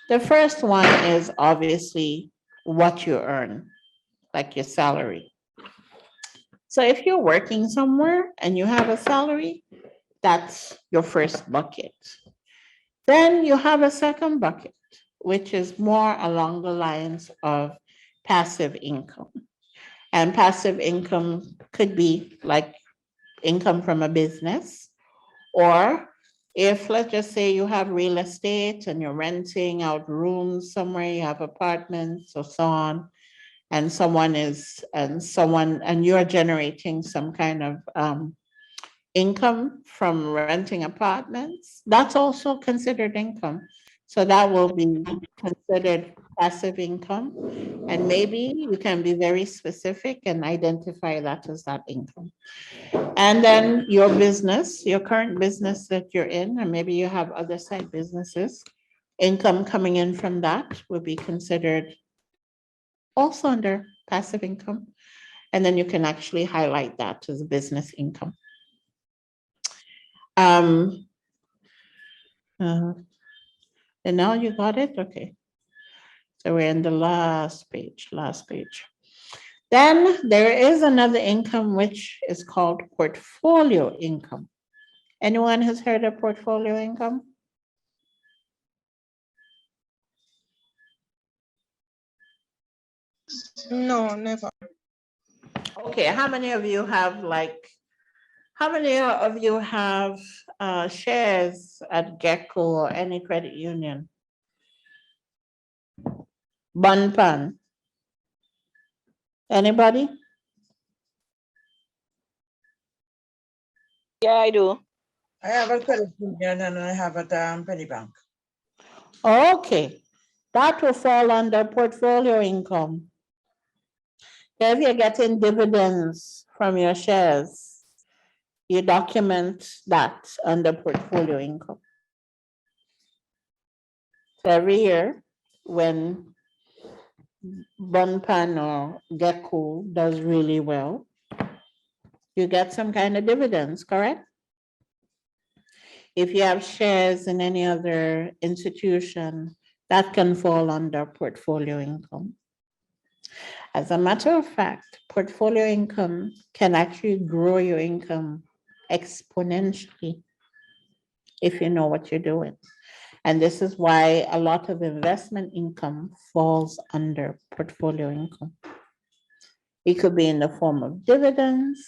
The first one is obviously what you earn, like your salary. So if you're working somewhere and you have a salary, that's your first bucket. Then you have a second bucket, which is more along the lines of passive income. And passive income could be like income from a business, or if, let's just say, you have real estate and you're renting out rooms somewhere, you have apartments or so on, and you're generating some kind of income from renting apartments, that's also considered income. So that will be considered passive income. And maybe you can be very specific and identify that as that income. And then your business, your current business that you're in, and maybe you have other side businesses, income coming in from that would be considered also under passive income. And then you can actually highlight that as business income. And now you got it? Okay. So we're in the last page. Then there is another income which is called portfolio income. Anyone has heard of portfolio income? No, never. Okay, how many of you have shares at Gecko or any credit union? Bunpan? Anybody? Yeah, I do. I have a credit union and I have a penny bank. Okay, that will fall under portfolio income. If you're getting dividends from your shares, you document that under portfolio income. So every year, when Bunpan or Gecko does really well, you get some kind of dividends, correct? If you have shares in any other institution, that can fall under portfolio income. As a matter of fact, portfolio income can actually grow your income exponentially if you know what you're doing. And this is why a lot of investment income falls under portfolio income. It could be in the form of dividends.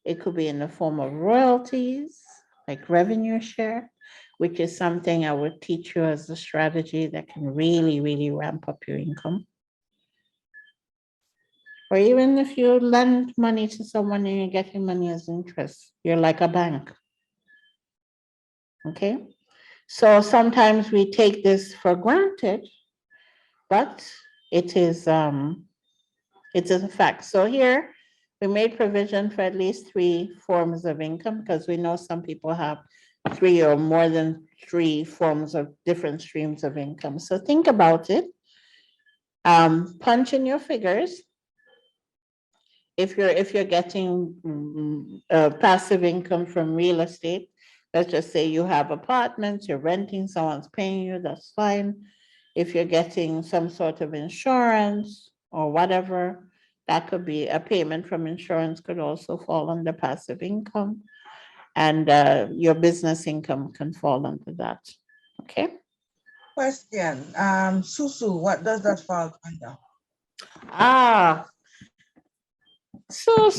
It could be in the form of royalties, like revenue share, which is something I would teach you as a strategy that can really, really ramp up your income. Or even if you lend money to someone and you're getting money as interest, you're like a bank. Okay? So sometimes we take this for granted, but it is a fact. So here we made provision for at least 3 forms of income because we know some people have 3 or more than 3 forms of different streams of income. So think about it. Punch in your figures. If you're getting passive income from real estate, let's just say you have apartments, you're renting, someone's paying you, that's fine. If you're getting some sort of insurance or whatever, that could be a payment from insurance, could also fall under passive income. And your business income can fall under that. Okay. Question, Susu, what does that fall under? So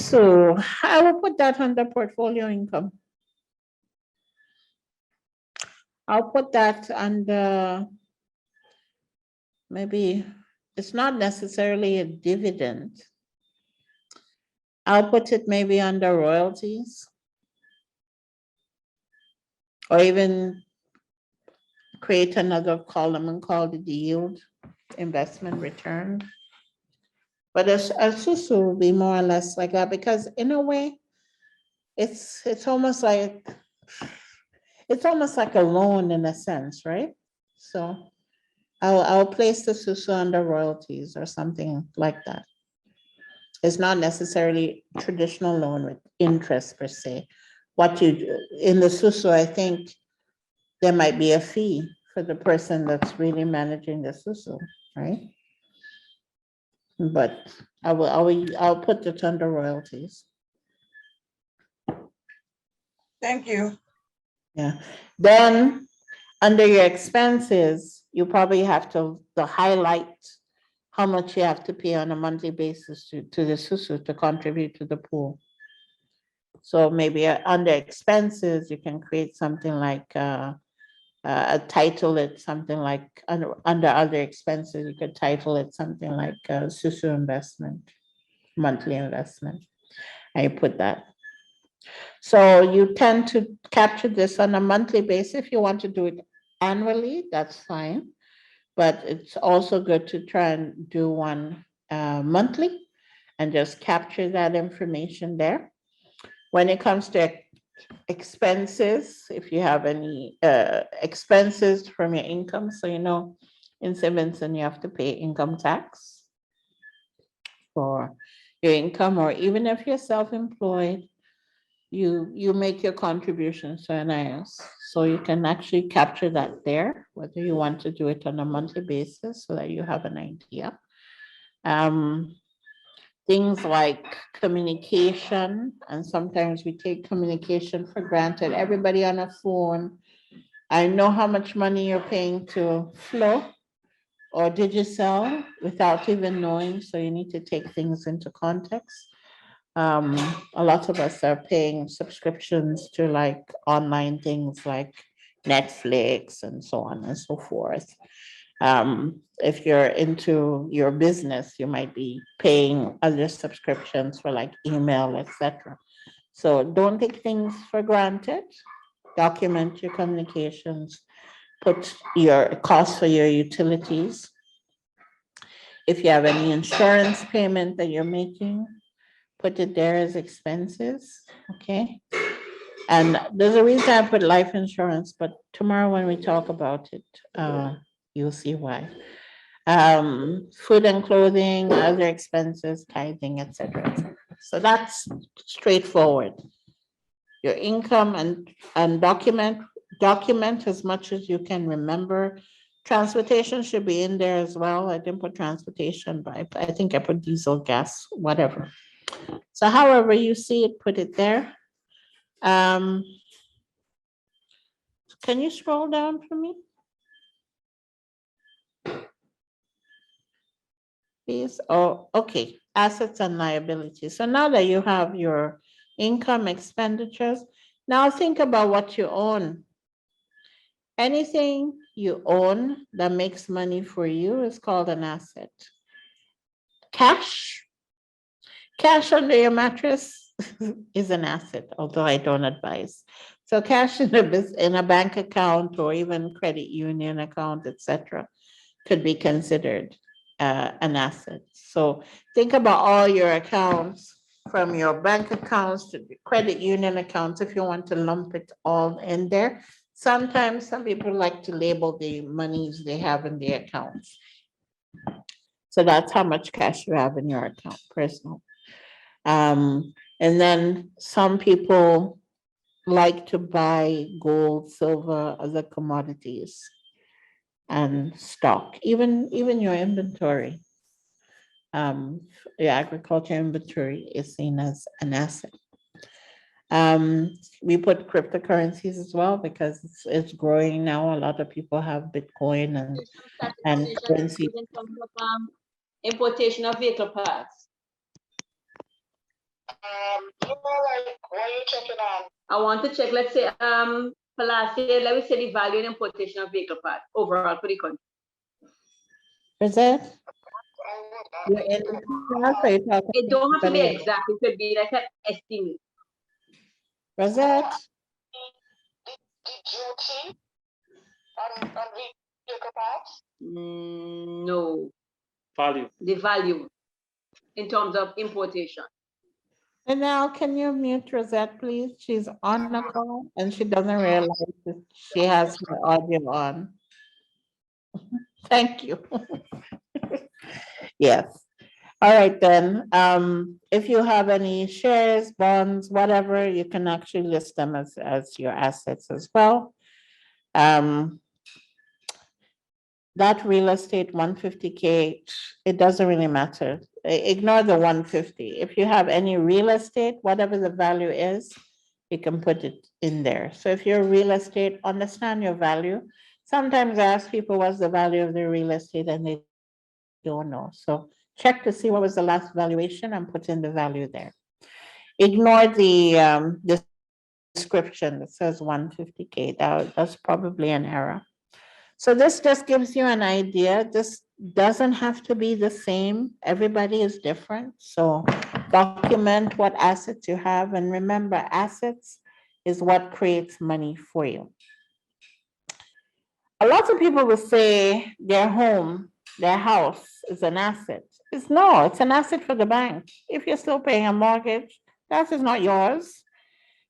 I will put that under portfolio income. I'll put that under, maybe it's not necessarily a dividend. I'll put it maybe under royalties, or even create another column and call it yield, investment return. But a Susu will be more or less like that, because in a way, it's almost like a loan in a sense, right? So I'll place the Susu under royalties or something like that. It's not necessarily traditional loan with interest per se. What you do in the Susu, I think there might be a fee for the person that's really managing the Susu, right? But I'll put it under royalties. Thank you. Yeah. Then under your expenses, you probably have to highlight how much you have to pay on a monthly basis to the Susu to contribute to the pool. So maybe under expenses, you can create something like title it something like under other expenses, you could title it something like Susu investment, monthly investment, and you put that. So you tend to capture this on a monthly basis. If you want to do it annually, that's fine. but it's also good to try and do one monthly and just capture that information there. When it comes to expenses, if you have any expenses from your income, so you know in St. Vincent you have to pay income tax for your income, or even if you're self-employed, you make your contributions to NIS. So you can actually capture that there, whether you want to do it on a monthly basis so that you have an idea. Things like communication, and sometimes we take communication for granted. Everybody on a phone, I know how much money you're paying to Flow or Digicel without even knowing, so you need to take things into context. A lot of us are paying subscriptions to like online things like Netflix and so on and so forth. If you're into your business, you might be paying other subscriptions for like email, etc. So don't take things for granted. Document your communications, put your costs for your utilities. If you have any insurance payment that you're making, put it there as expenses, okay? And there's a reason I put life insurance, but tomorrow when we talk about it, you'll see why. Food and clothing, other expenses, tithing, etc. So that's straightforward. Your income and document as much as you can remember. Transportation should be in there as well. I didn't put transportation, but I think I put diesel, gas, whatever. So however you see it, put it there. Can you scroll down for me? Please. Oh, okay. Assets and liabilities. So now that you have your income, expenditures, now think about what you own. Anything you own that makes money for you is called an asset. Cash under your mattress is an asset, although I don't advise. So cash in a bank account or even credit union account, etc., could be considered an asset. So think about all your accounts, from your bank accounts to the credit union accounts, if you want to lump it all in there. Sometimes some people like to label the monies they have in the accounts. So that's how much cash you have in your account, personal. And then some people like to buy gold, silver, other commodities and stock, even your inventory. Your agriculture inventory is seen as an asset. We put cryptocurrencies as well because it's growing now. A lot of people have Bitcoin and currency. In terms of importation of vehicle parts. What are you checking on? I want to check, let's say, for last year, let me say the value and importation of vehicle parts overall for the country. Is that? You're in the class, or you're talking It don't have to be somebody else? exact, it could be like an estimate. Rosette? Duty on vehicle parts? No, Value. the value in terms of importation. And now, can you mute Rosette, please? She's on the call and she doesn't realize that she has her audio on. Thank you. Yes. All right, then. If you have any shares, bonds, whatever, you can actually list them as your assets as well. That real estate 150K, it doesn't really matter. Ignore the 150. If you have any real estate, whatever the value is, you can put it in there. So if you're real estate, understand your value. Sometimes I ask people what's the value of their real estate and they don't know. So check to see what was the last valuation and put in the value there. Ignore the description that says 150K. That's probably an error. So this just gives you an idea. This doesn't have to be the same. Everybody is different. So document what assets you have. And remember, assets is what creates money for you. A lot of people will say their home, their house is an asset. It's an asset for the bank. If you're still paying a mortgage, that is not yours.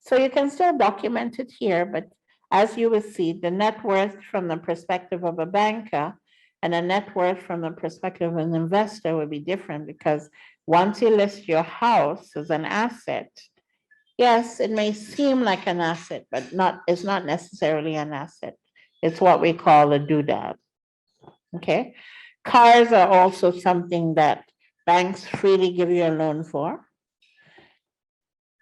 So you can still document it here, but as you will see, the net worth from the perspective of a banker and a net worth from the perspective of an investor would be different, because once you list your house as an asset, yes, it may seem like an asset, but it's not necessarily an asset. It's what we call a doodad. Okay. Cars are also something that banks freely give you a loan for.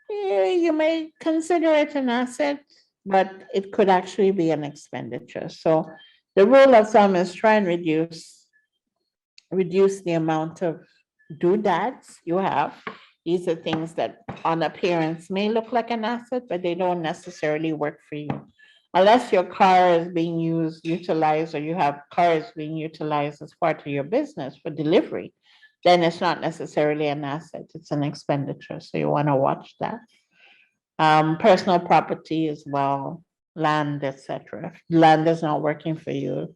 You may consider it an asset, but it could actually be an expenditure. So the rule of thumb is try and reduce the amount of doodads you have. These are things that on appearance may look like an asset, but they don't necessarily work for you. Unless your car is being utilized, or you have cars being utilized as part of your business for delivery, then it's not necessarily an asset, it's an expenditure. So you want to watch that. Personal property as well, land, etc. If land is not working for you,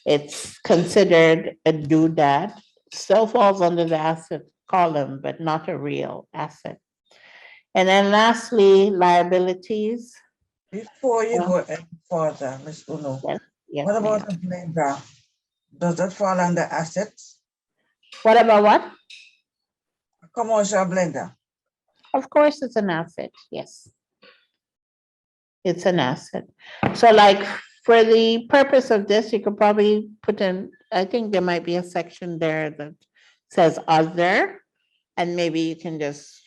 it's considered a doodad. Still falls under the asset column, but not a real asset. And then lastly, liabilities. Before you go any further, Ms. Uno, Yes, what about a blender? Does that fall under assets? What about what? A commercial blender. Of course, it's an asset. Yes. It's an asset. So like for the purpose of this, you could probably put in, I think there might be a section there that says other, and maybe you can just,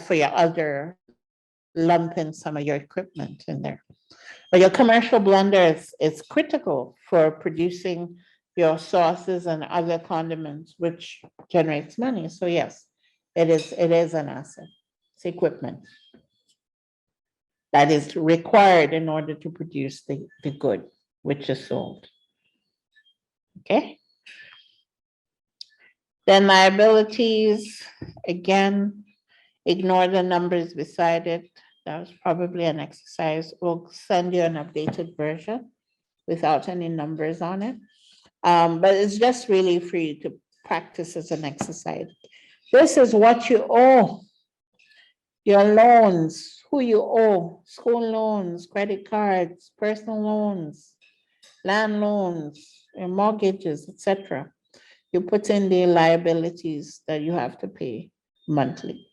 for your other, lump in some of your equipment in there. But your commercial blender is critical for producing your sauces and other condiments, which generates money. So yes, it is an asset. It's equipment that is required in order to produce the good which is sold. Okay. Then liabilities, again, ignore the numbers beside it. That was probably an exercise. We'll send you an updated version without any numbers on it. But it's just really for you to practice as an exercise. This is what you owe. Your loans, who you owe, school loans, credit cards, personal loans, land loans, your mortgages, etc. You put in the liabilities that you have to pay monthly.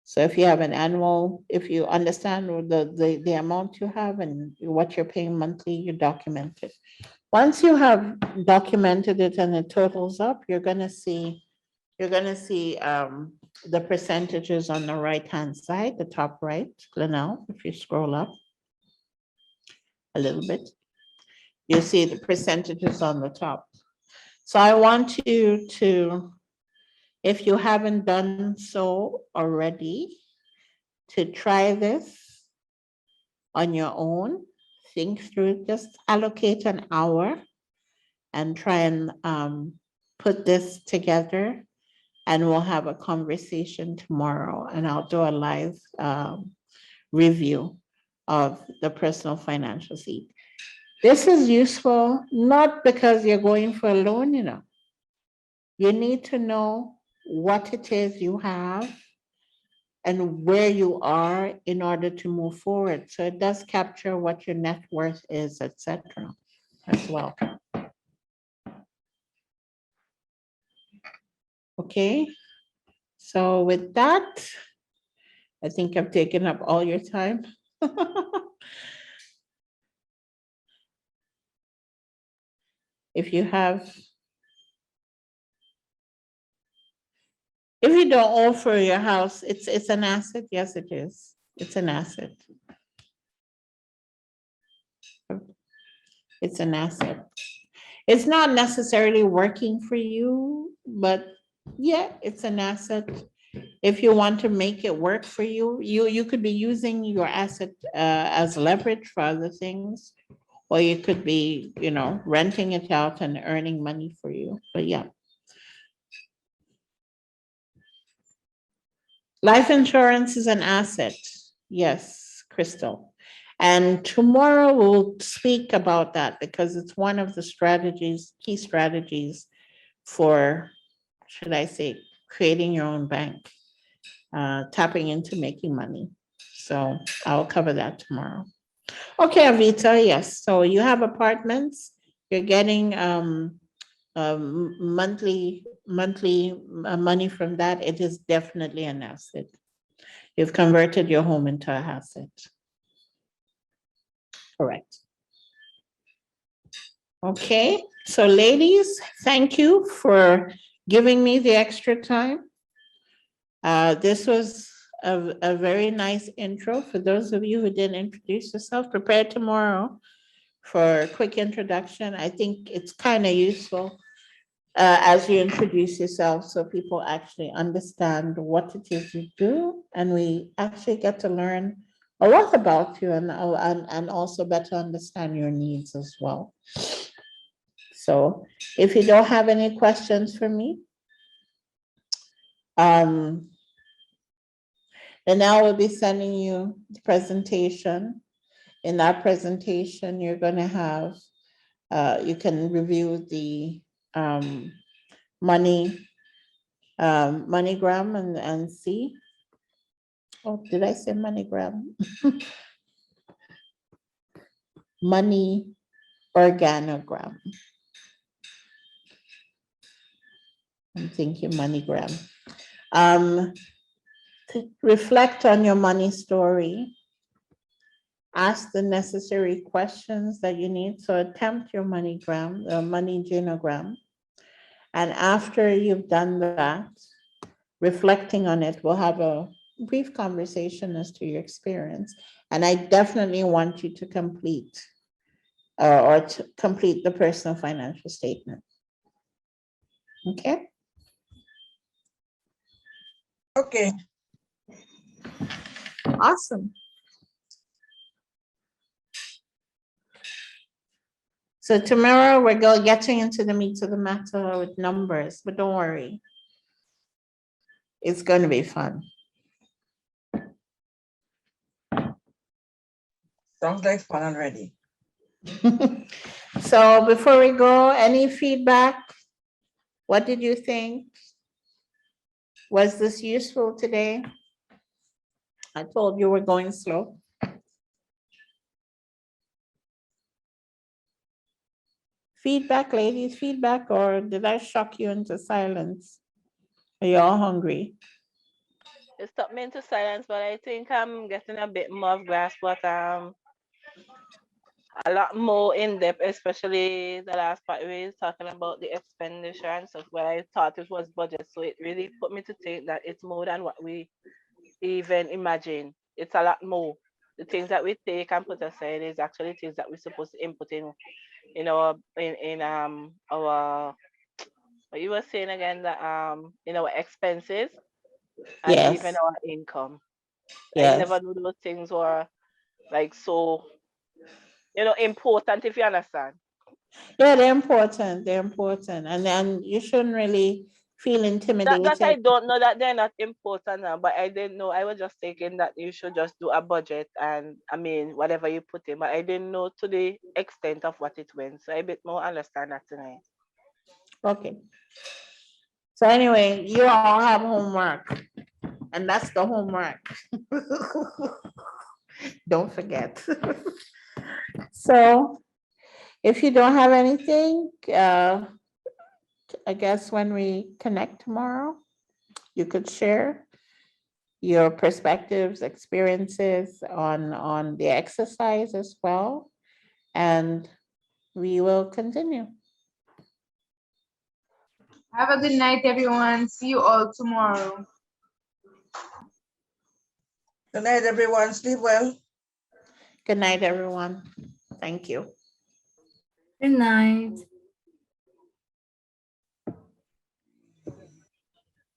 So if you have an annual, if you understand the amount you have and what you're paying monthly, you document it. Once you have documented it and it totals up, you're gonna see the percentages on the right-hand side, the top right, Glenelle, if you scroll up a little bit, you see the percentages on the top. So I want you to, if you haven't done so already, to try this on your own, think through it, just allocate an hour and try and put this together, and we'll have a conversation tomorrow, and I'll do a live review of the personal financial sheet. This is useful, not because you're going for a loan, you know. You need to know what it is you have and where you are in order to move forward. So it does capture what your net worth is, etc. as well. Okay, so with that, I think I've taken up all your time. If you don't owe for your house, it's an asset. Yes, it is. It's an asset. It's an asset. It's not necessarily working for you, but yeah, it's an asset. If you want to make it work for you, you could be using your asset as leverage for other things, or you could be, renting it out and earning money for you. But yeah. Life insurance is an asset. Yes, Crystal. And tomorrow we'll speak about that because it's one of the strategies, key strategies for, should I say, creating your own bank, tapping into making money. So I'll cover that tomorrow. Okay, Avita, yes. So you have apartments, you're getting monthly money from that. It is definitely an asset. You've converted your home into an asset. Correct. Okay, so ladies, thank you for giving me the extra time. This was a very nice intro. For those of you who didn't introduce yourself, prepare tomorrow for a quick introduction. I think it's kind of useful as you introduce yourself so people actually understand what it is you do, and we actually get to learn a lot about you and also better understand your needs as well. So if you don't have any questions for me, then I will be sending you the presentation. In that presentation, you're going to have, you can review the MoneyGram and see. Oh, did I say MoneyGram? Money organogram. I'm thinking MoneyGram. To reflect on your money story. Ask the necessary questions that you need. So attempt your MoneyGram, money genogram. And after you've done that, reflecting on it, we'll have a brief conversation as to your experience. And I definitely want you to complete complete the personal financial statement. Okay? Okay. Awesome. So tomorrow we're getting into the meat of the matter with numbers, but don't worry. It's going to be fun. Sounds like fun already. So before we go, any feedback? What did you think? Was this useful today? I told you we're going slow. Feedback, ladies, feedback, or did I shock you into silence? Are you all hungry? It stopped me into silence, but I think I'm getting a bit more of grasp, but a lot more in depth, especially the last part where he's talking about the expenditure and stuff where I thought it was budget. So it really put me to think that it's more than what we even imagine. It's a lot more. The things that we take and put aside is actually things that we're supposed to input in our what you were saying again, that in our expenses and even Yes. our income. I Yes. never knew those things were like so important, if you understand. Yeah, they're important. They're important. And then you shouldn't really feel That intimidated. I don't know that they're not important now, but I didn't know. I was just thinking that you should just do a budget and I mean whatever you put in, but I didn't know to the extent of what it went. So I a bit more understand that tonight. Okay. So anyway, you all have homework, and that's the homework. Don't forget. So if you don't have anything, I guess when we connect tomorrow, you could share your perspectives, experiences on the exercise as well, and we will continue. Have a good night, everyone. See you all tomorrow. Good night, everyone. Sleep well. Good night, everyone. Thank you. Good night.